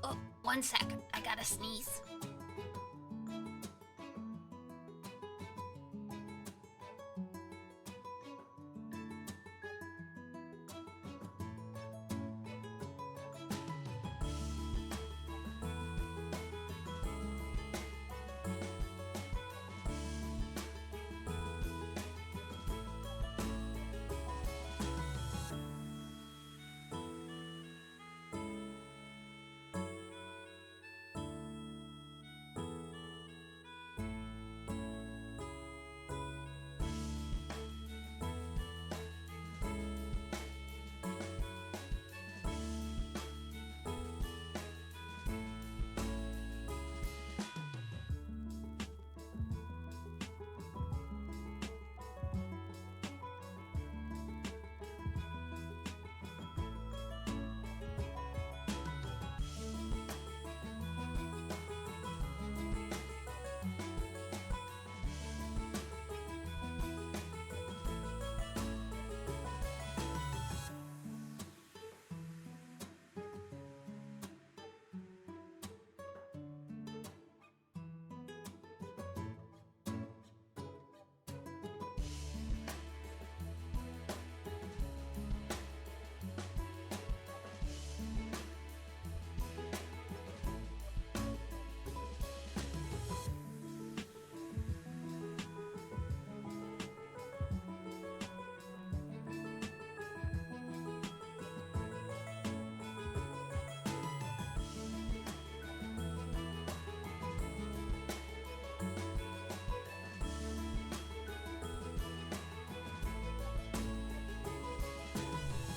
Oh, 1 second. I gotta sneeze.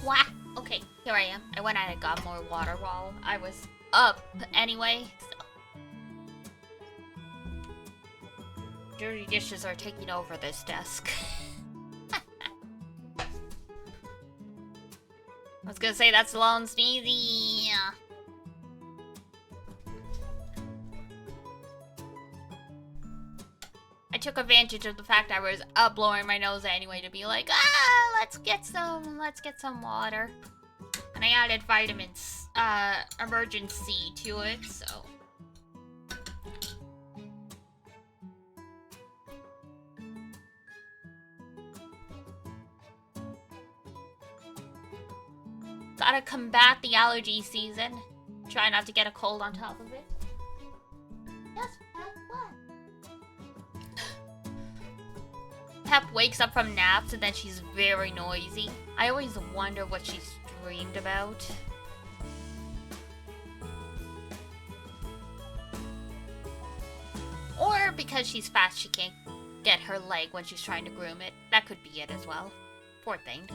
Wah! Okay, here I am. I went out and got more water while I was up anyway, so. Dirty dishes are taking over this desk. I was gonna say that's long sneezy. I took advantage of the fact I was up blowing my nose anyway to be like, let's get some water. And I added vitamins, emergency to it, so. Gotta combat the allergy season. Try not to get a cold on top of it. Yes, what? Pep wakes up from naps and then she's very noisy. I always wonder what she's dreamed about. Or because she's fast, she can't get her leg when she's trying to groom it. That could be it as well. Poor thing.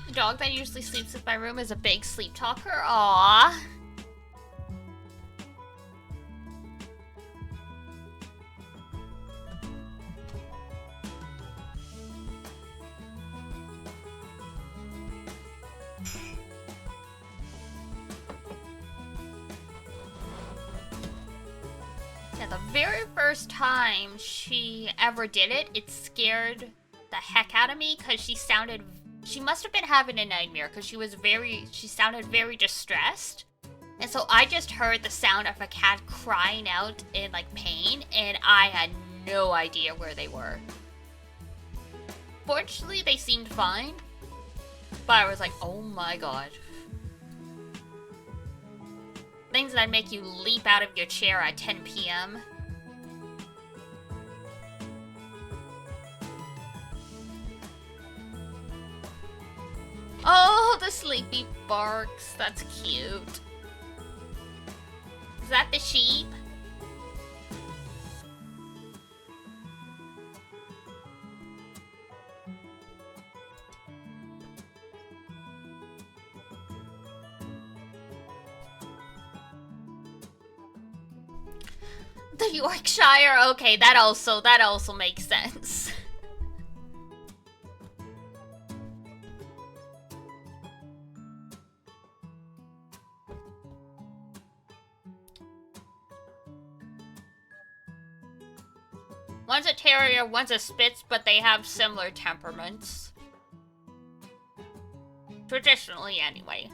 The dog that usually sleeps in my room is a big sleep talker. Aww. Yeah, the very first time she ever did it, it scared the heck out of me because she must have been having a nightmare because she sounded very distressed. And so I just heard the sound of a cat crying out in like pain, and I had no idea where they were. Fortunately, they seemed fine, but I was like, oh my god. Things that make you leap out of your chair at 10 p.m. Oh, the sleepy barks. That's cute. Is that the sheep? The Yorkshire. Okay, that also makes sense. One's a terrier, one's a Spitz, but they have similar temperaments. Traditionally, anyway.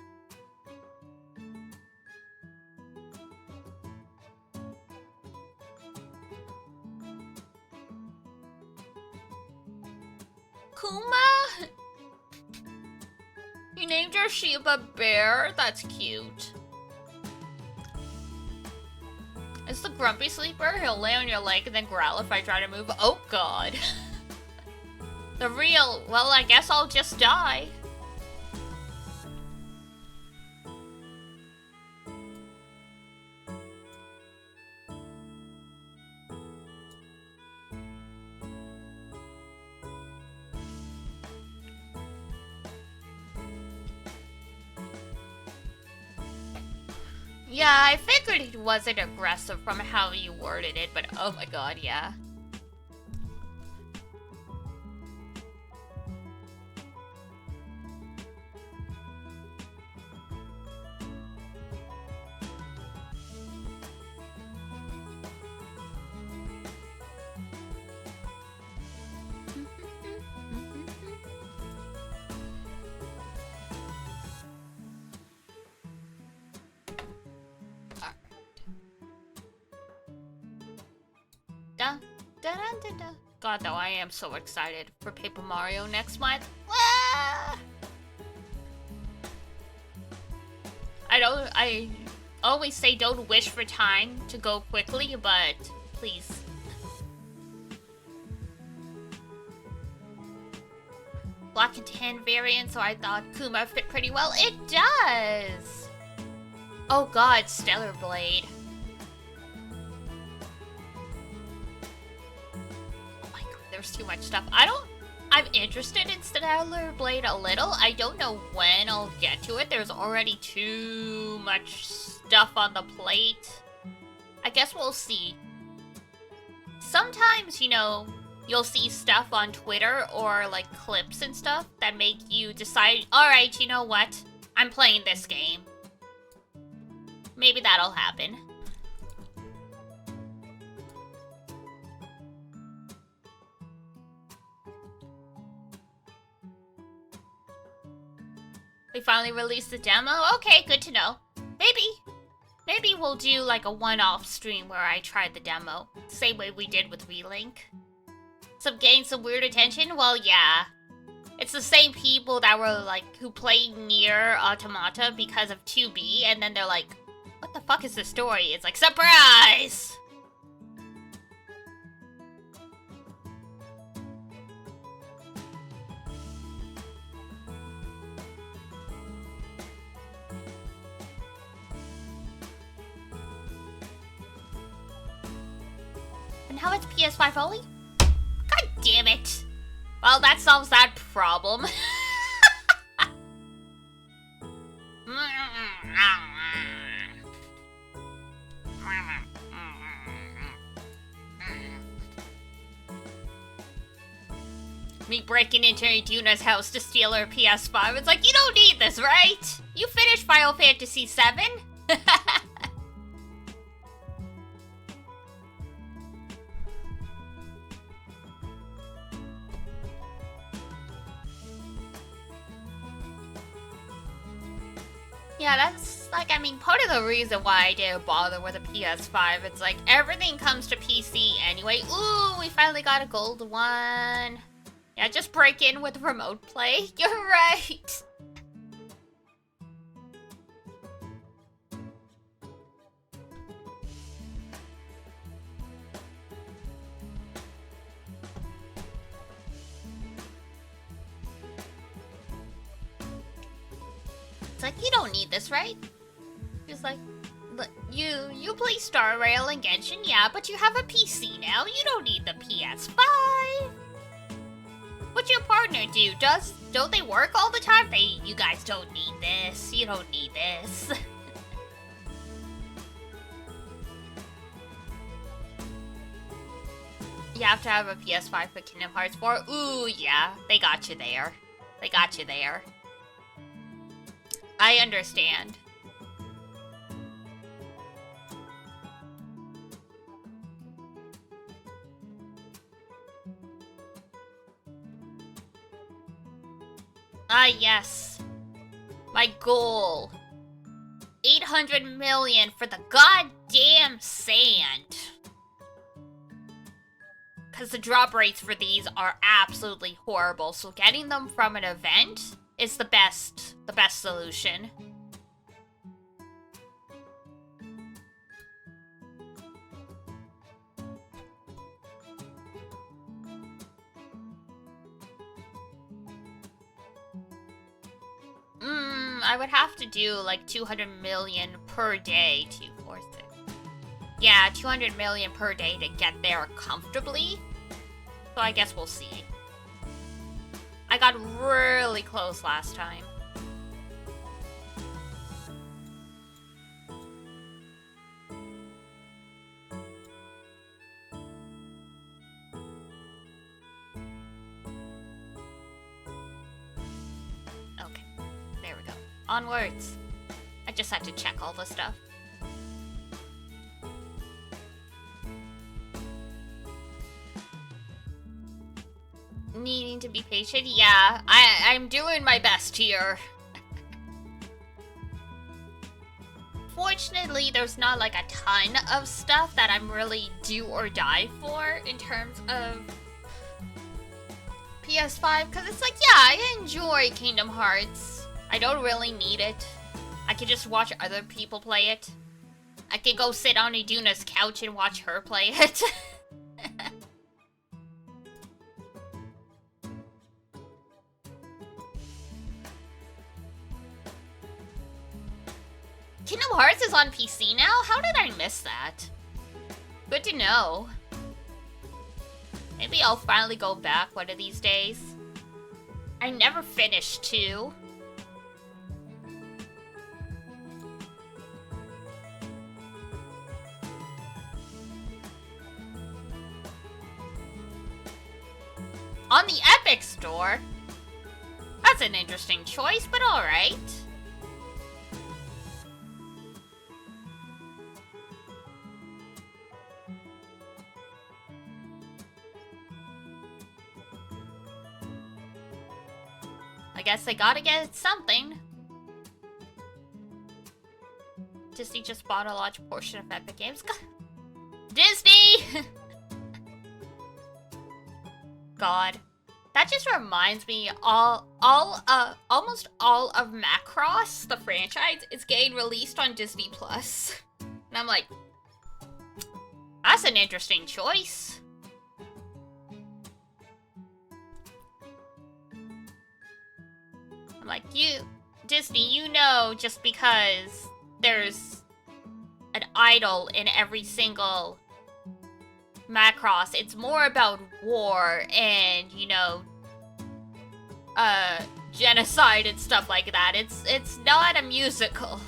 Kuma? You named your sheep a bear? That's cute. It's the grumpy sleeper. He'll lay on your leg and then growl if I try to move. Oh god. The real, well, I guess I'll just die. Yeah, I figured he wasn't aggressive from how you worded it, but oh my god, yeah. God, though, I am so excited for Paper Mario next month. Ah! I always say don't wish for time to go quickly, but please. Black and tan variant, so I thought Kuma fit pretty well. It does! Oh god, Stellar Blade. There's too much stuff. I'm interested in Stellar Blade a little. I don't know when I'll get to it. There's already too much stuff on the plate. I guess we'll see. Sometimes, you know, you'll see stuff on Twitter or like clips and stuff that make you decide, alright, you know what? I'm playing this game. Maybe that'll happen. They finally released the demo? Okay, good to know. Maybe we'll do like a one-off stream where I tried the demo. Same way we did with Relink. Getting some weird attention? Well, yeah. It's the same people that were like, who played Nier Automata because of 2B, and then they're like, what the fuck is this story? It's like, surprise! Now it's PS5 only? God damn it. Well, that solves that problem. Me breaking into Yuna's house to steal her PS5. It's like, you don't need this, right? You finished Final Fantasy VII? Yeah, that's like, I mean, part of the reason why I didn't bother with a PS5. It's like everything comes to PC anyway. Ooh, we finally got a gold one. Yeah, just break in with remote play. You're right. It's like, you don't need this, right? Just like, you play Star Rail and Genshin, yeah, but you have a PC now. You don't need the PS5. What's your partner do? Don't they work all the time? You guys don't need this. You don't need this. You have to have a PS5 for Kingdom Hearts 4. Ooh, yeah, they got you there. They got you there. I understand. Ah, yes. My goal. 800 million for the goddamn sand. Because the drop rates for these are absolutely horrible, so getting them from an event is the best solution. I would have to do like 200 million per day to force it. Yeah, 200 million per day to get there comfortably. So I guess we'll see. I got really close last time. Okay, there we go. Onwards. I just had to check all the stuff. Needing to be patient? Yeah, I'm doing my best here. Fortunately, there's not like a ton of stuff that I'm really do or die for in terms of PS5, because it's like, yeah, I enjoy Kingdom Hearts. I don't really need it. I can just watch other people play it. I can go sit on Iduna's couch and watch her play it. Kingdom Hearts is on PC now? How did I miss that? Good to know. Maybe I'll finally go back one of these days. I never finished 2. On the Epic Store? That's an interesting choice, but alright. I guess they gotta get something. Disney just bought a large portion of Epic Games. Disney! God. That just reminds me, almost all of Macross, the franchise, is getting released on Disney Plus. And I'm like, that's an interesting choice. I'm like, Disney, you know, just because there's an idol in every single Macross, it's more about war and, you know, genocide and stuff like that. It's not a musical.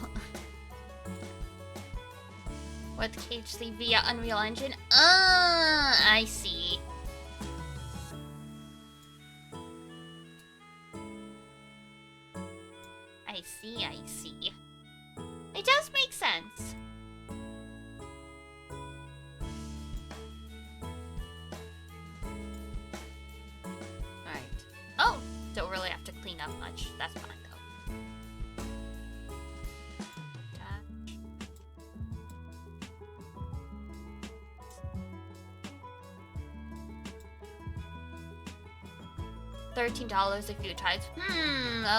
With KHC via Unreal Engine? I see. I see. It does make sense. Alright. Oh, don't really have to clean up much. That's fine, though. $13 a few times.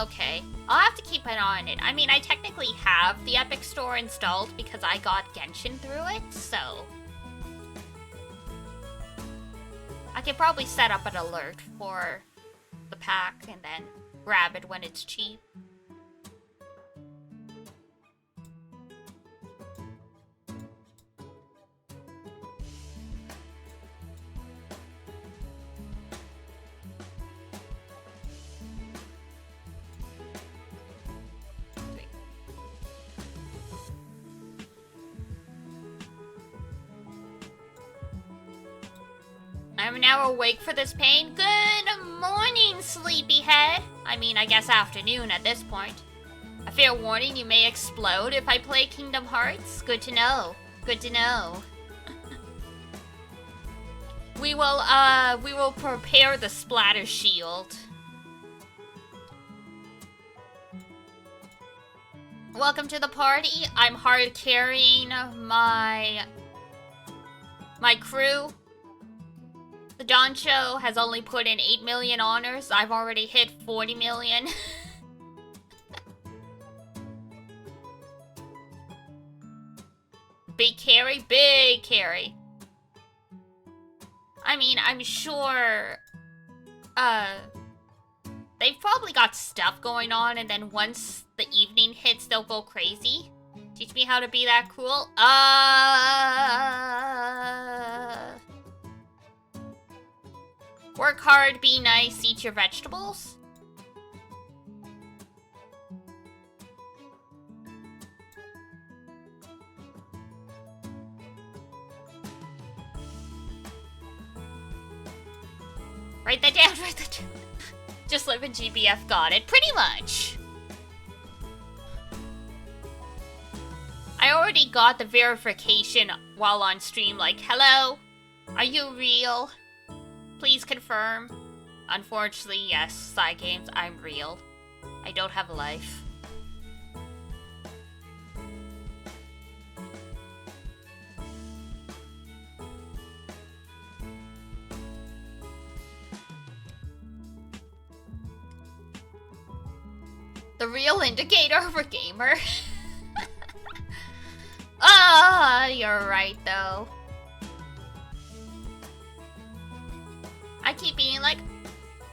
Okay. I'll have to keep an eye on it. I mean, I technically have the Epic Store installed because I got Genshin through it, so... I could probably set up an alert for the pack and then grab it when it's cheap. I'm now awake for this pain. Good morning, sleepyhead. I mean, I guess afternoon at this point. A fair warning, you may explode if I play Kingdom Hearts. Good to know. Good to know. We will prepare the splatter shield. Welcome to the party. I'm hard carrying my crew. The Dawn Show has only put in 8 million honors. I've already hit 40 million. Big carry, big carry. I mean, I'm sure, they've probably got stuff going on, and then once the evening hits, they'll go crazy. Teach me how to be that cool. Work hard, be nice, eat your vegetables. Write that down, write that down. Just live in GBF, got it. Pretty much. I already got the verification while on stream, like, hello, are you real? Please confirm. Unfortunately, yes, side games, I'm real. I don't have a life. The real indicator of a gamer. You're right though. I keep being like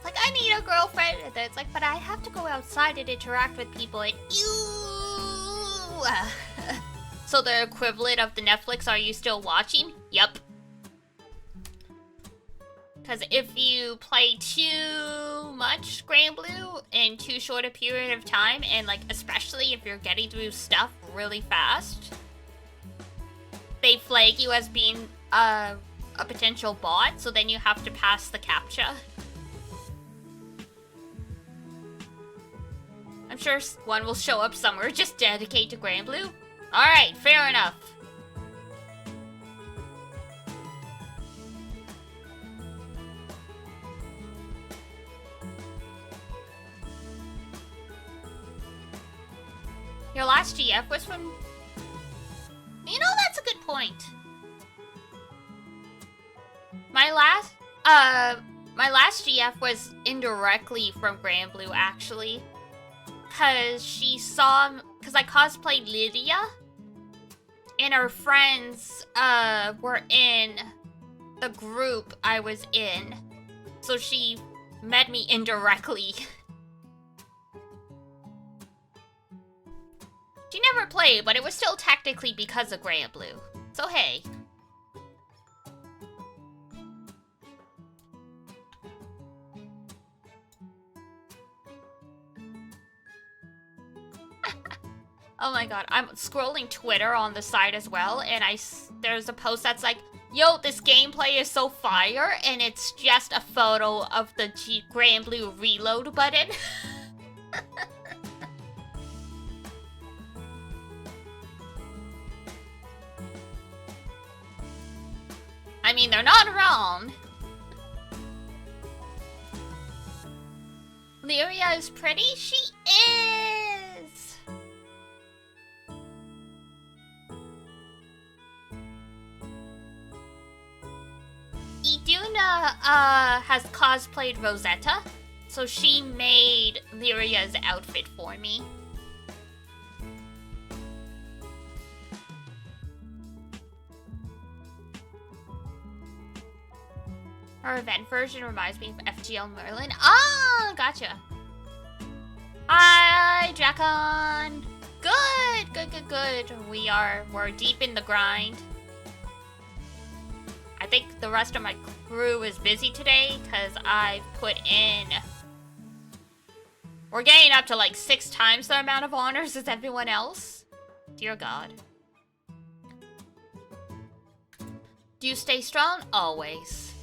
I need a girlfriend, and then it's like, but I have to go outside and interact with people, and ew. So the equivalent of the Netflix, are you still watching? Yep. Because if you play too much Granblue in too short a period of time, and like especially if you're getting through stuff really fast, they flag you as being a potential bot, so then you have to pass the CAPTCHA. I'm sure one will show up somewhere just dedicated to Granblue. Alright, fair enough. Your last GF was from... You know, that's a good point. My last GF was indirectly from Granblue, actually. Cause she saw... Cause I cosplayed Lydia. And her friends, were in the group I was in. So she met me indirectly. She never played, but it was still technically because of Granblue. So hey. Oh my god, I'm scrolling Twitter on the side as well, and there's a post that's like, yo, this gameplay is so fire, and it's just a photo of the Granblue reload button. I mean, they're not wrong. Lyria is pretty? She is! Iduna, has cosplayed Rosetta. So she made Lyria's outfit for me. Her event version reminds me of FGL Merlin. Ah, gotcha. Hi, Drakon. Good, good, good, good. We're deep in the grind. I think the rest of my crew is busy today because I've put in... We're getting up to like 6 times the amount of honors as everyone else. Dear God. Do you stay strong? Always.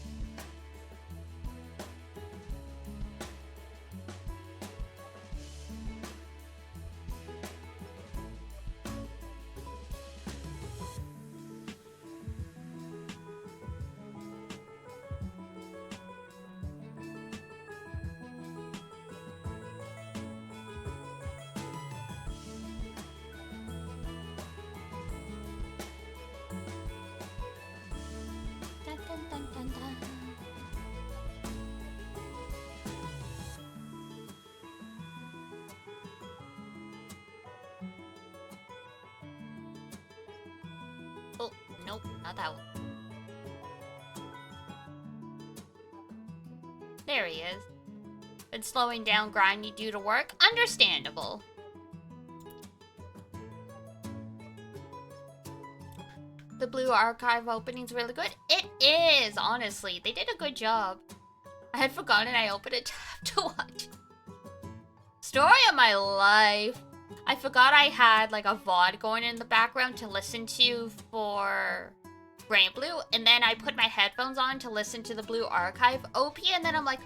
Oh, nope, not that one. There he is. Been slowing down grindy due to work? Understandable. The Blue Archive opening's really good. It is, honestly. They did a good job. I had forgotten I opened a tab to watch. Story of my life. I forgot I had like a VOD going in the background to listen to for Granblue, and then I put my headphones on to listen to the Blue Archive OP, and then I'm like,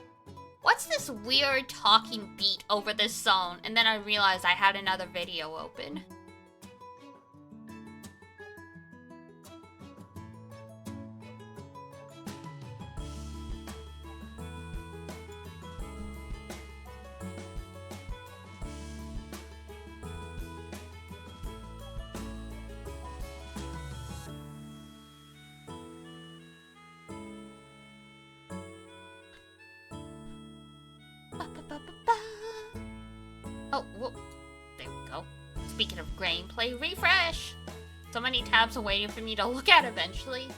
what's this weird talking beat over this song? And then I realized I had another video open. Oh, whoop. There we go. Speaking of gameplay, refresh! So many tabs are waiting for me to look at eventually.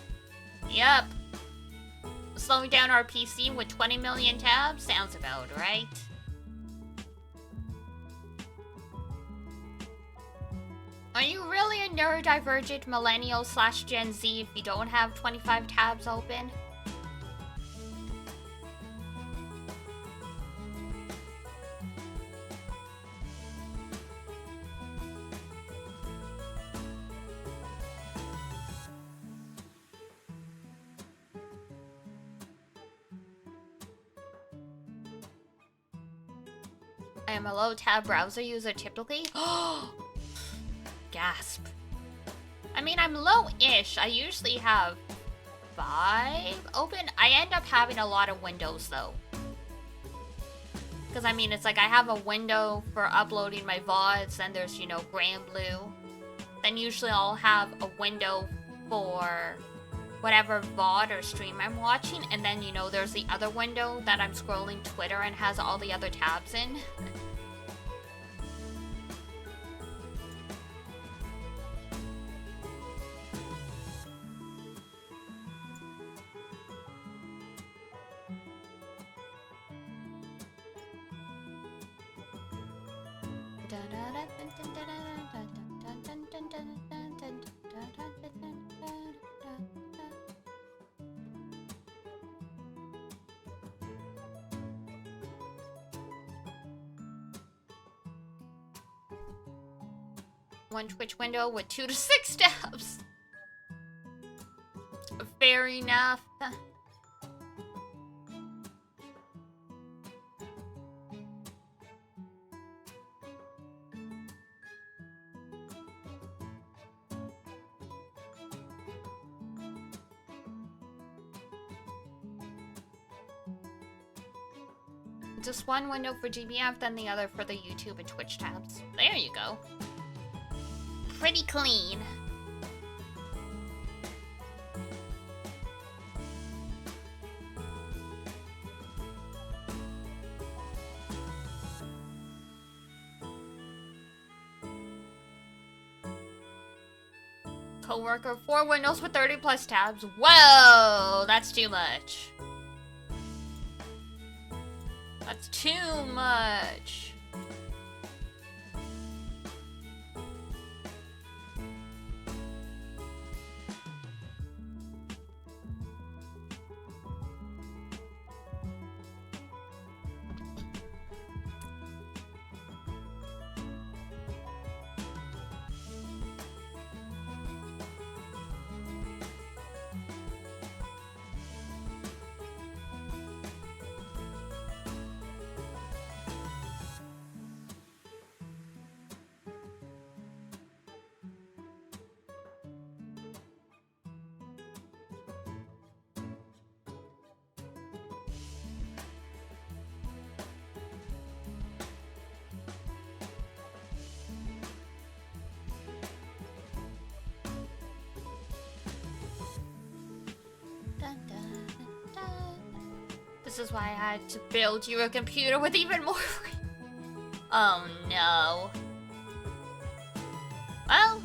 Yep. Slowing down our PC with 20 million tabs? Sounds about right. Are you really a neurodivergent millennial / Gen Z if you don't have 25 tabs open? I am a low tab browser user typically. Gasp. I mean, I'm low-ish. I usually have 5 open. I end up having a lot of windows though. Because I mean, it's like I have a window for uploading my VODs, then there's, you know, Granblue. Then usually I'll have a window for whatever VOD or stream I'm watching, and then, you know, there's the other window that I'm scrolling Twitter and has all the other tabs in. One Twitch window with 2 to 6 tabs. Fair enough. Just one window for GBF, then the other for the YouTube and Twitch tabs. There you go. Pretty clean. coworker, 4 windows with 30 plus tabs. Whoa, that's too much. That's too much. This is why I had to build you a computer with even more. Oh no. Well,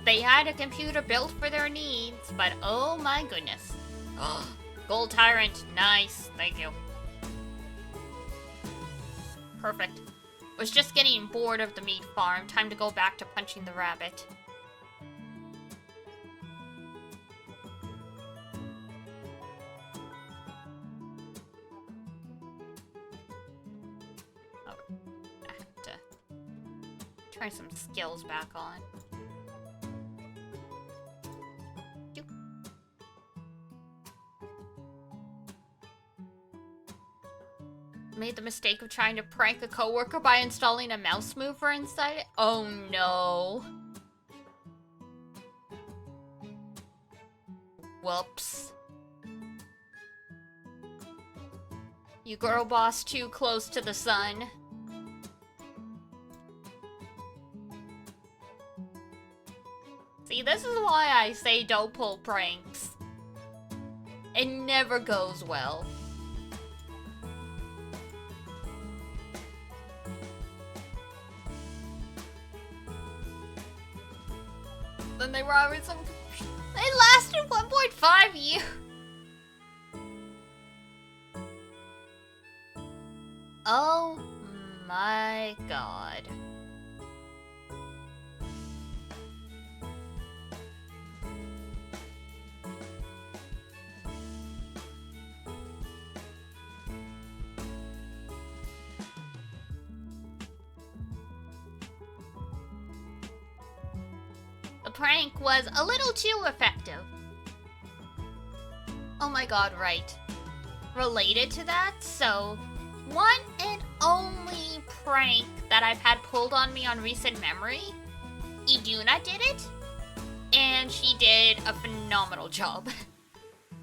they had a computer built for their needs, but oh my goodness. Gold Tyrant, nice, thank you. Perfect. Was just getting bored of the meat farm. Time to go back to punching the rabbit. Try some skills back on. Made the mistake of trying to prank a coworker by installing a mouse mover inside it. Oh no. Whoops. You girl boss too close to the sun. See, this is why I say don't pull pranks. It never goes well. Then they were always some. It lasted 1.5 years. Oh my god. The prank was a little too effective. Oh my god, right. Related to that, so one and only prank that I've had pulled on me on recent memory, Iduna did it, and she did a phenomenal job.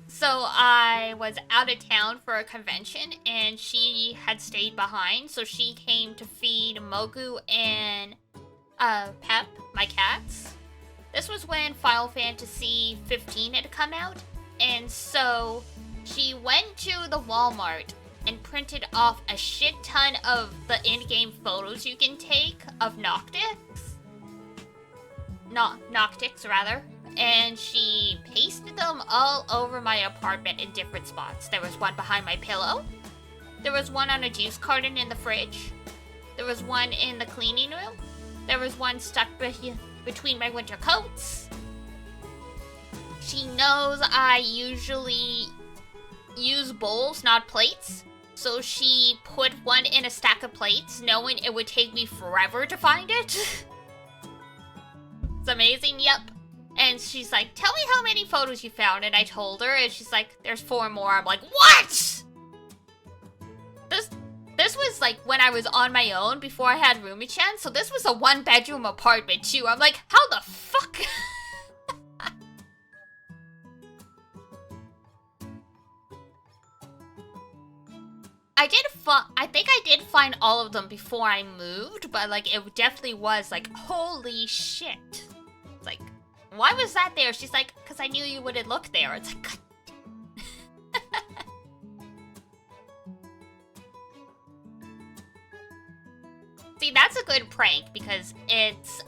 So I was out of town for a convention, and she had stayed behind, so she came to feed Mogu and Pep, my cats. This was when Final Fantasy 15 had come out, and so she went to the Walmart and printed off a shit ton of the in-game photos you can take of Noctix rather, and she pasted them all over my apartment in different spots. There was one behind my pillow, there was one on a juice carton in the fridge, there was one in the cleaning room, there was one stuck between my winter coats. She knows I usually use bowls, not plates. So she put one in a stack of plates, knowing it would take me forever to find it. It's amazing, yep. And she's like, tell me how many photos you found. And I told her, and she's like, there's 4 more. I'm like, what? This was like when I was on my own before I had roomie-chan, so this was a 1-bedroom apartment too. I'm like, how the fuck? I think I did find all of them before I moved, but like it definitely was like, holy shit. It's like, why was that there? She's like, because I knew you wouldn't look there. It's like, God. See, that's a good prank because it's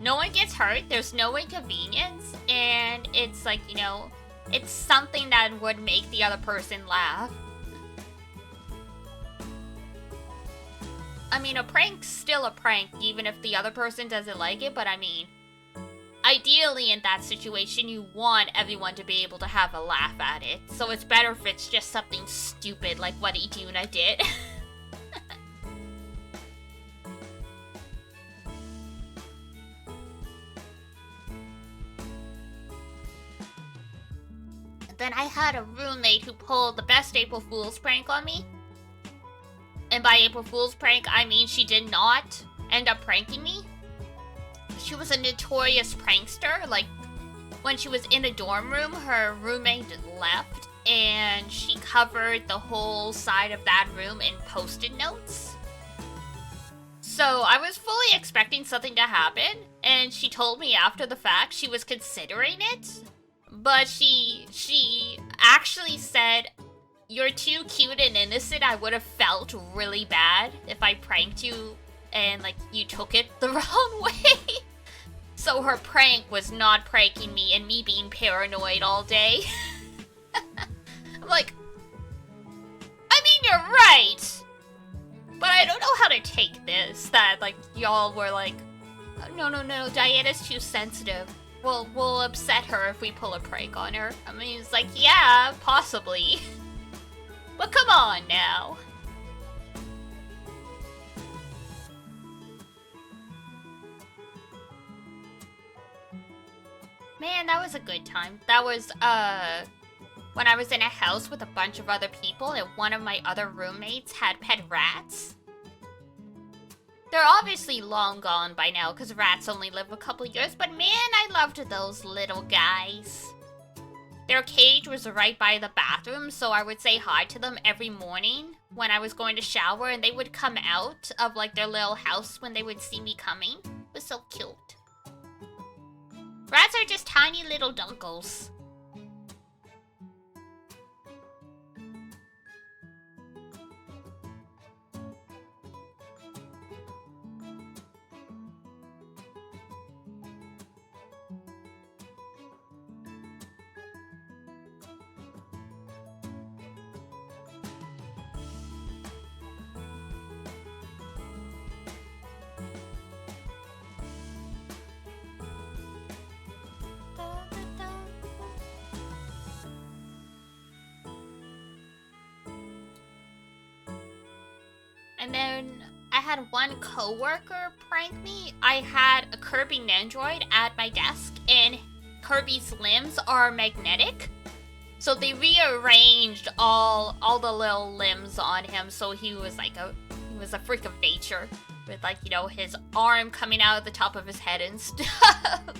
no one gets hurt, there's no inconvenience, and it's like, you know, it's something that would make the other person laugh. I mean, a prank's still a prank, even if the other person doesn't like it, but I mean, ideally in that situation, you want everyone to be able to have a laugh at it, so it's better if it's just something stupid like what Iduna did. Then I had a roommate who pulled the best April Fool's prank on me. And by April Fool's prank, I mean she did not end up pranking me. She was a notorious prankster. Like, when she was in a dorm room, her roommate left, and she covered the whole side of that room in Post-it notes. So I was fully expecting something to happen, and she told me after the fact she was considering it. But she actually said, "You're too cute and innocent. I would have felt really bad if I pranked you and, like, you took it the wrong way." So her prank was not pranking me and me being paranoid all day. I'm like, I mean, you're right. But I don't know how to take this. That, like, y'all were like, no, Diana's too sensitive. We'll upset her if we pull a prank on her. I mean, it's like, yeah, possibly. But come on now. Man, that was a good time. That was, when I was in a house with a bunch of other people and one of my other roommates had pet rats. They're obviously long gone by now because rats only live a couple years, but man, I loved those little guys. Their cage was right by the bathroom, so I would say hi to them every morning when I was going to shower, and they would come out of, like, their little house when they would see me coming. It was so cute. Rats are just tiny little dunkles. And then I had one coworker prank me. I had a Kirby Nandroid at my desk, and Kirby's limbs are magnetic. So they rearranged all the little limbs on him, so he was like he was a freak of nature, with, like, you know, his arm coming out of the top of his head and stuff.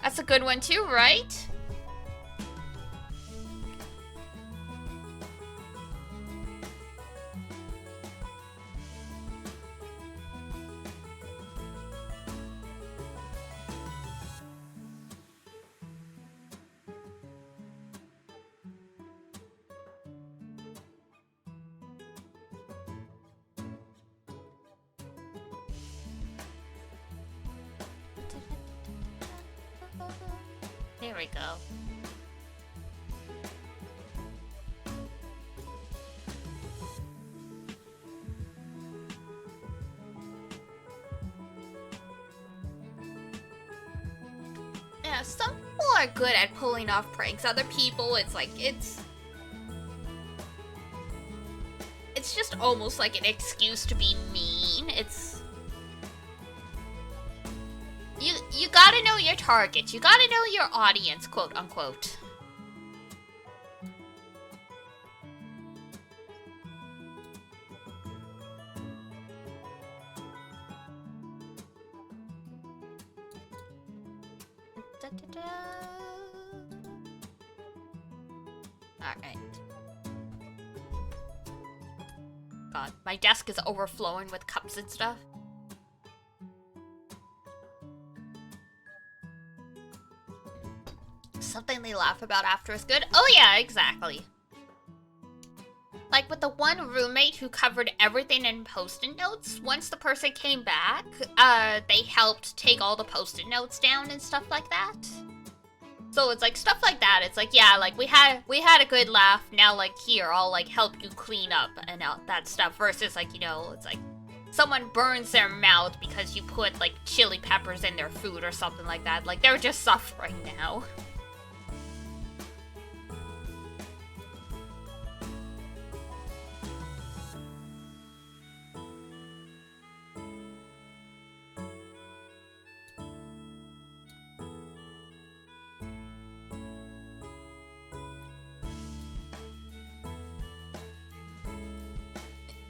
That's a good one too, right? There we go. Yeah, some people are good at pulling off pranks. Other people, it's like, it's just almost like an excuse to be mean. You gotta know your target. You gotta know your audience, quote unquote. Alright. God, my desk is overflowing with cups and stuff. Something they laugh about after is good. Oh yeah, exactly. like with the one roommate who covered everything in post-it notes, once the person came back, they helped take all the post-it notes down and stuff like that. So it's like stuff like that. It's like, yeah, like we had a good laugh. Now like here, I'll like help you clean up and that stuff. Versus like, you know, it's like someone burns their mouth because you put like chili peppers in their food or something like that. Like they're just suffering now.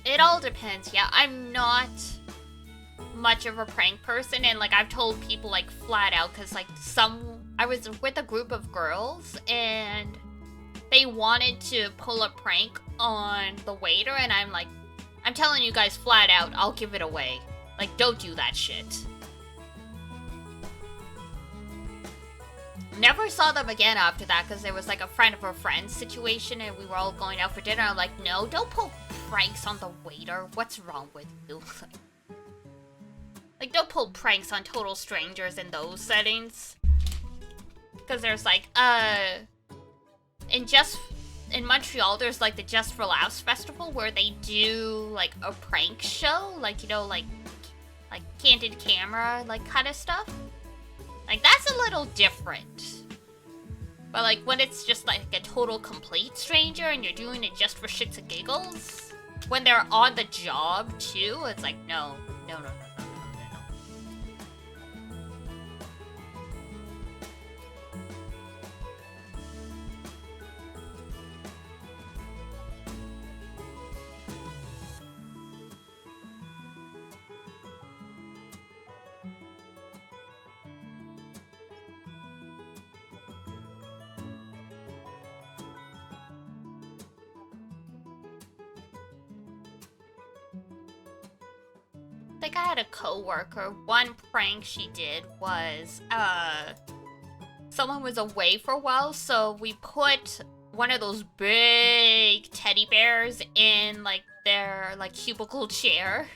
It all depends. Yeah, I'm not much of a prank person, and like I've told people like flat out, because like I was with a group of girls and they wanted to pull a prank on the waiter, and I'm like, I'm telling you guys flat out, I'll give it away. Like, don't do that shit. Never saw them again after that, because there was like a friend of a friend situation and we were all going out for dinner. I'm like, no, don't pull pranks on the waiter. What's wrong with you? Like, don't pull pranks on total strangers in those settings. Because there's like, in Montreal, there's like the Just for Laughs festival where they do like a prank show. Like, you know, like candid camera, like kind of stuff. Like, that's a little different. But, like, when it's just, like, a total complete stranger and you're doing it just for shits and giggles, when they're on the job, too, it's like, no. I think I had a coworker. One prank she did was, someone was away for a while, so we put one of those big teddy bears in, like, their, like, cubicle chair.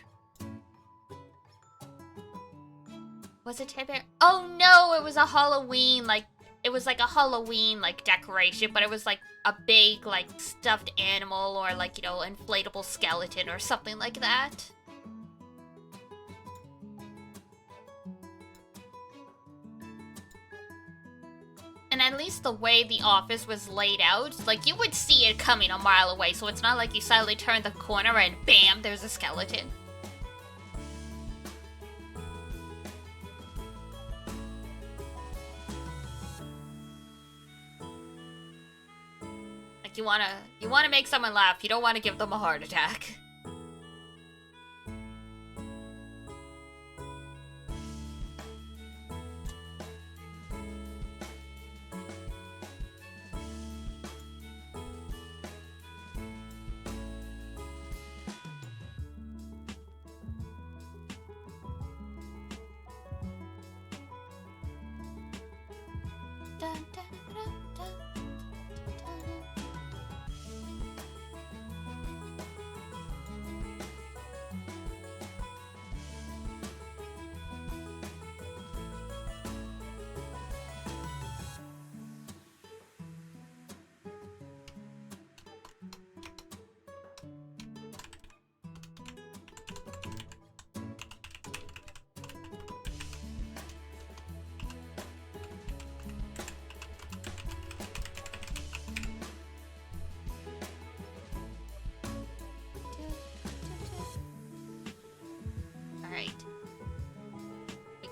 Was it teddy bear? Oh no, it was a Halloween, like, it was like a Halloween, like, decoration, but it was, like, a big, like, stuffed animal or, like, you know, inflatable skeleton or something like that. And at least the way the office was laid out, like, you would see it coming a mile away, so it's not like you suddenly turn the corner and bam, there's a skeleton. Like, you wanna make someone laugh, you don't want to give them a heart attack.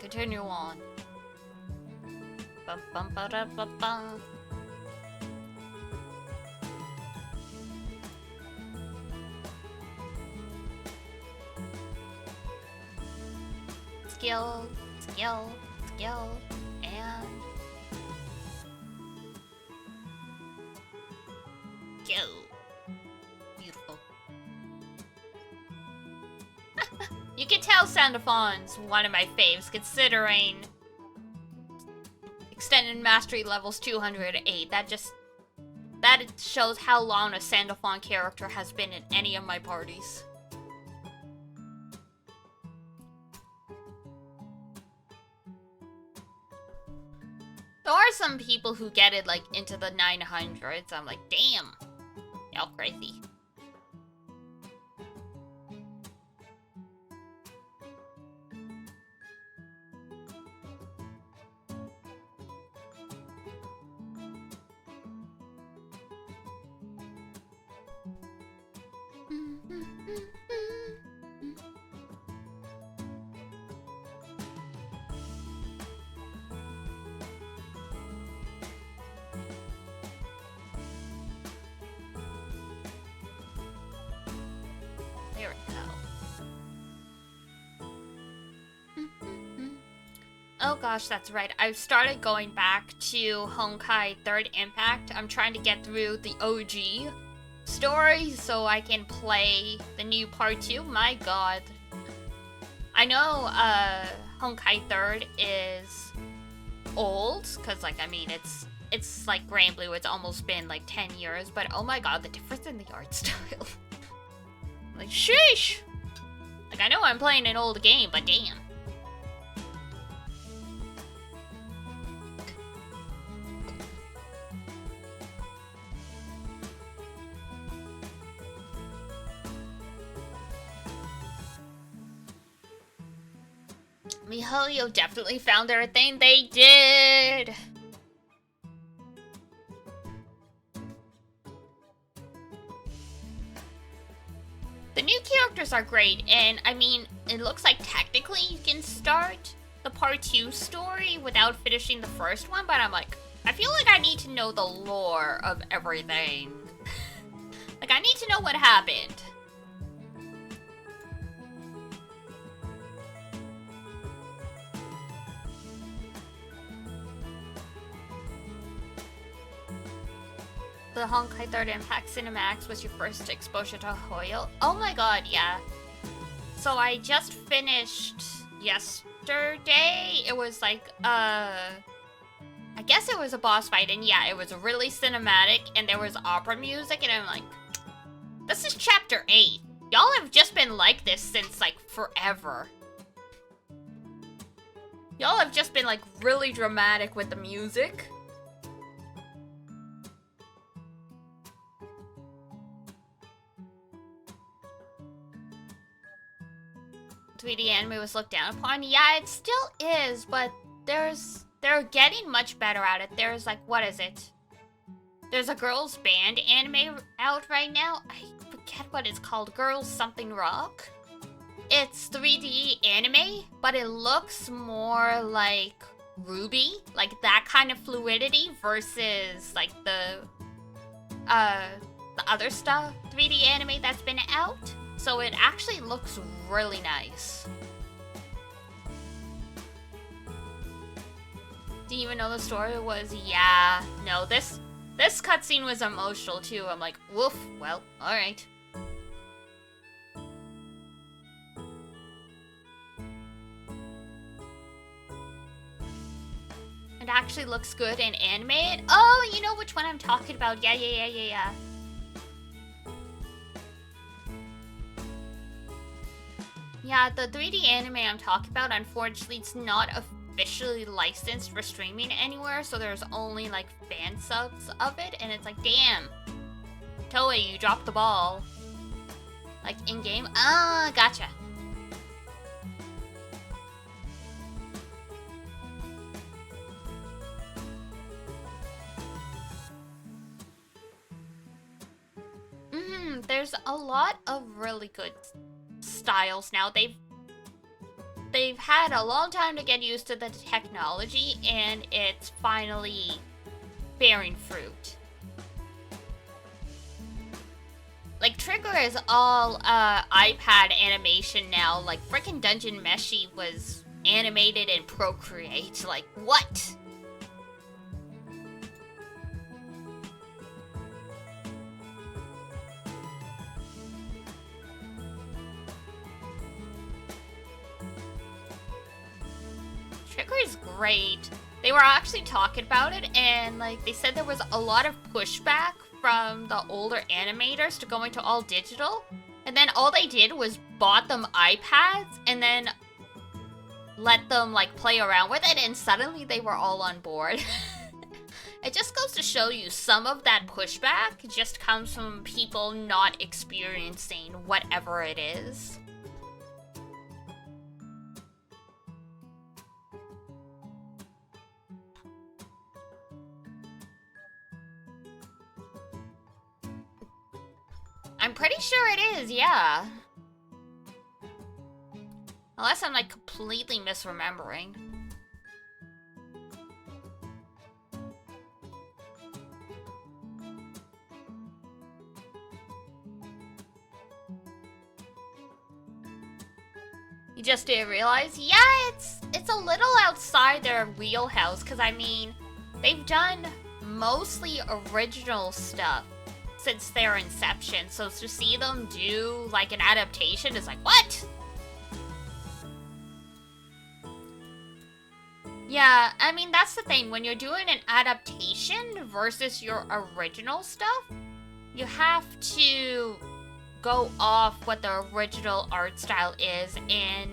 Continue on. Bum, bum, ba, da, ba, bum. Skill, and go. Beautiful. You can tell Sandafon's one of my faves, considering extended mastery levels 208. That just That shows how long a Sandalphon character has been in any of my parties. There are some people who get it, like, into the 900s. I'm like, damn. Y'all crazy. There we go. Oh gosh, that's right. I've started going back to Honkai 3rd Impact. I'm trying to get through the OG story so I can play the new part 2. My god. I know Honkai 3rd is old, because like, I mean, it's like Granblue. It's almost been like 10 years, but oh my god, the difference in the art style. Like, sheesh! Like, I know I'm playing an old game, but damn. MiHoYo definitely found their thing. They did! The new characters are great, and I mean, it looks like technically you can start the part 2 story without finishing the first one, but I'm like, I feel like I need to know the lore of everything. Like, I need to know what happened. The Honkai 3rd Impact Cinemax was your first exposure to Hoyo? Oh my god, yeah. So I just finished yesterday. It was like, I guess it was a boss fight, and yeah, it was really cinematic, and there was opera music, and I'm like, this is chapter 8. Y'all have just been like this since, like, forever. Y'all have just been, like, really dramatic with the music. 3D anime was looked down upon. Yeah, it still is, but they're getting much better at it. There's like, what is it? There's a girls band anime out right now. I forget what it's called. Girls Something Rock. It's 3D anime, but it looks more like Ruby, like that kind of fluidity versus like the other stuff 3D anime that's been out. So it actually looks really nice. Do you even know the story was? Yeah. No, this cutscene was emotional too. I'm like, woof. Well, alright. It actually looks good and animated. Oh, you know which one I'm talking about. Yeah. Yeah, the 3D anime I'm talking about, unfortunately, it's not officially licensed for streaming anywhere, so there's only, like, fan subs of it, and it's like, damn. Toei, you dropped the ball. Like, in-game? Ah, gotcha. There's a lot of really good styles now. They've had a long time to get used to the technology, and it's finally bearing fruit. Like, Trigger is all iPad animation now. Like, frickin' Dungeon Meshi was animated in Procreate. Like, what? Trigger is great. They were actually talking about it, and like they said there was a lot of pushback from the older animators to go into all digital. And then all they did was bought them iPads and then let them like play around with it, and suddenly they were all on board. It just goes to show you some of that pushback just comes from people not experiencing whatever it is. I'm pretty sure it is, yeah. Unless I'm like completely misremembering. You just didn't realize? Yeah, it's a little outside their wheelhouse, because I mean, they've done mostly original stuff since their inception, so to see them do like an adaptation is like, what? Yeah, I mean, that's the thing, when you're doing an adaptation versus your original stuff, you have to go off what the original art style is, and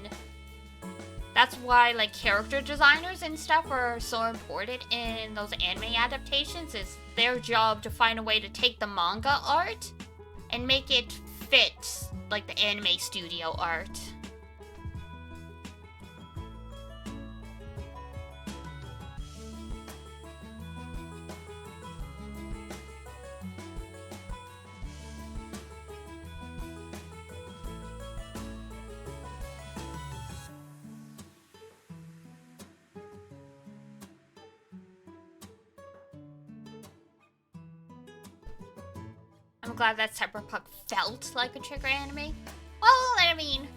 that's why like character designers and stuff are so important in those anime adaptations. Is their job to find a way to take the manga art and make it fit like the anime studio art. I'm glad that Cyberpunk felt like a trigger anime. Well, I mean,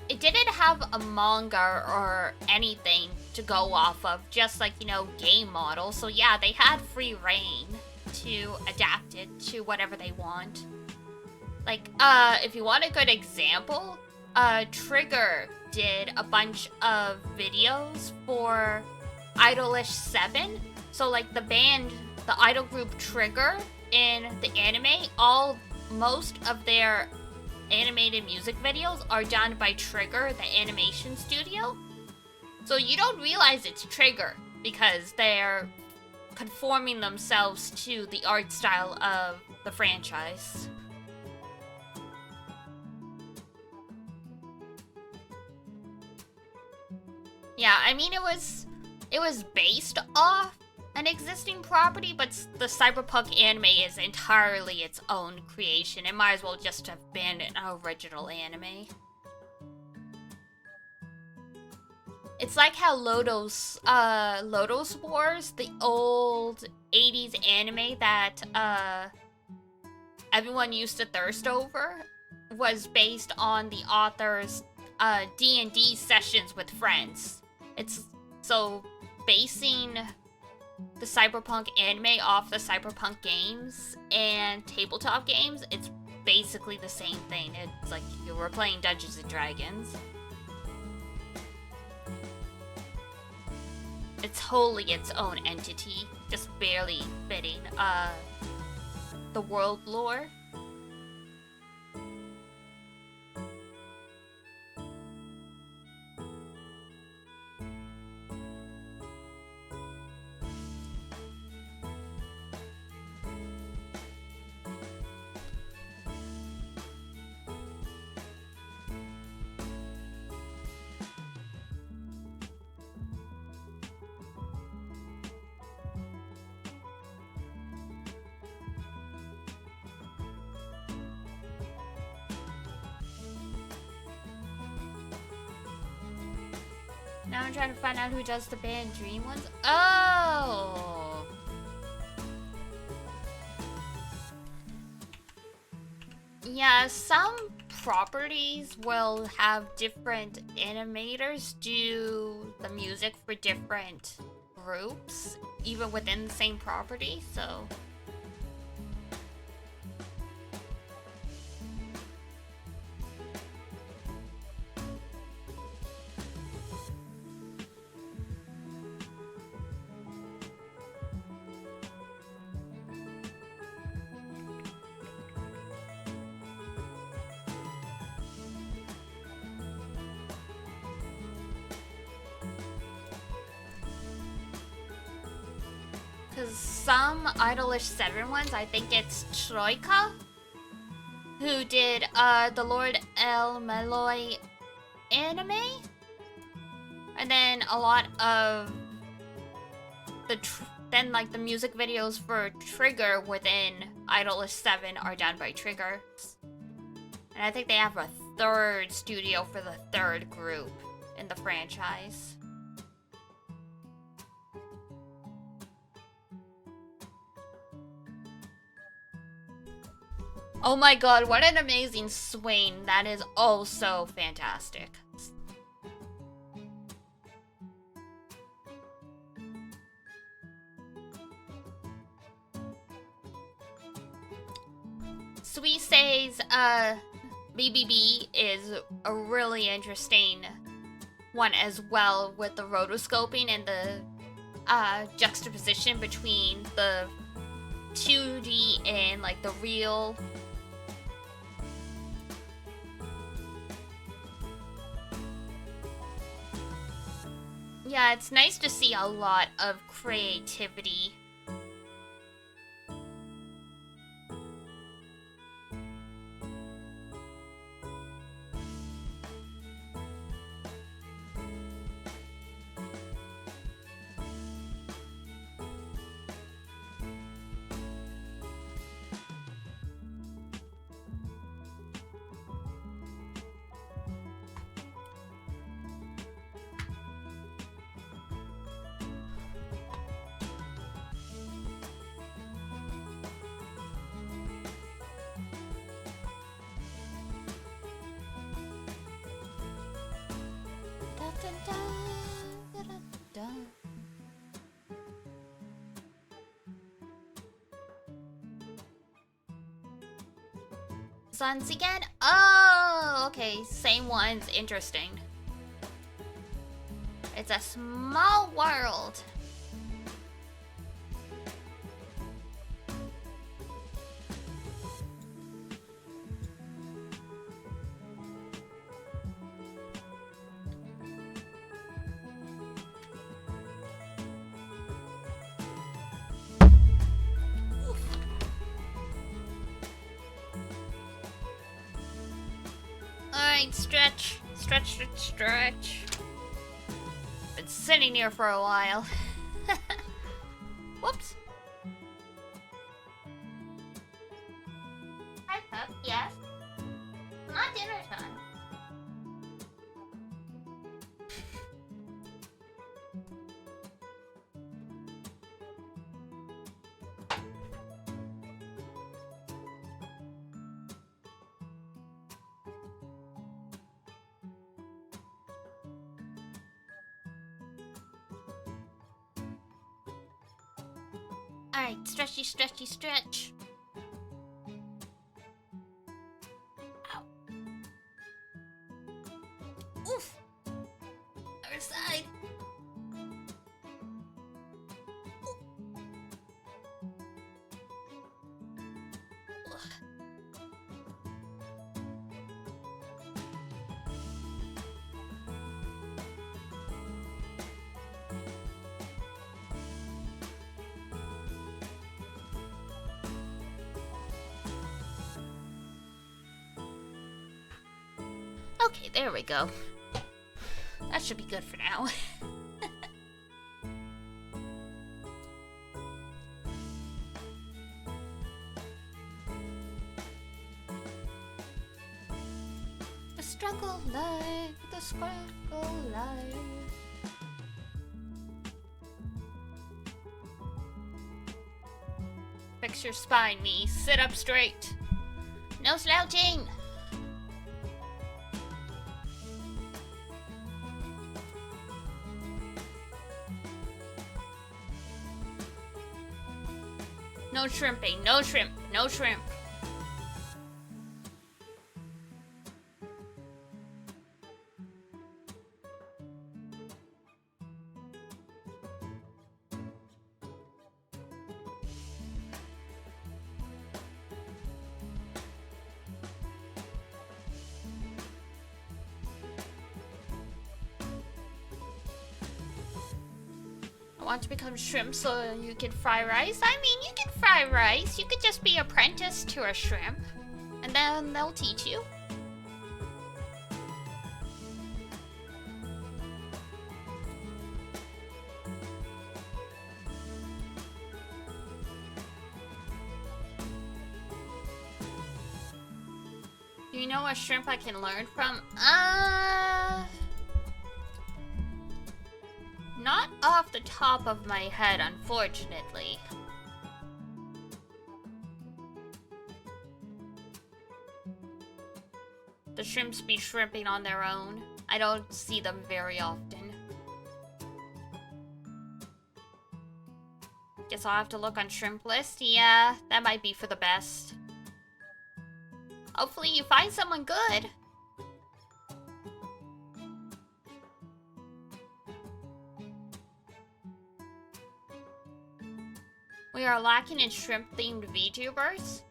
it didn't have a manga or anything to go off of, just like, you know, game model. So yeah, they had free reign to adapt it to whatever they want. Like, if you want a good example, Trigger did a bunch of videos for Idolish 7. So like the band, the idol group Trigger, in the anime, most of their animated music videos are done by Trigger, the animation studio. So you don't realize it's Trigger because they're conforming themselves to the art style of the franchise. Yeah, I mean, it was based off an existing property, but the Cyberpunk anime is entirely its own creation. It might as well just have been an original anime. It's like how Lodos Wars, the old 80s anime that everyone used to thirst over, was based on the author's D&D sessions with friends. It's so basing the Cyberpunk anime off the Cyberpunk games and tabletop games, it's basically the same thing. It's like you were playing Dungeons and Dragons. It's wholly its own entity, just barely fitting the world lore. Now I'm trying to find out who does the band Dream ones. Oh! Yeah, some properties will have different animators do the music for different groups, even within the same property, so... Because some Idolish 7 ones, I think it's Troika, who did the Lord El Malloy anime, and then a lot of the like the music videos for Trigger within Idolish 7 are done by Trigger, and I think they have a third studio for the third group in the franchise. Oh my god, what an amazing swing. That is oh so fantastic. Suise's BBB is a really interesting one as well, with the rotoscoping and the juxtaposition between the 2D and like the real. Yeah, it's nice to see a lot of creativity. Suns again? Oh, okay. Same ones. Interesting. It's a small world. Stretch. Stretch, stretch, stretch. Been sitting here for a while. Whoops. Hi, pup. Yes? Not dinner time. Alright, stretchy, stretchy, stretch. Ow. Oof! Other side. Okay, there we go. That should be good for now. The struggle life, the struggle life. Fix your spine, me. Sit up straight. No slouching. No shrimping, no shrimp, no shrimp. Want to become shrimp so you can fry rice? I mean, you can fry rice. You could just be apprenticed to a shrimp. And then they'll teach you. Do you know a shrimp I can learn from? Not off the top of my head, unfortunately. The shrimps be shrimping on their own. I don't see them very often. Guess I'll have to look on shrimp list. Yeah, that might be for the best. Hopefully you find someone good. We are lacking in shrimp-themed VTubers.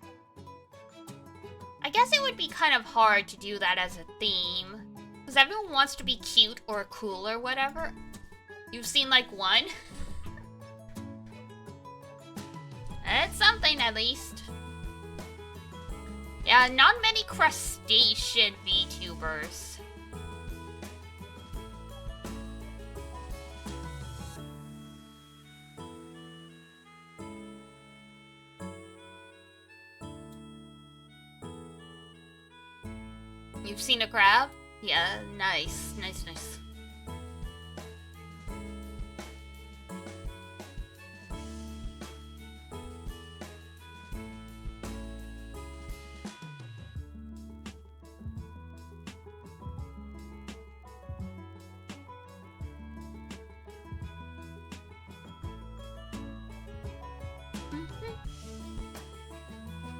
I guess it would be kind of hard to do that as a theme. Because everyone wants to be cute or cool or whatever. You've seen like one? It's something at least. Yeah, not many crustacean VTubers. You've seen a crab? Yeah, nice. Nice, nice.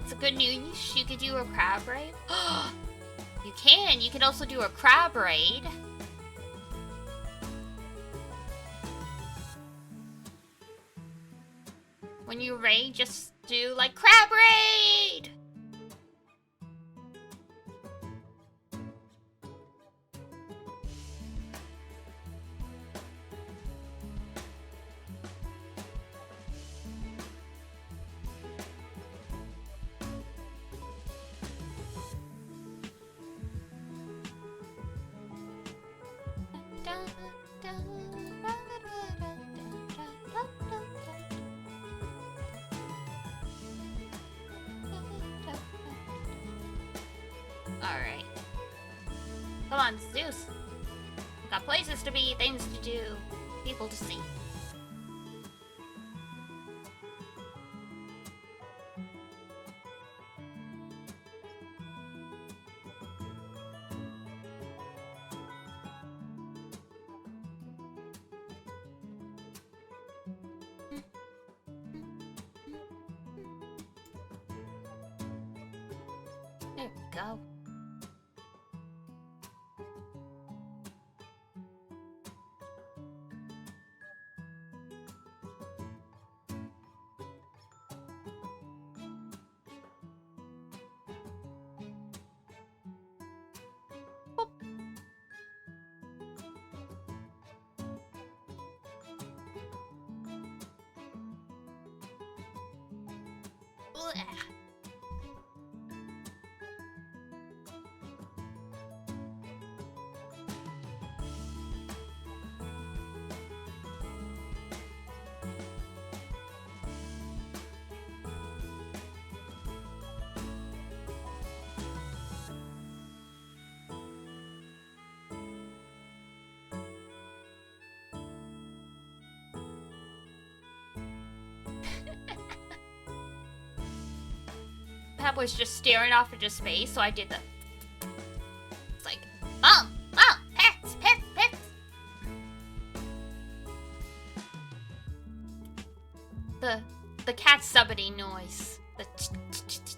It's a good news. You could do a crab raid. You can. You can also do a crab raid. When you raid, just do like crab raid. Alright. Come on, Zeus. Got places to be, things to do, people to see. There we go. Pep was just staring off into space, so I did the... It's like, Mom! Mom! Pets! Pets! Pets! The cat summoning noise. The pss, pss, pss.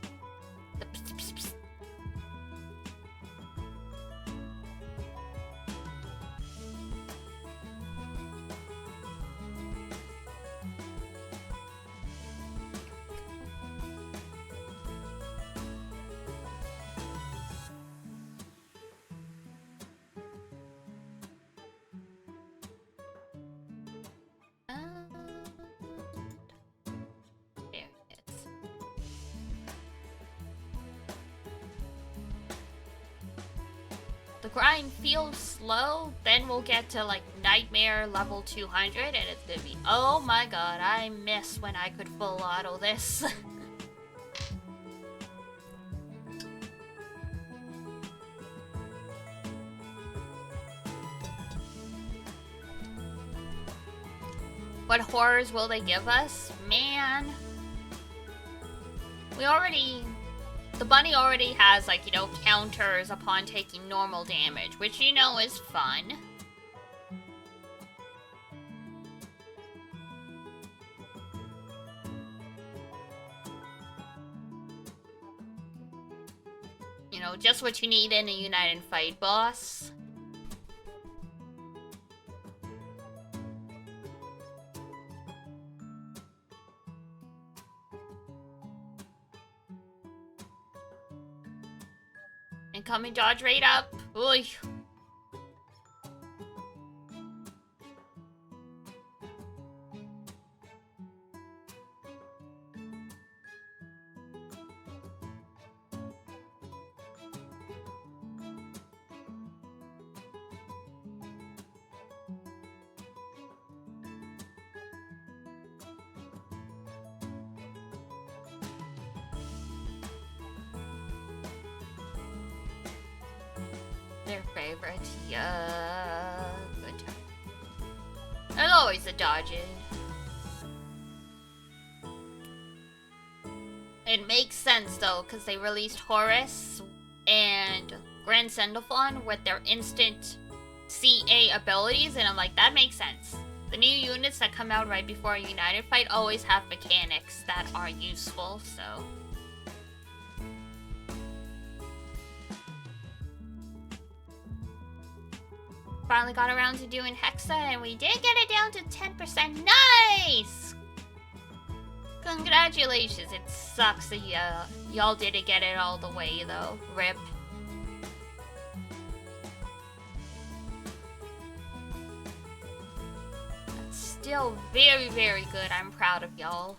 the grind feels slow, then we'll get to like Nightmare level 200 and it's gonna be, oh my god, I miss when I could full auto this. What horrors will they give us? Man. The bunny already has, like, you know, counters upon taking normal damage, which, you know, is fun. You know, just what you need in a Unite and Fight boss. Incoming dodge rate up. Oy. Their favorite, yeah, good time. There's always a dodge in. It makes sense though, because they released Horus and Grand Sendophon with their instant CA abilities, and I'm like, that makes sense. The new units that come out right before a United fight always have mechanics that are useful, so. Finally got around to doing Hexa, and we did get it down to 10%. Nice! Congratulations. It sucks that y'all didn't get it all the way, though. RIP. That's still very, very good. I'm proud of y'all.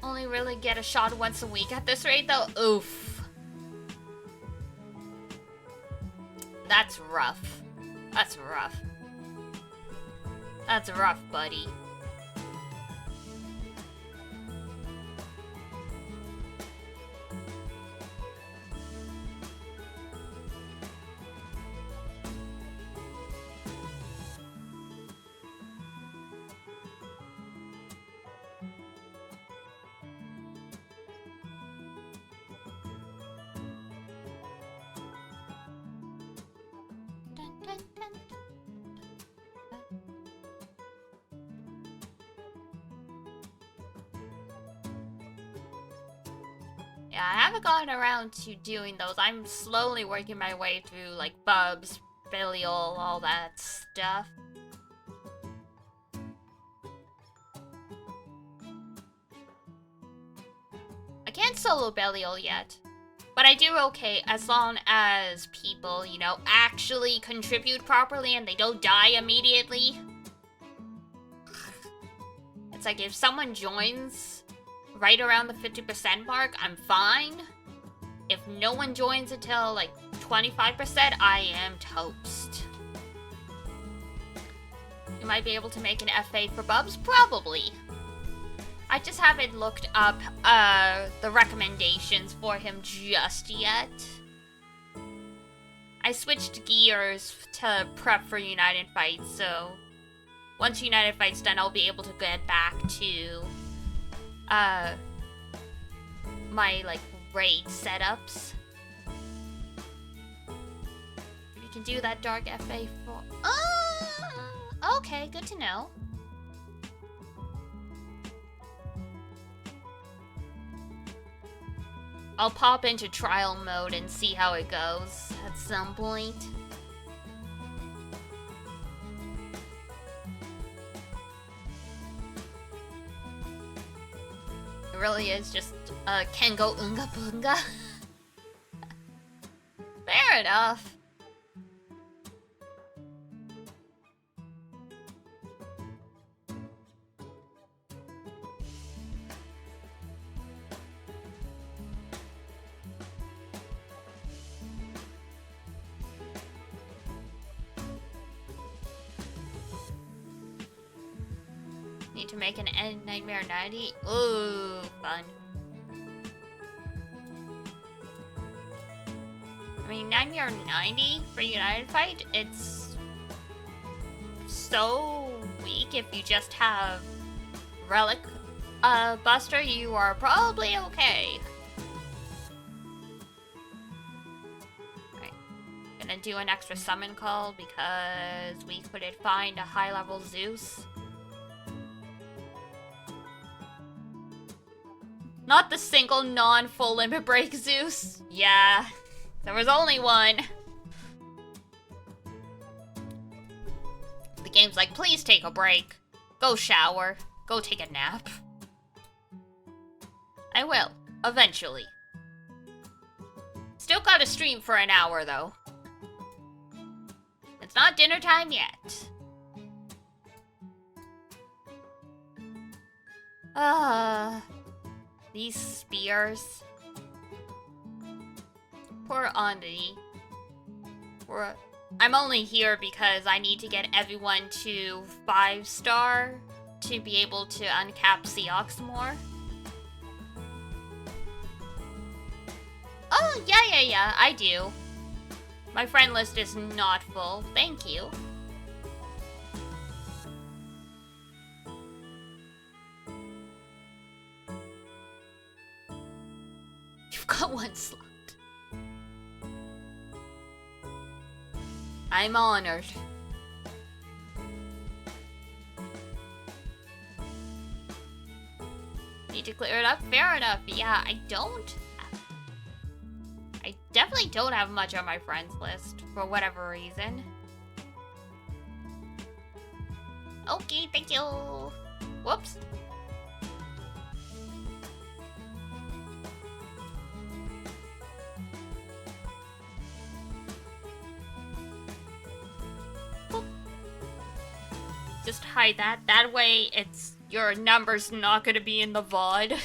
Only really get a shot once a week at this rate, though. Oof. That's rough. That's rough. That's rough, buddy. Yeah, I haven't gotten around to doing those. I'm slowly working my way through, like, Bubs, Belial, all that stuff. I can't solo Belial yet. But I do okay as long as people, you know, actually contribute properly and they don't die immediately. It's like if someone joins right around the 50% mark, I'm fine. If no one joins until like 25%, I am toast. You might be able to make an FA for Bubs? Probably. I just haven't looked up the recommendations for him just yet. I switched gears to prep for United Fights, so once United Fights done, I'll be able to get back to my like raid setups. You can do that dark FA for. Okay, good to know. I'll pop into trial mode and see how it goes at some point. It really is just Kengo Unga Bunga. Fair enough. Need to make an end Nightmare 90. Ooh, fun. I mean, Nightmare 90 for United Fight, it's so weak. If you just have Relic Buster, you are probably okay. Alright. Gonna do an extra summon call because we couldn't find a high-level Zeus. Not the single non-full limit break Zeus. Yeah, there was only one. The game's like, please take a break. Go shower. Go take a nap. I will, eventually. Still gotta stream for an hour, though. It's not dinner time yet. These spears. Poor Andy. I'm only here because I need to get everyone to 5-star to be able to uncap Seox more. Oh, yeah, I do. My friend list is not full. Thank you. You've got one slot. I'm honored. Need to clear it up? Fair enough. Yeah, I definitely don't have much on my friends list for whatever reason. Okay, thank you. Whoops. Just hide that. That way, your number's not gonna be in the VOD.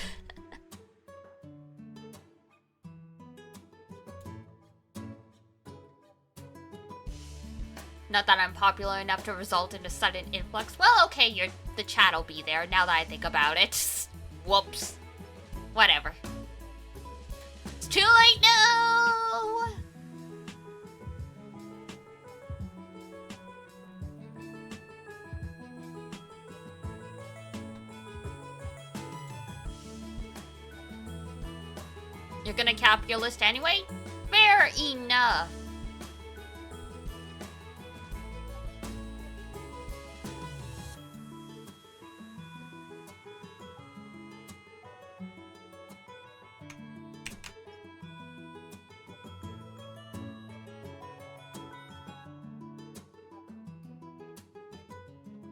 Not that I'm popular enough to result in a sudden influx. Well, okay, the chat'll be there now that I think about it. Whoops. Whatever. It's too late now! You're gonna cap your list anyway? Fair enough.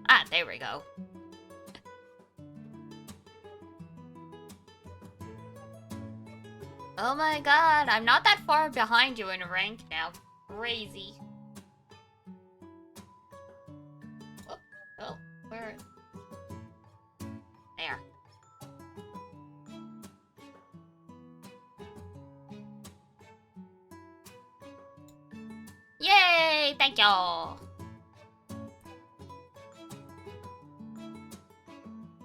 Ah, there we go. Oh my god, I'm not that far behind you in rank now. Crazy. Oh, where? There. Yay! Thank y'all!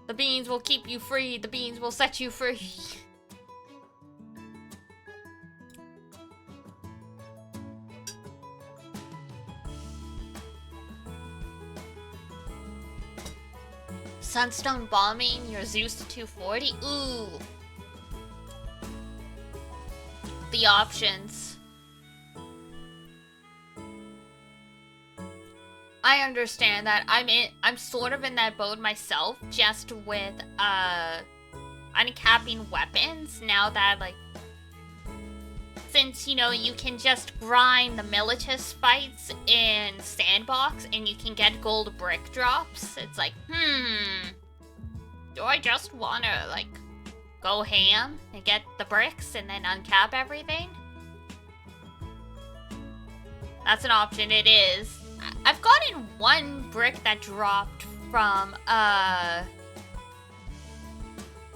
The beans will keep you free. The beans will set you free. Sunstone bombing your Zeus to 240? Ooh. The options. I understand that. I'm sort of in that boat myself, just with uncapping weapons now that, like, since, you know, you can just grind the Militus fights in Sandbox and you can get gold brick drops, it's like, do I just wanna, like, go ham and get the bricks and then uncap everything? That's an option, it is. I've gotten one brick that dropped from, oh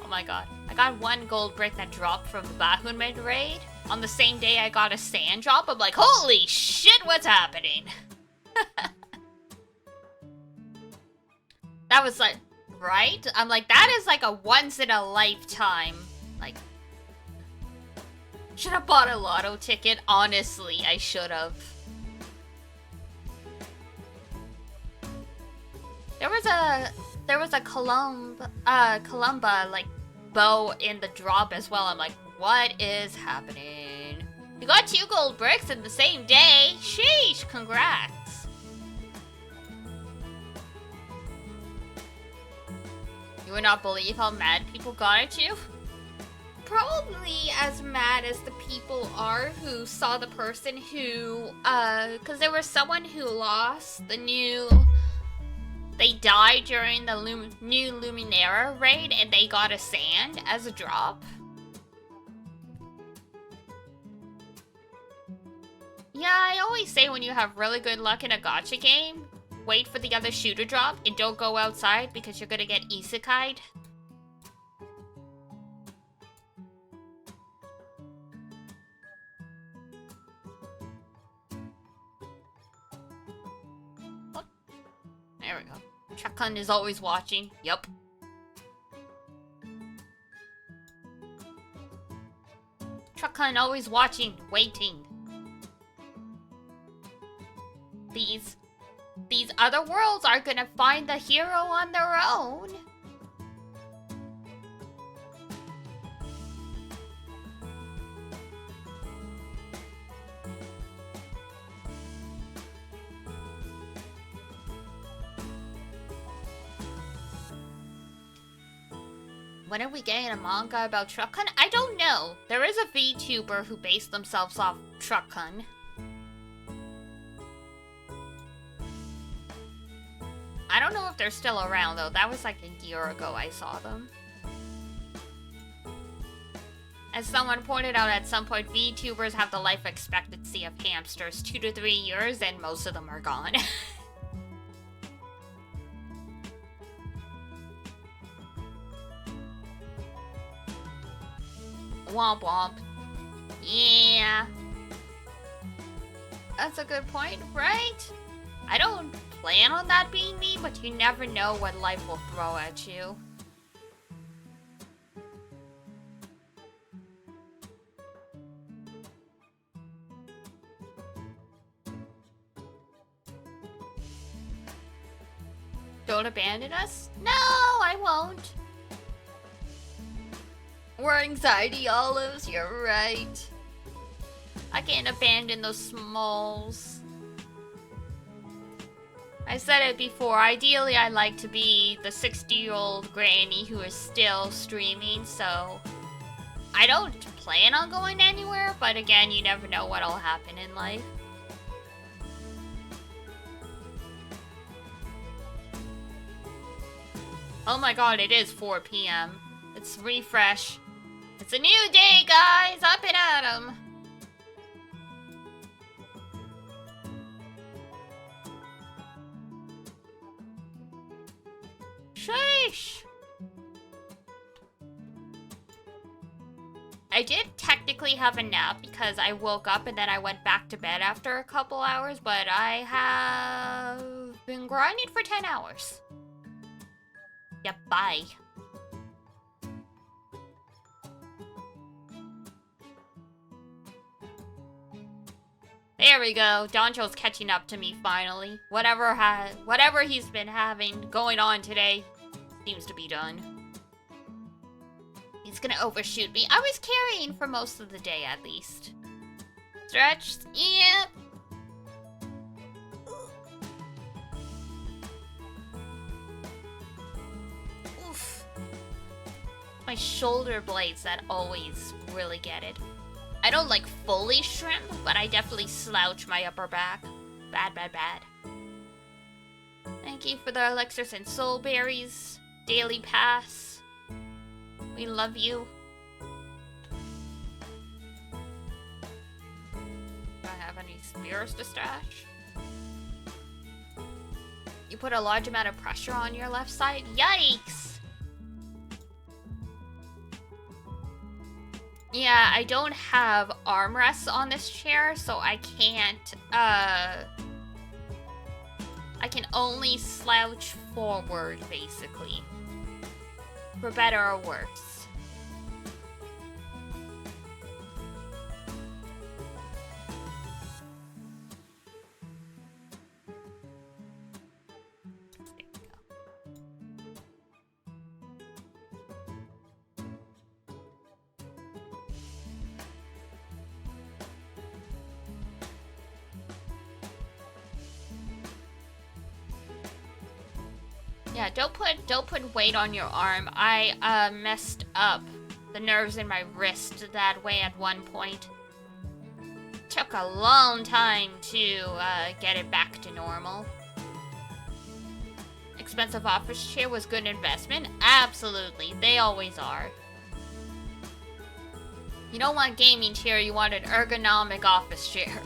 my god. I got one gold brick that dropped from the Bahunmed raid. On the same day I got a sand drop. I'm like, holy shit, what's happening? That was like, right? I'm like, that is like a once in a lifetime. Like, should have bought a lotto ticket. Honestly, I should have. There was a Columba like bow in the drop as well. I'm like, what is happening? You got 2 gold bricks in the same day. Sheesh, congrats. You would not believe how mad people got at you. Probably as mad as the people are who saw the person who, cause there was someone who lost the new. They died during the new Luminera raid and they got a sand as a drop. Yeah, I always say when you have really good luck in a gacha game, wait for the other shoe to drop and don't go outside because you're gonna get isekai'd. Oh, there we go. Chuck-kun is always watching. Yup. Chuck-kun always watching, waiting. These other worlds are gonna find the hero on their own. When are we getting a manga about Truck-kun? I don't know. There is a VTuber who based themselves off Truck-kun. I don't know if they're still around though. That was like a year ago I saw them. As someone pointed out at some point, VTubers have the life expectancy of hamsters, 2 to 3 years, and most of them are gone. Womp womp. Yeah. That's a good point, right? I don't plan on that being me, but you never know what life will throw at you. Don't abandon us? No, I won't. We're anxiety olives, you're right. I can't abandon those smalls. I said it before, ideally I'd like to be the 60-year-old granny who is still streaming, so I don't plan on going anywhere, but again, you never know what'll happen in life. Oh my god, it is 4 p.m. It's refresh. It's a new day, guys! Up and at 'em! Sheesh! I did technically have a nap because I woke up and then I went back to bed after a couple hours, but I have been grinding for 10 hours. Yep, bye. There we go. Doncho's catching up to me finally. Whatever he's been having going on today seems to be done. He's gonna overshoot me. I was carrying for most of the day at least. Stretched? Yep. Oof. My shoulder blades that always really get it. I don't like fully shrimp, but I definitely slouch my upper back. Bad, bad, bad. Thank you for the elixirs and soul berries. Daily pass. We love you. spears to stash. You put a large amount of pressure on your left side. Yikes! Yeah, I don't have armrests on this chair, so I can't, I can only slouch forward, basically. For better or worse. Yeah, don't put weight on your arm. I messed up the nerves in my wrist that way at one point. Took a long time to get it back to normal. Expensive office chair was good investment? Absolutely, they always are. You don't want gaming chair, you want an ergonomic office chair.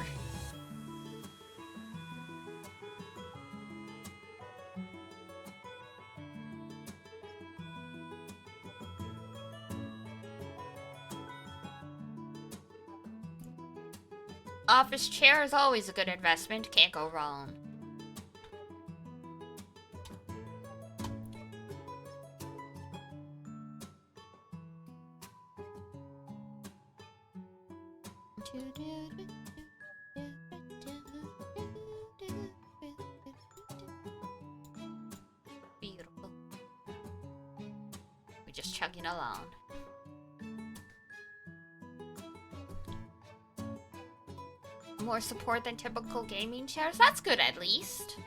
Office chair is always a good investment. Can't go wrong. Beautiful. We're just chugging along. More support than typical gaming chairs. That's good, at least.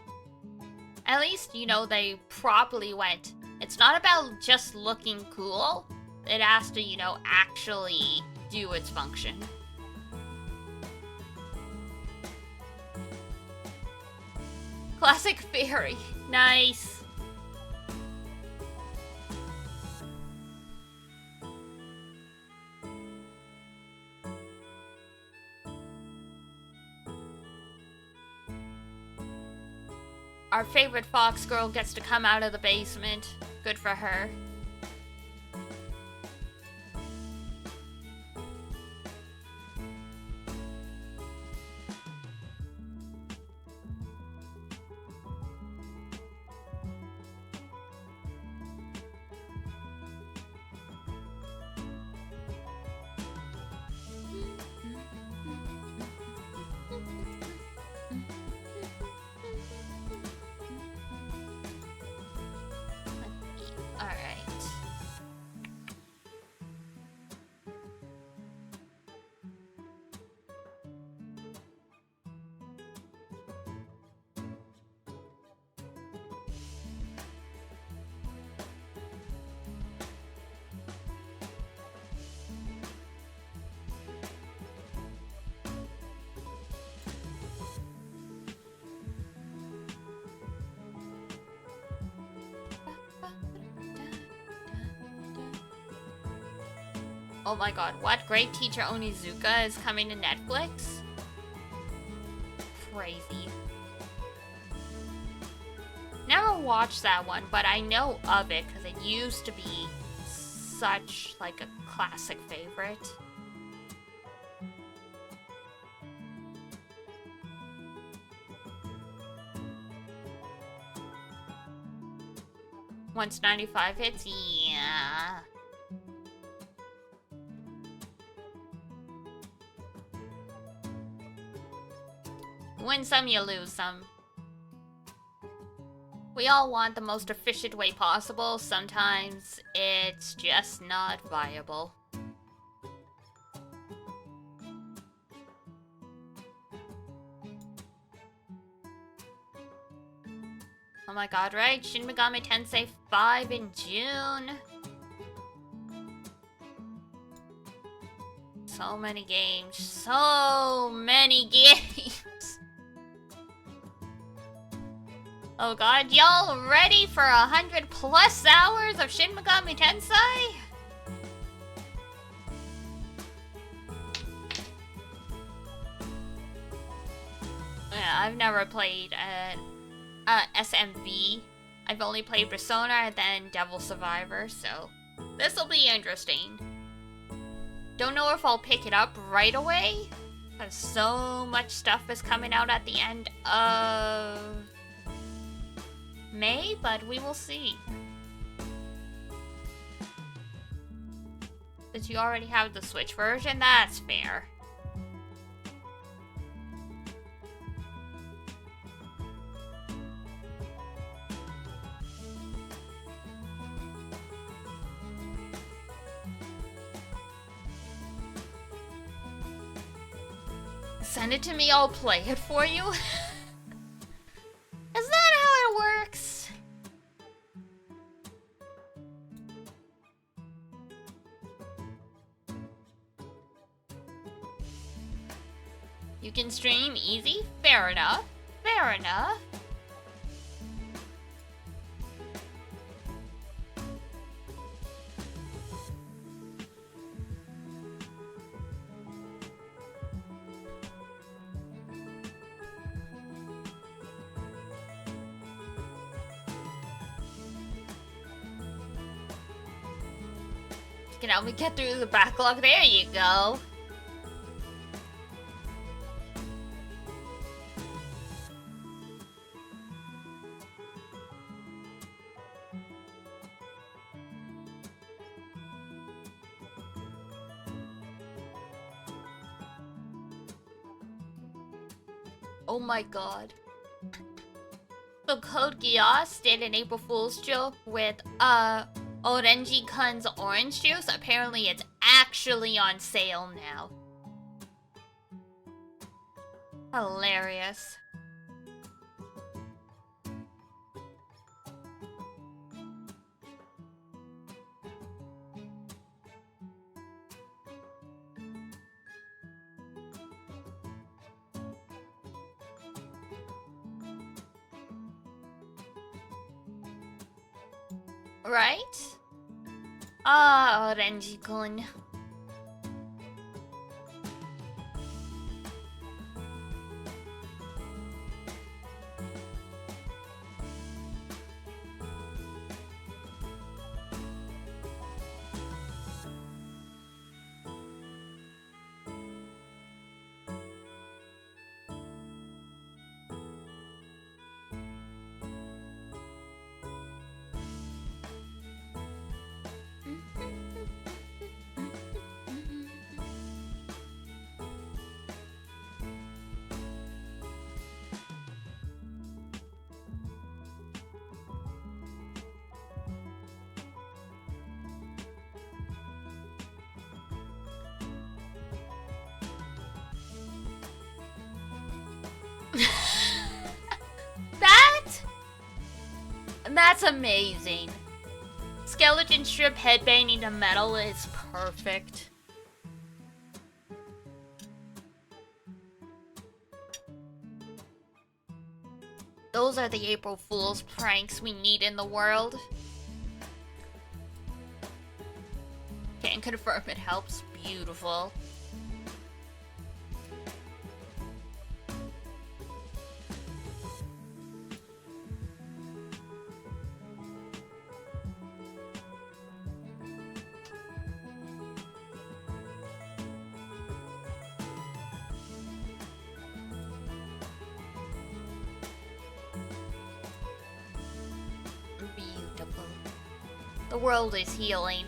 At least, you know, they properly went. It's not about just looking cool. It has to, you know, actually do its function. Classic fairy. Nice. Our favorite fox girl gets to come out of the basement. Good for her. Oh my god, what? Great Teacher Onizuka is coming to Netflix? Crazy. Never watched that one, but I know of it because it used to be such like a classic favorite. Once 95 hits, yeah. Win some, you lose some. We all want the most efficient way possible. Sometimes it's just not viable. Oh my god, right? Shin Megami Tensei 5 in June. So many games. So many games. Oh god, y'all ready for 100+ hours of Shin Megami Tensei? I've never played SMV. I've only played Persona and then Devil Survivor, so this'll be interesting. Don't know if I'll pick it up right away, because so much stuff is coming out at the end of May, but we will see. Since you already have the Switch version, that's fair. Send it to me, I'll play it for you. Is that how it works? You can stream easy? Fair enough. Fair enough. You can help me get through the backlog. There you go. Oh my god. So Code Geass did an April Fool's joke with Orange-kun's orange juice. Apparently it's actually on sale now. Hilarious. Right? Ah, Orange-kun. That's amazing. Skeleton strip headbanging to metal is perfect. Those are the April Fool's pranks we need in the world. Can confirm it helps. Beautiful. The world is healing.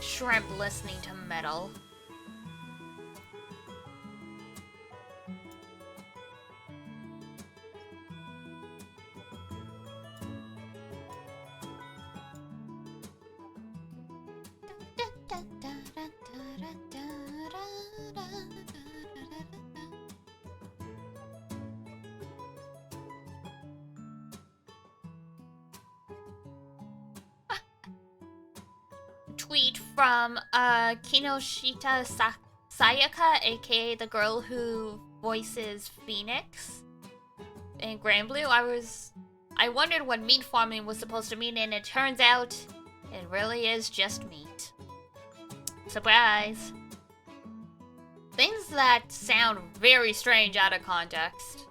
Shrimp listening to metal. Tweet from Kinoshita Sayaka, aka the girl who voices Phoenix in Granblue. I wondered what meat farming was supposed to mean, and it turns out it really is just meat. Surprise! Things that sound very strange out of context.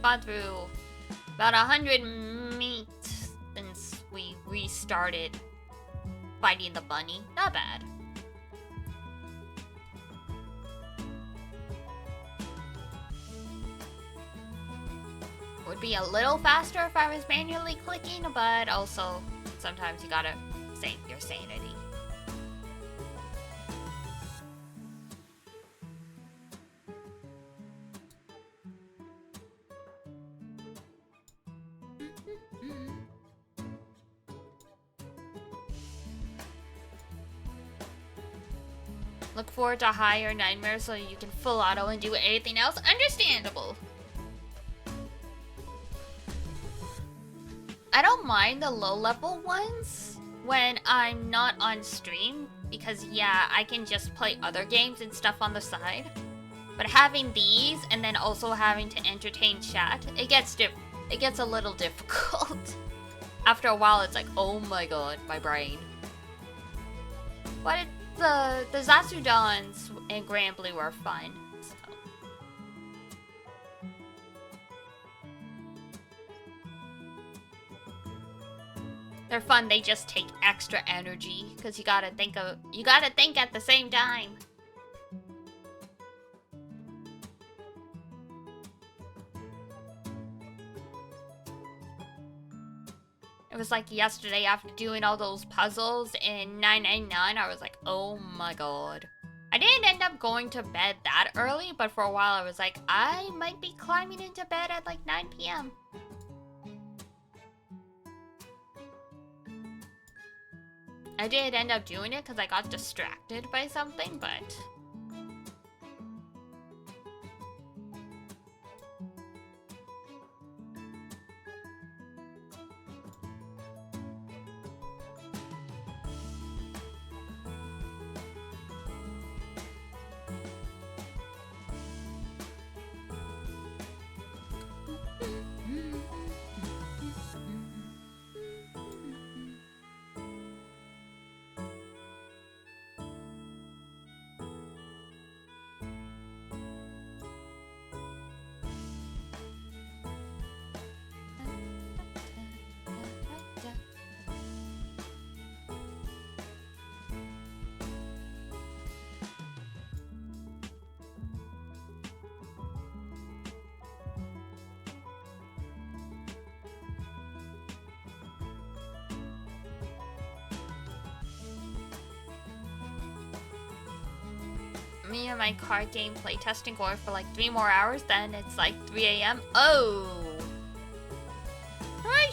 gone through about 100 meats since we restarted fighting the bunny. Not bad. Would be a little faster if I was manually clicking, but also sometimes you gotta save your sanity. Look forward to higher nightmares so you can full auto and do anything else. Understandable. I don't mind the low level ones when I'm not on stream because yeah, I can just play other games and stuff on the side. But having these and then also having to entertain chat, it gets a little difficult. After a while, it's like, oh my god, my brain. But the Zatsudons and Granblue are fun. So. They're fun. They just take extra energy because you gotta think at the same time. It was like yesterday after doing all those puzzles in 999, I was like, oh my god. I didn't end up going to bed that early, but for a while I was like, I might be climbing into bed at like 9 p.m. I did end up doing it because I got distracted by something, but... Me and my card game playtesting going for like 3 more hours, then it's like 3 a.m. Oh! Right.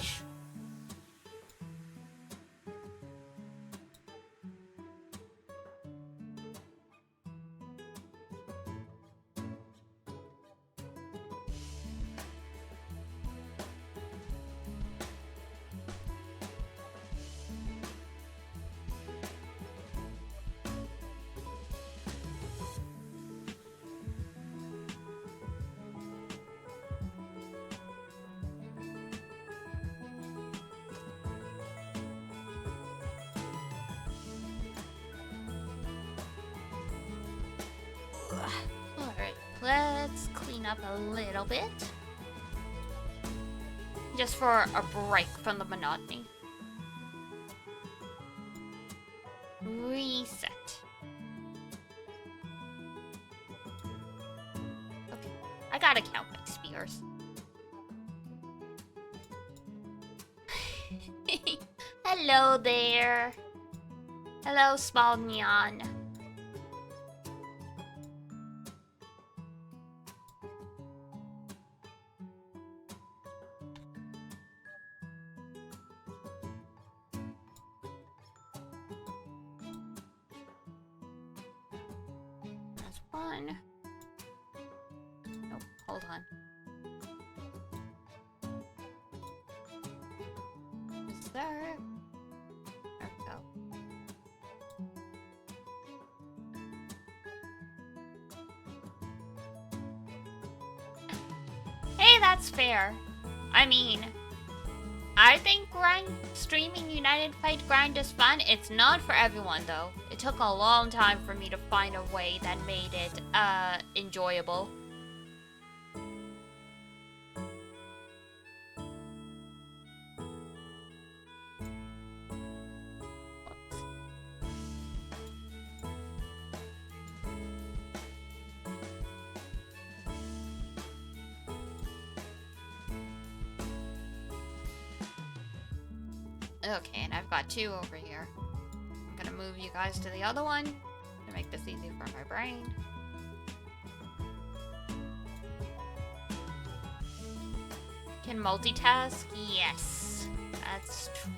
Alright, let's clean up a little bit. Just for a break from the monotony. Reset. Okay, I gotta count my spears. Hello there. Hello, small neon. That's one. Nope, hold on. Is there? There we go. Hey, that's fair. I mean, I think streaming United Fight Grind is fun. It's not for everyone, though. It took a long time for me to find a way that made it, enjoyable. Okay, and I've got 2 over here. I'm gonna move you guys to the other one to make this easy for my brain. Can multitask? Yes, that's true.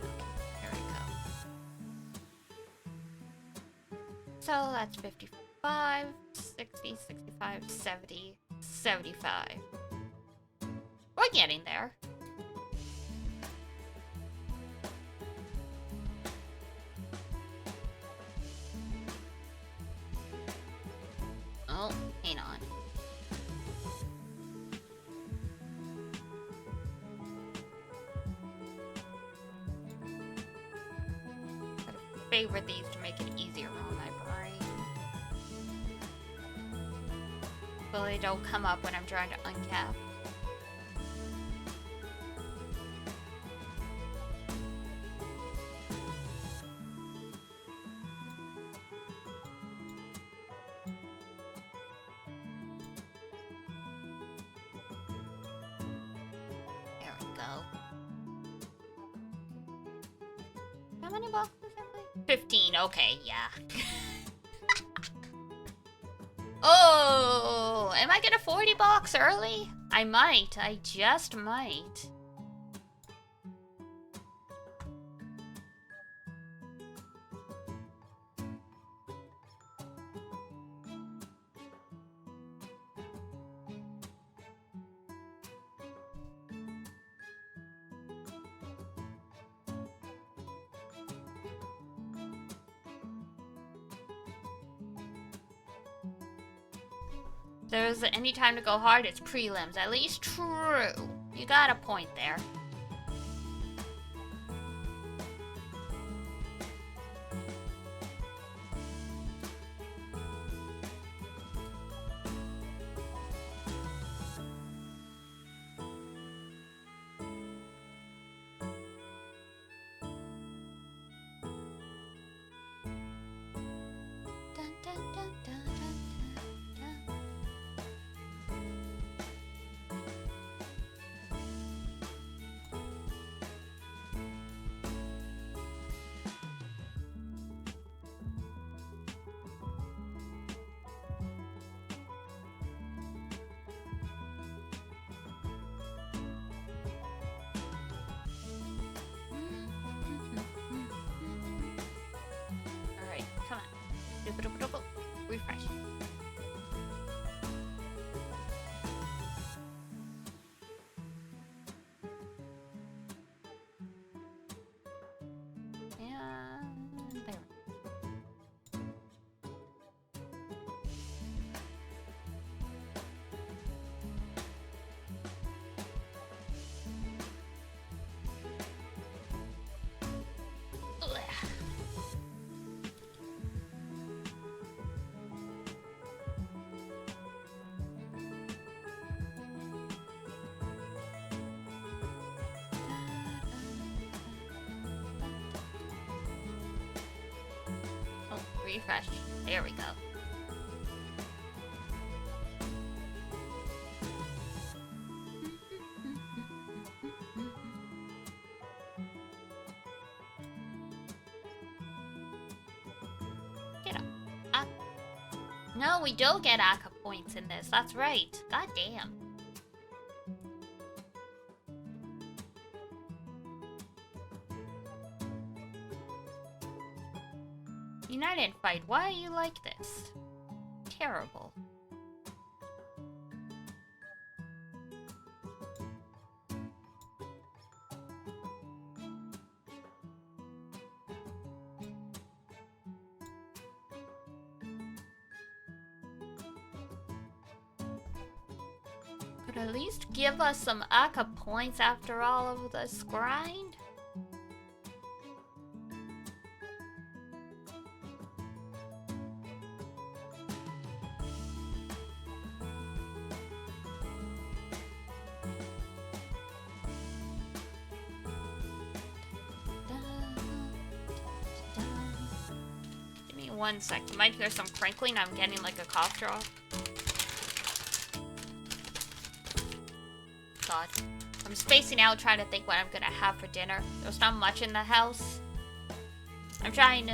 Okay, here we go. So that's 55, 60, 65, 70, 75. We're getting there. Oh, hang on. Gotta favorite these to make it easier on my brain. So they don't come up when I'm trying to uncap. How many boxes am I? 15, okay, yeah. Oh, am I gonna 40 box early? I might, I just might. If there's any time to go hard, it's prelims. At least true. You got a point there. Dun, dun, dun, dun, dun, dun, dun. Alright, come on. Doop-a-doop-a-doop. Refresh. And there. Ugh. Oh, refresh. There we go. Get up. No, we don't get ACA points in this. That's right. God damn. United fight. Why are you like this? Terrible. Could at least give us some ACA points after all of this grind? Give me 1 sec. You might hear some crinkling. I'm getting like a cough drop. god. I'm spacing out trying to think what I'm gonna have for dinner. There's not much in the house. I'm trying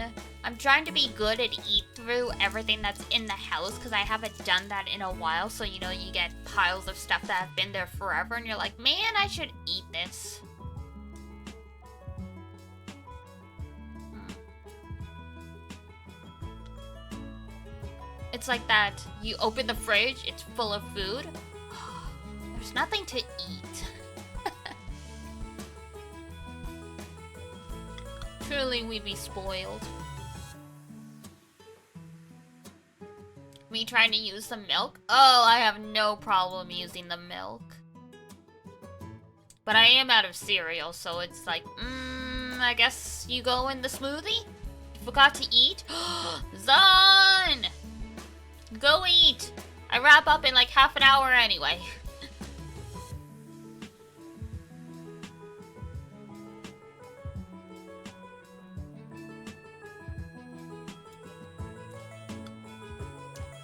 to be good at eat through everything that's in the house because I haven't done that in a while. So, you know, you get piles of stuff that have been there forever and you're like, man, I should eat this. It's like that. You open the fridge, it's full of food. There's nothing to eat. Truly, we be spoiled. Me trying to use the milk? Oh, I have no problem using the milk. But I am out of cereal, so it's like, I guess you go in the smoothie? You forgot to eat? Zon! Go eat! I wrap up in like half an hour anyway.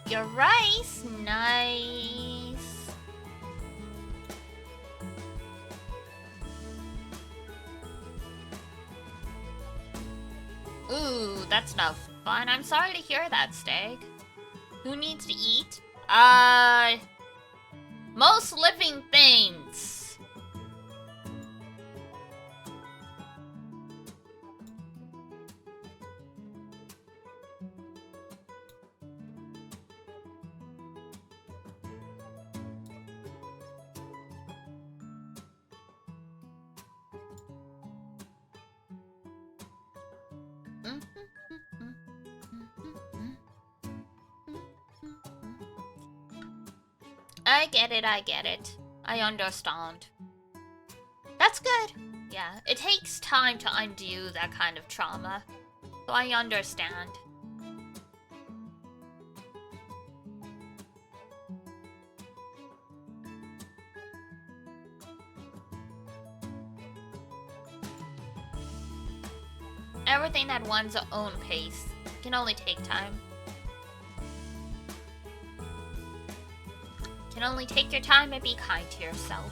Your rice, nice. Ooh, that's not fun. I'm sorry to hear that, Stag. Who needs to eat? Most living things. I get it. I understand. That's good. Yeah, it takes time to undo that kind of trauma. So I understand. Everything at one's own pace can only take time. Can only take your time and be kind to yourself.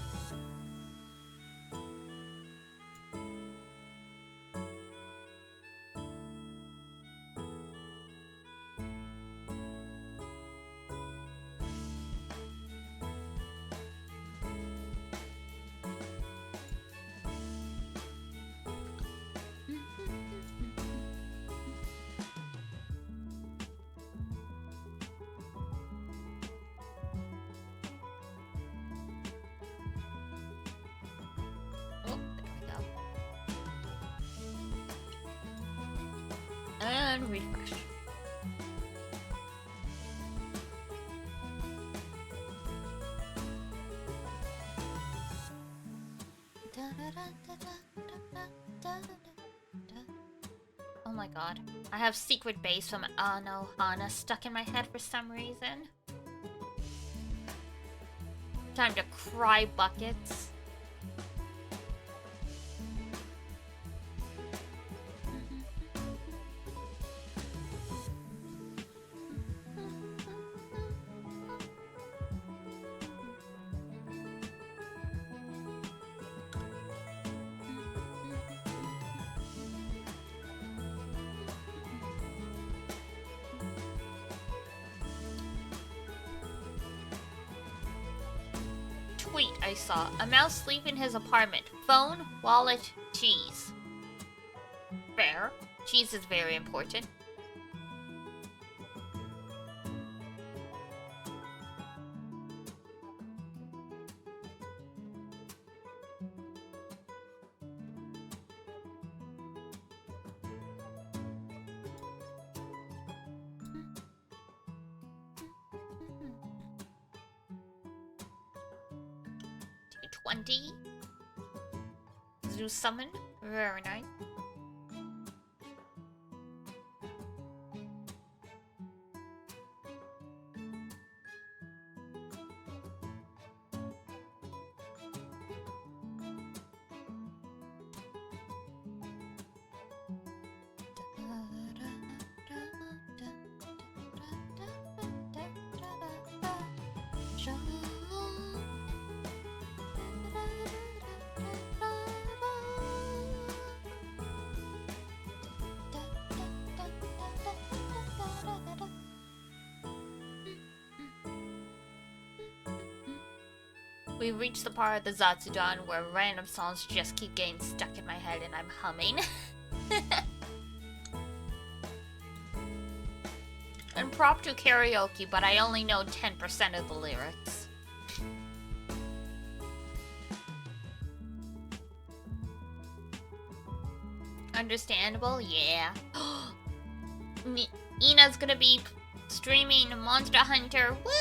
And refresh. Oh my god. I have Secret Base from Ano Hana stuck in my head for some reason. Time to cry buckets. I saw a mouse sleep in his apartment. Phone, wallet, cheese. Fair. Cheese is very important. Zoo summon. Very nice. We reached the part of the Zatsudan where random songs just keep getting stuck in my head and I'm humming. Impromptu karaoke, but I only know 10% of the lyrics. Understandable? Yeah. Ina's gonna be streaming Monster Hunter. Woo!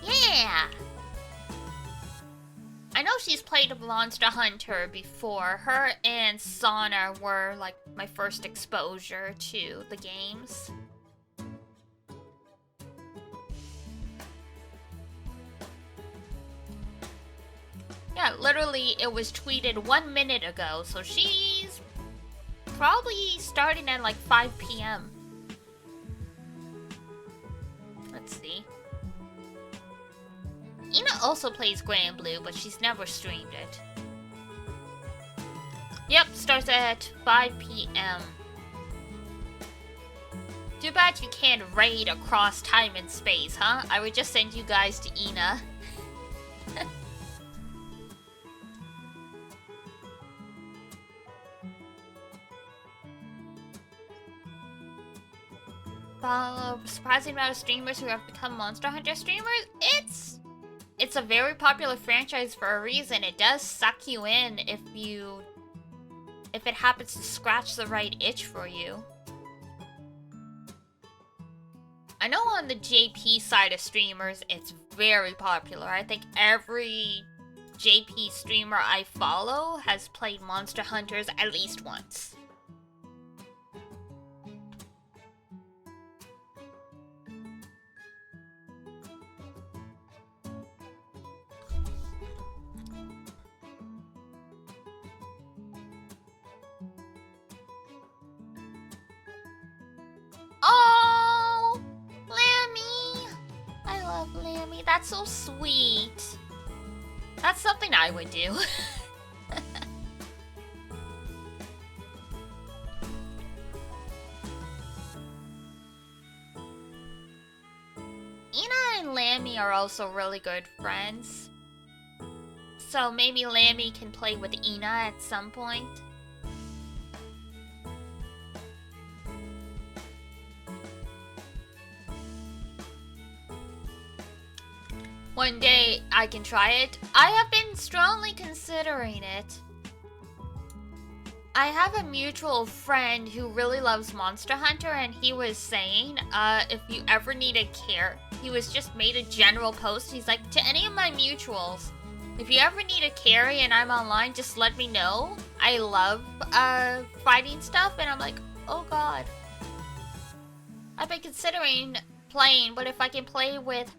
Yeah! I know she's played Monster Hunter before. Her and Sana were like my first exposure to the games. Yeah, literally it was tweeted 1 minute ago, so she's probably starting at like 5 p.m. Let's see. Ina also plays Granblue, but she's never streamed it. Yep, starts at 5 p.m. Too bad you can't raid across time and space, huh? I would just send you guys to Ina. Surprising amount of streamers who have become Monster Hunter streamers. It's a very popular franchise for a reason. It does suck you in if it happens to scratch the right itch for you. I know on the JP side of streamers, it's very popular. I think every JP streamer I follow has played Monster Hunters at least once. Oh, Lammy! I love Lammy. That's so sweet. That's something I would do. Ina and Lammy are also really good friends. So maybe Lammy can play with Ina at some point. One day I can try it. I have been strongly considering it. I have a mutual friend who really loves Monster Hunter, and he was saying, if you ever need a care, he was just made a general post. He's like, to any of my mutuals, if you ever need a carry and I'm online, just let me know. I love fighting stuff, and I'm like, oh god. I've been considering playing, but if I can play with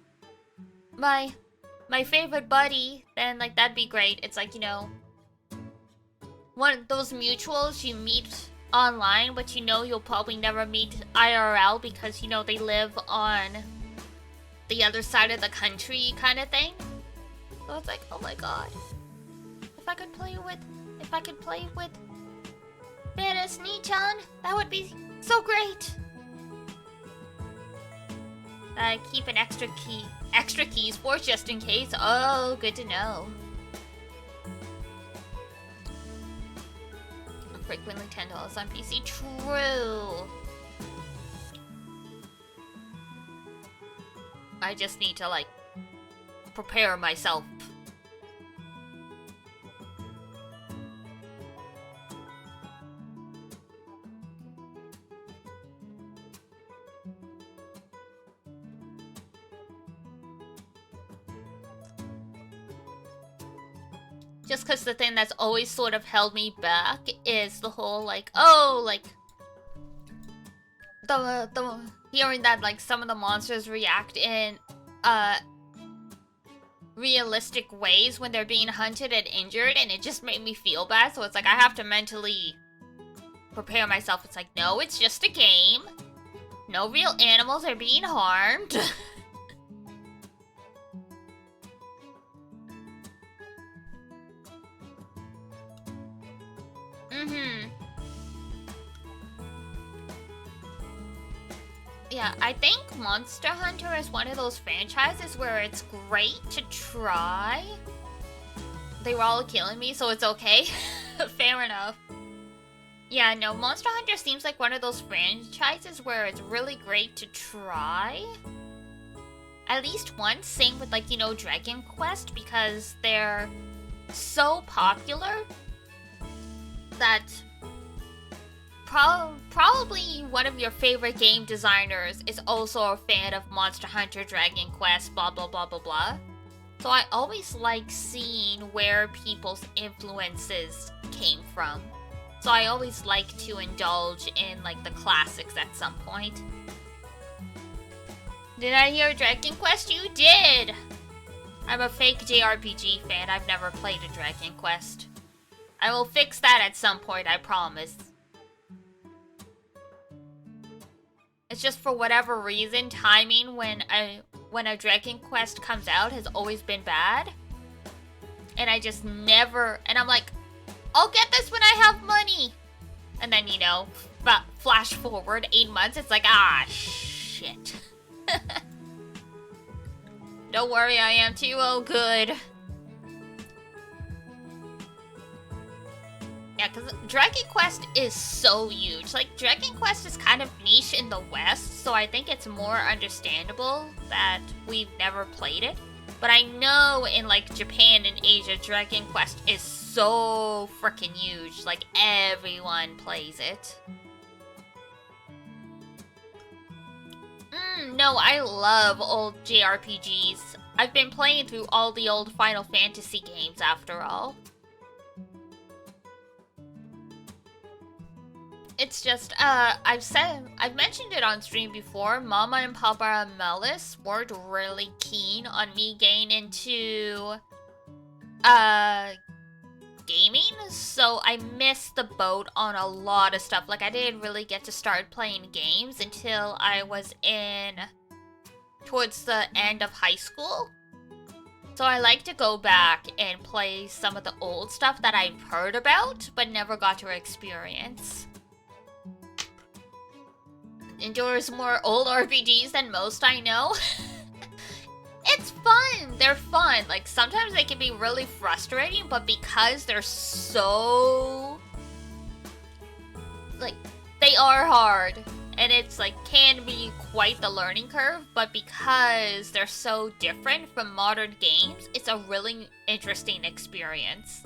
my favorite buddy, then like that'd be great. It's like, you know, one of those mutuals you meet online, but you know you'll probably never meet IRL because, you know, they live on the other side of the country kind of thing. So it's like, oh my god. If I could play with Beres Nichan, that would be so great. I keep an extra keys for just in case. Oh, good to know. Frequently $10 on PC. True. I just need to like prepare myself. Just because the thing that's always sort of held me back is the whole like, oh, like the hearing that like some of the monsters react in realistic ways when they're being hunted and injured, and it just made me feel bad. So it's like I have to mentally prepare myself. It's like, no, it's just a game. No real animals are being harmed. Yeah, I think Monster Hunter is one of those franchises where it's great to try. They were all killing me, so it's okay. Fair enough. Yeah, no, Monster Hunter seems like one of those franchises where it's really great to try. At least once, same with like, you know, Dragon Quest, because they're so popular that probably one of your favorite game designers is also a fan of Monster Hunter, Dragon Quest, blah blah blah blah blah. So I always like seeing where people's influences came from. So I always like to indulge in like the classics at some point. Did I hear Dragon Quest? You did! I'm a fake JRPG fan. I've never played a Dragon Quest. I will fix that at some point, I promise. It's just for whatever reason, timing when a Dragon Quest comes out has always been bad. And I just never... And I'm like, I'll get this when I have money! And then, you know, flash forward 8 months, it's like, ah, shit. Don't worry, I am too. Oh, good. Yeah, because Dragon Quest is so huge. Like, Dragon Quest is kind of niche in the West, so I think it's more understandable that we've never played it. But I know in, like, Japan and Asia, Dragon Quest is so freaking huge. Like, everyone plays it. No, I love old JRPGs. I've been playing through all the old Final Fantasy games, after all. It's just, I've mentioned it on stream before, Mama and Papa Melis weren't really keen on me getting into, gaming, so I missed the boat on a lot of stuff. Like, I didn't really get to start playing games until I was towards the end of high school. So I like to go back and play some of the old stuff that I've heard about, but never got to experience. Endures more old RPGs than most I know. It's fun. They're fun. Like, sometimes they can be really frustrating, but because they're so... like, they are hard. And it's, like, can be quite the learning curve, but because they're so different from modern games, it's a really interesting experience.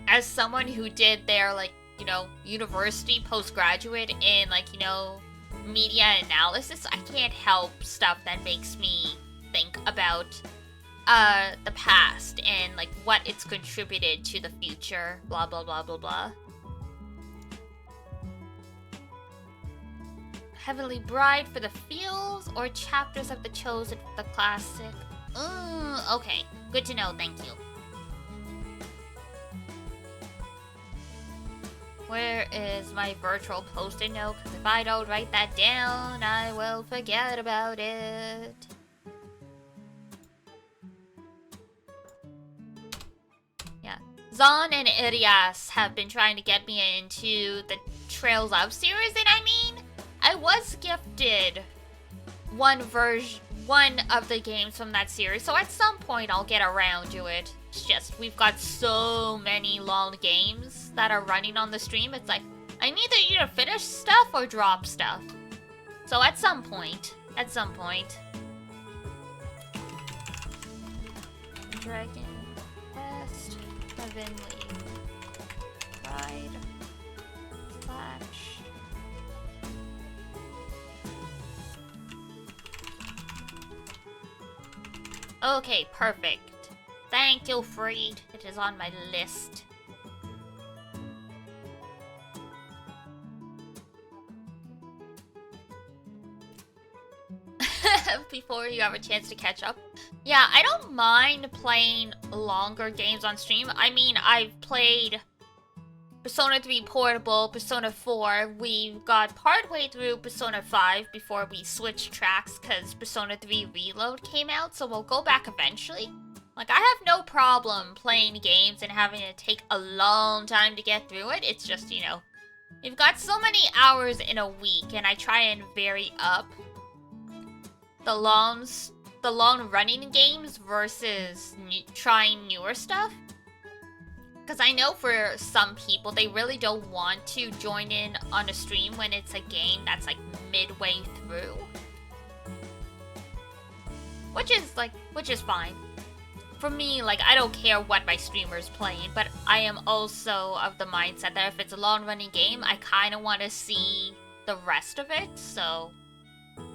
As someone who did their, like, you know, university postgraduate in, like, you know, media analysis, I can't help stuff that makes me think about the past and, like, what it's contributed to the future, blah blah blah blah blah. Heavenly Bride for the feels or chapters of the Chosen for the classic? Okay, good to know, thank you. Where is my virtual post-it note? Because if I don't write that down, I will forget about it. Yeah. Zon and Irias have been trying to get me into the Trails of series, and I mean, I was gifted one of the games from that series, so at some point I'll get around to it. It's just, we've got so many long games that are running on the stream, it's like, I need to either finish stuff or drop stuff. So at some point. Dragon Quest, Heavenly Bride, Flash. Okay, perfect. Thank you, Freed. It is on my list. Before you have a chance to catch up. Yeah, I don't mind playing longer games on stream. I mean, I've played Persona 3 Portable, Persona 4. We got partway through Persona 5 before we switched tracks because Persona 3 Reload came out, so we'll go back eventually. Like, I have no problem playing games and having to take a long time to get through it. It's just, you know, You've got so many hours in a week, and I try and vary up the long running games versus trying newer stuff. Because I know for some people, they really don't want to join in on a stream when it's a game that's like midway through. Which is fine. For me, like, I don't care what my streamer's playing, but I am also of the mindset that if it's a long-running game, I kind of want to see the rest of it, so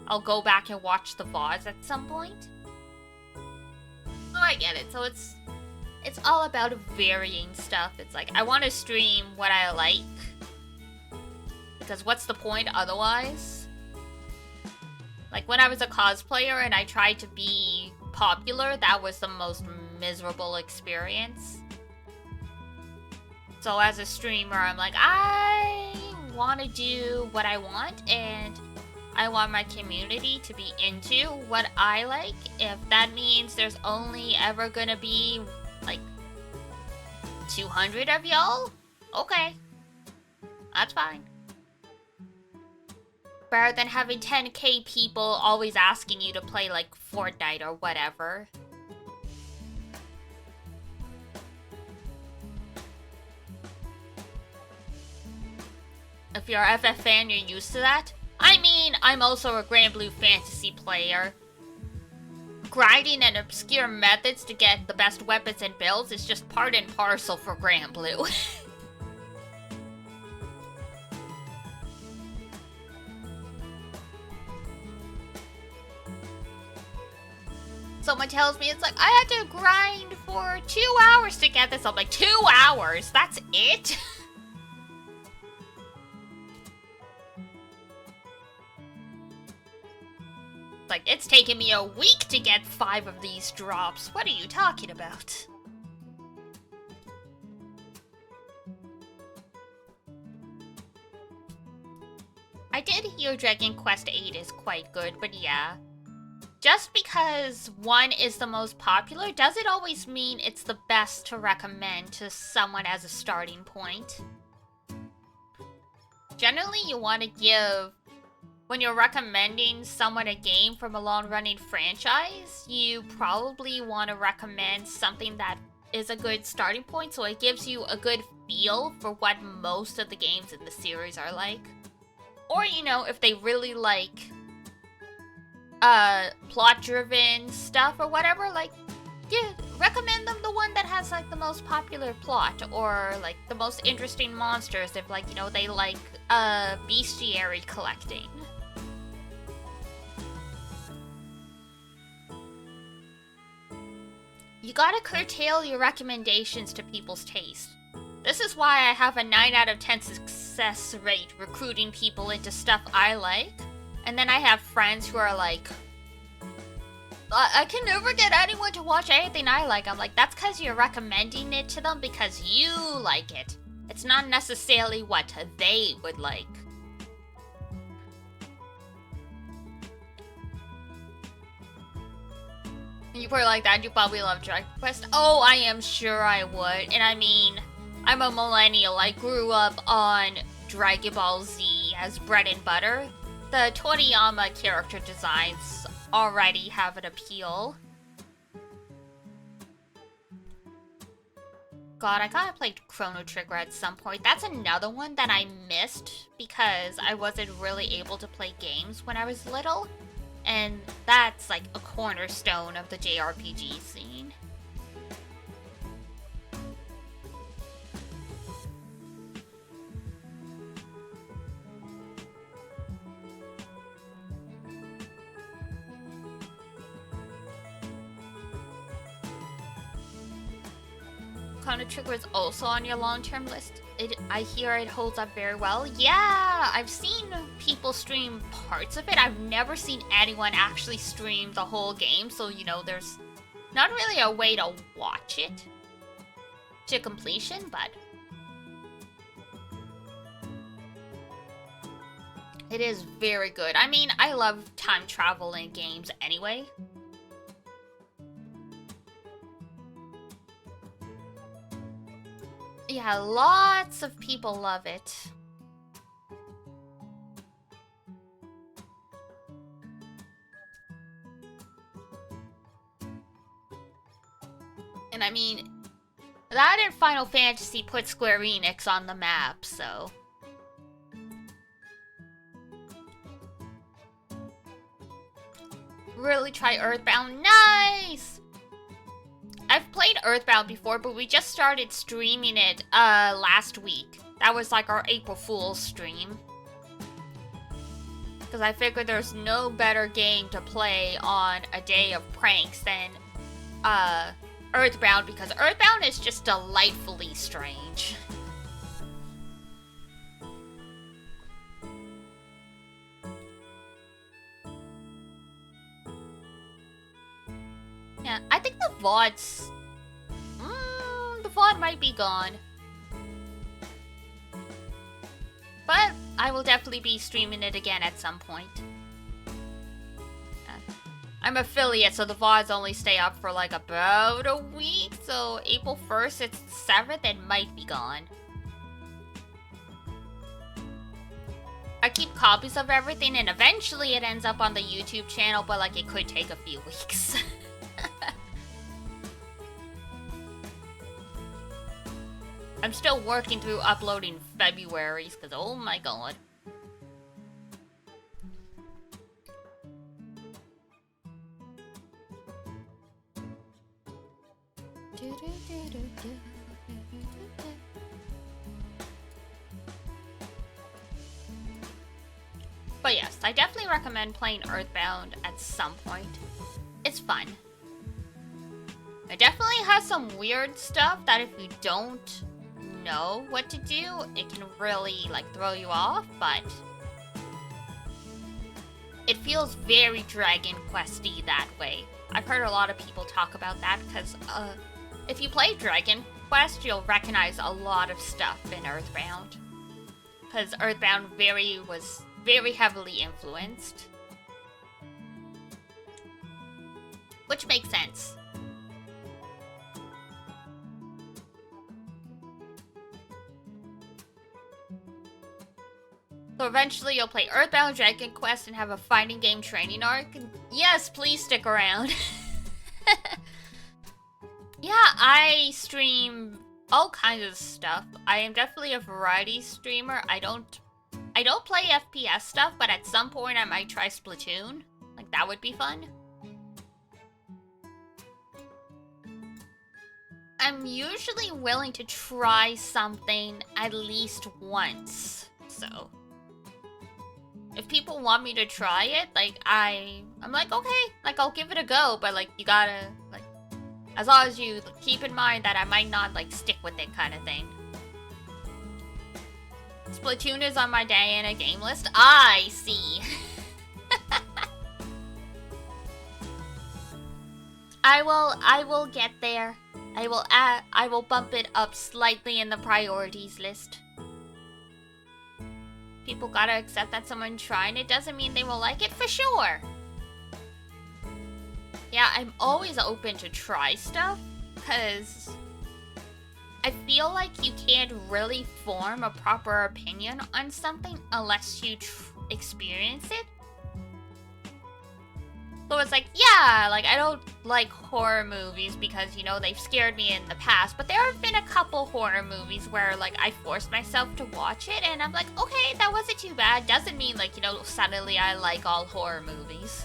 I'll go back and watch the VODs at some point. So I get it. So it's all about varying stuff. It's like, I want to stream what I like, because what's the point otherwise? Like, when I was a cosplayer and I tried to be popular, that was the most miserable experience. So as a streamer, I'm like, I want to do what I want, and I want my community to be into what I like. If that means there's only ever gonna be like 200 of y'all, okay, that's fine. Better than having 10k people always asking you to play like Fortnite or whatever. If you're a FF fan, you're used to that. I mean, I'm also a Granblue fantasy player. Grinding and obscure methods to get the best weapons and builds is just part and parcel for Granblue. Someone tells me it's like, I had to grind for 2 hours to get this. I'm like, 2 hours? That's it? Like, it's taken me a week to get 5 of these drops. What are you talking about? I did hear Dragon Quest 8 is quite good, but yeah. Just because one is the most popular, does it always mean it's the best to recommend to someone as a starting point? Generally, you want to give... When you're recommending someone a game from a long-running franchise, you probably want to recommend something that is a good starting point, so it gives you a good feel for what most of the games in the series are like. Or, you know, if they really like plot-driven stuff or whatever, like, yeah, recommend them the one that has like the most popular plot or like the most interesting monsters if, like, you know, they like bestiary collecting. You gotta curtail your recommendations to people's taste. This is why I have a 9 out of 10 success rate recruiting people into stuff I like. And then I have friends who are like, I can never get anyone to watch anything I like. I'm like, that's because you're recommending it to them because you like it. It's not necessarily what they would like. You put it like that, you probably love Dragon Quest. Oh, I am sure I would. And I mean, I'm a millennial. I grew up on Dragon Ball Z as bread and butter. The Toriyama character designs already have an appeal. God, I gotta play Chrono Trigger at some point. That's another one that I missed because I wasn't really able to play games when I was little. And that's like a cornerstone of the JRPG scene. Chrono Trigger is also on your long-term list. I hear it holds up very well. Yeah, I've seen people stream parts of it. I've never seen anyone actually stream the whole game, so, you know, there's not really a way to watch it to completion, but it is very good. I mean, I love time travel in games anyway. Yeah, lots of people love it. And I mean, that and Final Fantasy put Square Enix on the map, so... Really try Earthbound. Nice! I've played Earthbound before, but we just started streaming it last week. That was like our April Fool's stream. Because I figured there's no better game to play on a day of pranks than Earthbound, because Earthbound is just delightfully strange. Yeah, I think the VOD's... the VOD might be gone. But I will definitely be streaming it again at some point. I'm affiliate, so the VODs only stay up for like about a week. So April 1st, it's the 7th, and might be gone. I keep copies of everything, and eventually it ends up on the YouTube channel, but like it could take a few weeks. I'm still working through uploading February's, because oh my god. But yes, I definitely recommend playing Earthbound at some point. It's fun. It definitely has some weird stuff that if you don't know what to do, it can really like throw you off, but it feels very Dragon Questy that way. I've heard a lot of people talk about that because if you play Dragon Quest, you'll recognize a lot of stuff in Earthbound, because Earthbound was very heavily influenced, which makes sense. So eventually you'll play Earthbound, Dragon Quest, and have a fighting game training arc. And yes, please stick around. Yeah, I stream all kinds of stuff. I am definitely a variety streamer. I don't play FPS stuff, but at some point I might try Splatoon. Like, that would be fun. I'm usually willing to try something at least once, so... If people want me to try it, like, I'm like, okay, like, I'll give it a go, but, like, you gotta, like, as long as you keep in mind that I might not, like, stick with it kind of thing. Splatoon is on my Diana game list. I see. I will get there. I will bump it up slightly in the priorities list. People gotta accept that someone trying it doesn't mean they will like it, for sure. Yeah, I'm always open to try stuff, because I feel like you can't really form a proper opinion on something unless you experience it. So it's like, yeah, like, I don't like horror movies because, you know, they've scared me in the past. But there have been a couple horror movies where, like, I forced myself to watch it. And I'm like, okay, that wasn't too bad. Doesn't mean, like, you know, suddenly I like all horror movies.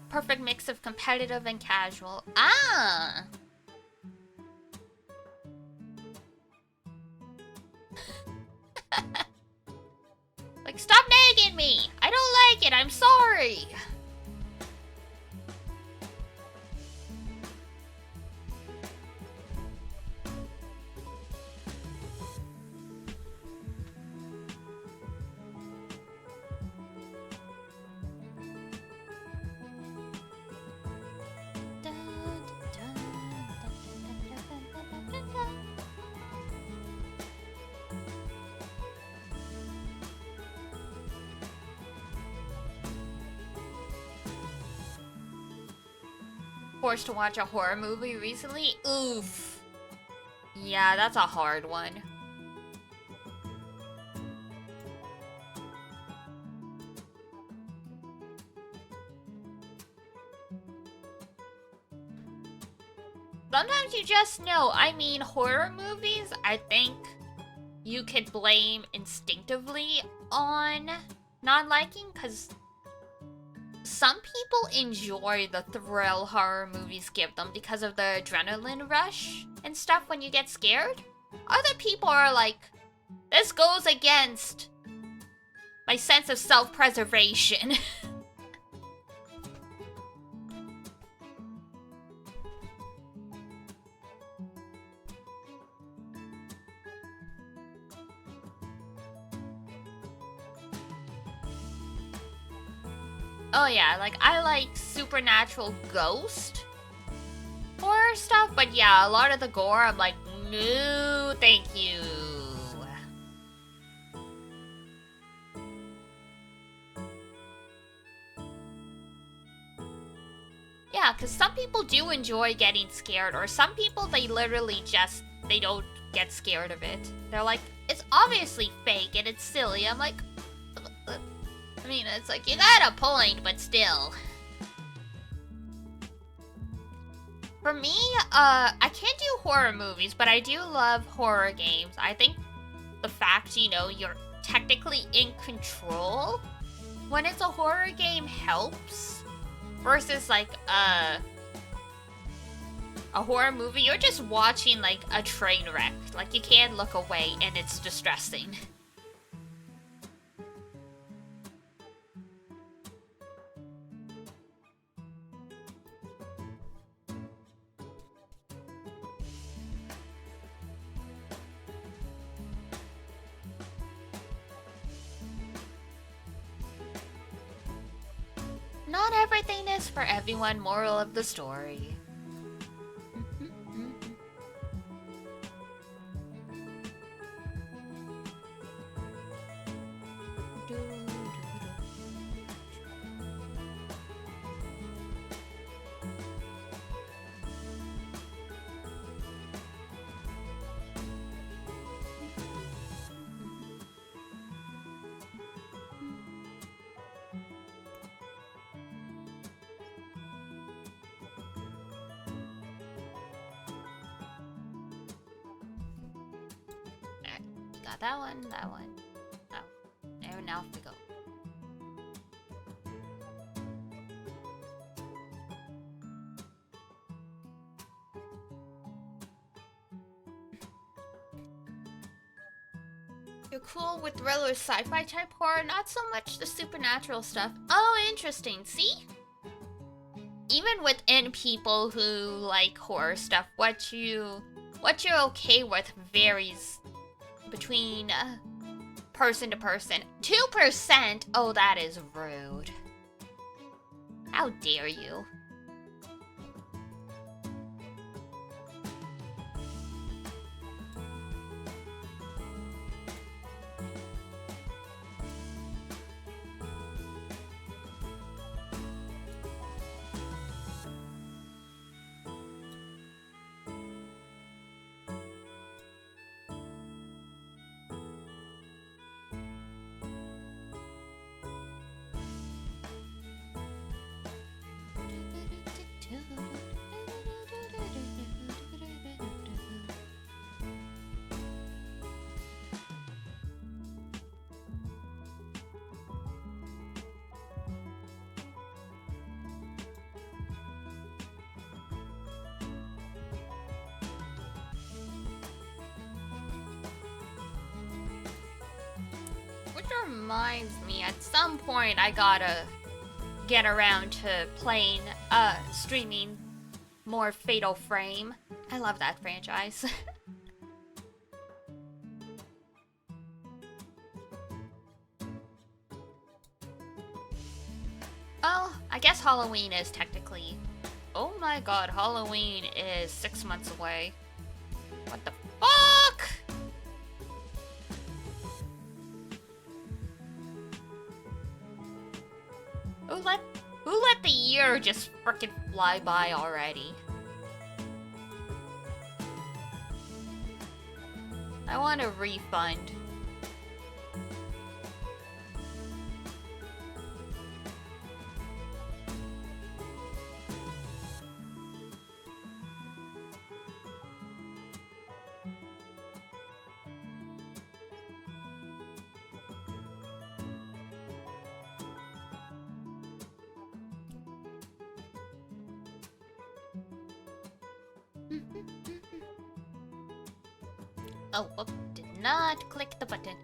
Perfect mix of competitive and casual. Ah! Like, stop nagging me! I don't like it, I'm sorry! Forced to watch a horror movie recently? Oof. Yeah, that's a hard one. Sometimes you just know. I mean, horror movies, I think you could blame instinctively on non-liking, because some people enjoy the thrill horror movies give them because of the adrenaline rush and stuff when you get scared. Other people are like, this goes against my sense of self-preservation. Oh yeah, like, I like supernatural ghost horror stuff, but yeah, a lot of the gore, I'm like, no, thank you. Yeah, because some people do enjoy getting scared, or some people, they literally just, they don't get scared of it. They're like, it's obviously fake and it's silly. I'm like, I mean, it's like, you got a point, but still. For me, I can't do horror movies, but I do love horror games. I think the fact, you know, you're technically in control when it's a horror game helps. Versus, like, a horror movie, you're just watching, like, a train wreck. Like, you can't look away, and it's distressing. Not everything is for everyone, moral of the story. Got that one, that one. Oh, there, now we go. You're cool with thriller sci-fi type horror, not so much the supernatural stuff. Oh, interesting. See? Even within people who like horror stuff, what you're okay with varies between person to person. 2%? Oh, that is rude. How dare you? Reminds me, at some point I gotta get around to playing, streaming more Fatal Frame. I love that franchise. Well, I guess Halloween is technically... Oh my god, Halloween is 6 months away. What the fuck? Who let the year just frickin' fly by already? I want a refund. Oh, whoop, did not click the button.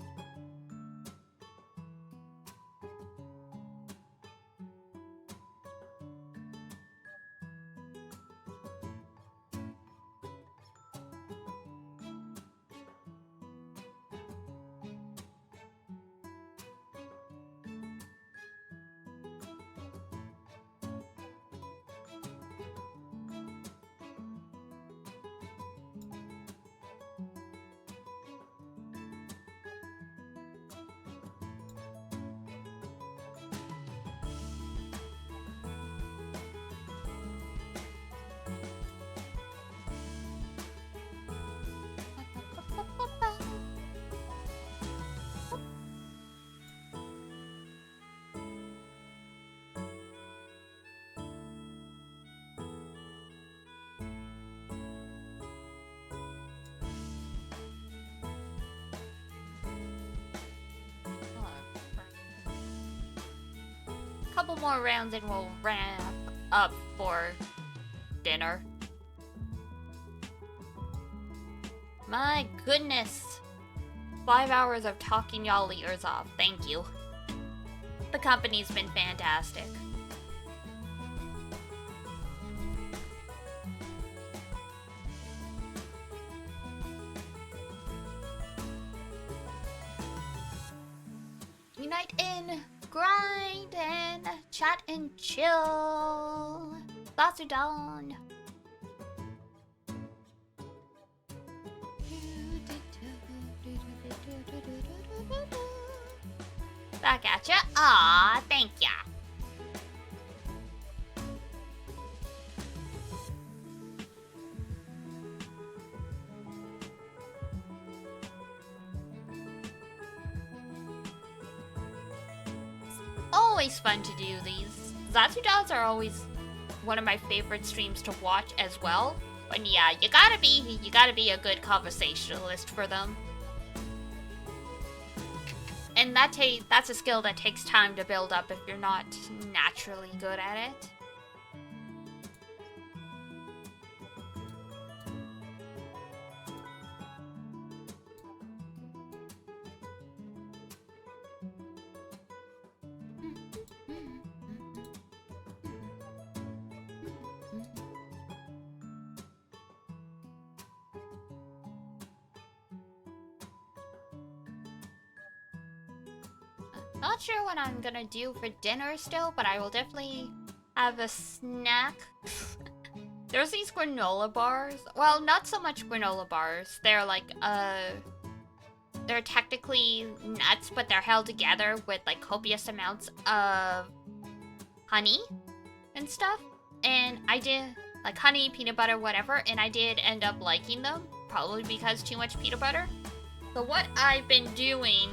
Couple more rounds and we'll wrap up for dinner. My goodness. 5 hours of talking y'all ears off. Thank you. The company's been fantastic. Unite in grind and chat and chill. Thoughts are done. Back at ya. Aw, thank ya. Always fun to do these. Zatsudas are always one of my favorite streams to watch as well. But yeah, you gotta be a good conversationalist for them. And that's a skill that takes time to build up if you're not naturally good at it. Not sure what I'm gonna do for dinner still, but I will definitely have a snack. There's these granola bars. Well, not so much granola bars. They're like, they're technically nuts, but they're held together with like copious amounts of honey and stuff. And I did, like honey, peanut butter, whatever, and I did end up liking them, probably because too much peanut butter. So what I've been doing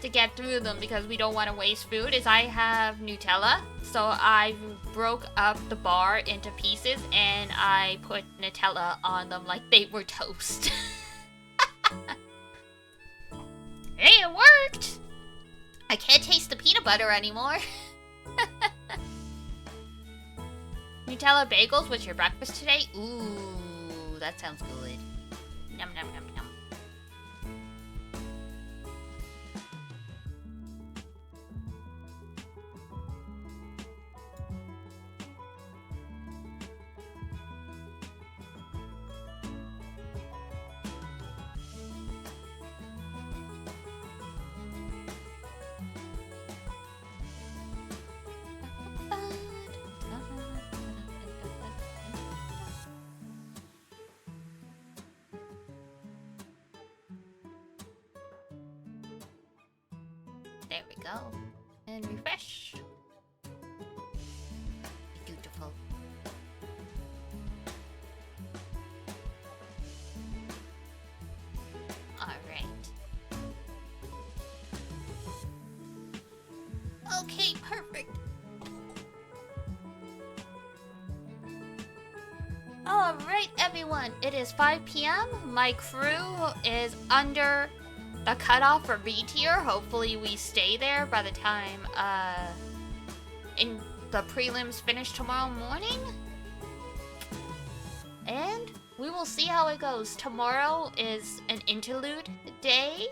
to get through them, because we don't want to waste food, is I have Nutella. So I broke up the bar into pieces and I put Nutella on them like they were toast. Hey, it worked! I can't taste the peanut butter anymore. Nutella bagels was your breakfast today? Ooh, that sounds good. Yum, yum, yum, yum. There we go. And refresh. Beautiful. Alright. Okay, perfect. Alright, everyone. It is 5 p.m. My crew is under the cutoff for B tier. Hopefully we stay there by the time in the prelims finish tomorrow morning. And we will we'll see how it goes. Tomorrow is an interlude day.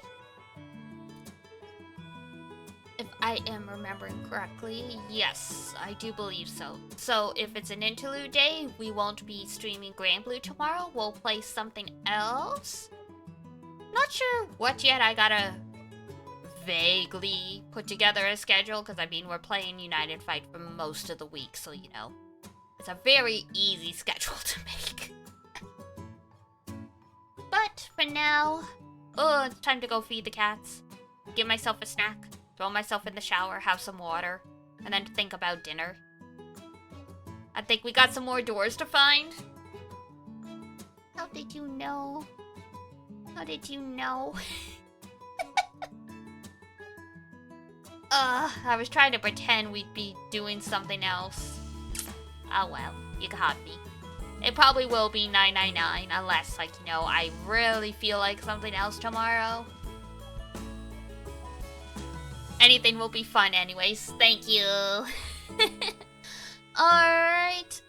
If I am remembering correctly, yes, I do believe so. So if it's an interlude day, we won't be streaming Granblue tomorrow. We'll play something else. Not sure what yet. I gotta vaguely put together a schedule because I mean we're playing United Fight for most of the week, so you know, it's a very easy schedule to make. But for now, it's time to go feed the cats, give myself a snack, throw myself in the shower, have some water, and then think about dinner. I think we got some more doors to find. How did you know? How did you know? I was trying to pretend we'd be doing something else. Oh well, you caught me. It probably will be 999 unless, like, you know, I really feel like something else tomorrow. Anything will be fun anyways. Thank you. Alright.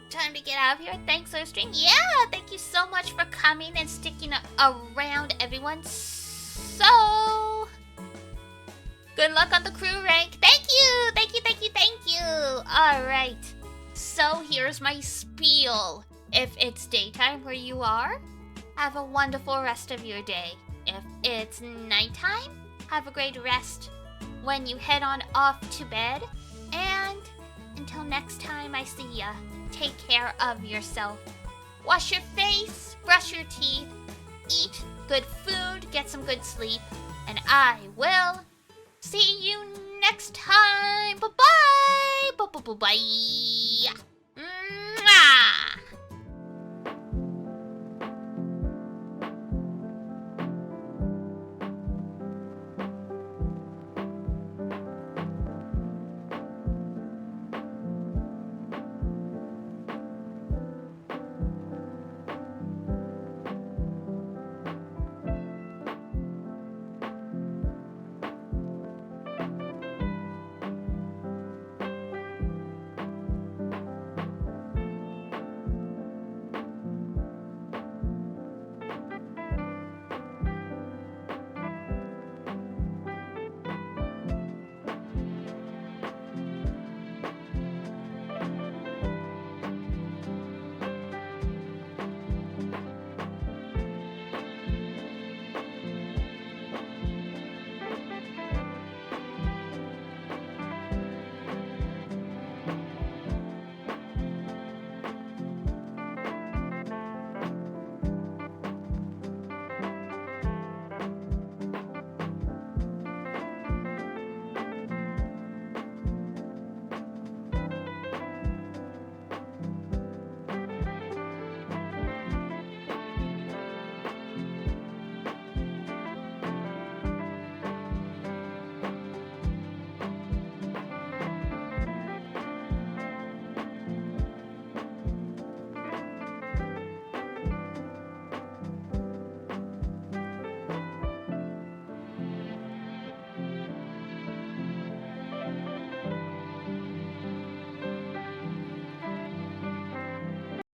Time to get out of here. Thanks for the stream. Yeah, thank you so much for coming and sticking around, everyone. So, good luck on the crew rank. Thank you. Thank you, thank you, thank you. Alright. So, here's my spiel. If it's daytime where you are, have a wonderful rest of your day. If it's nighttime, have a great rest when you head on off to bed. And until next time I see ya, take care of yourself. Wash your face, brush your teeth, eat good food, get some good sleep, and I will see you next time. Bye-bye! Bye-bye-bye-bye!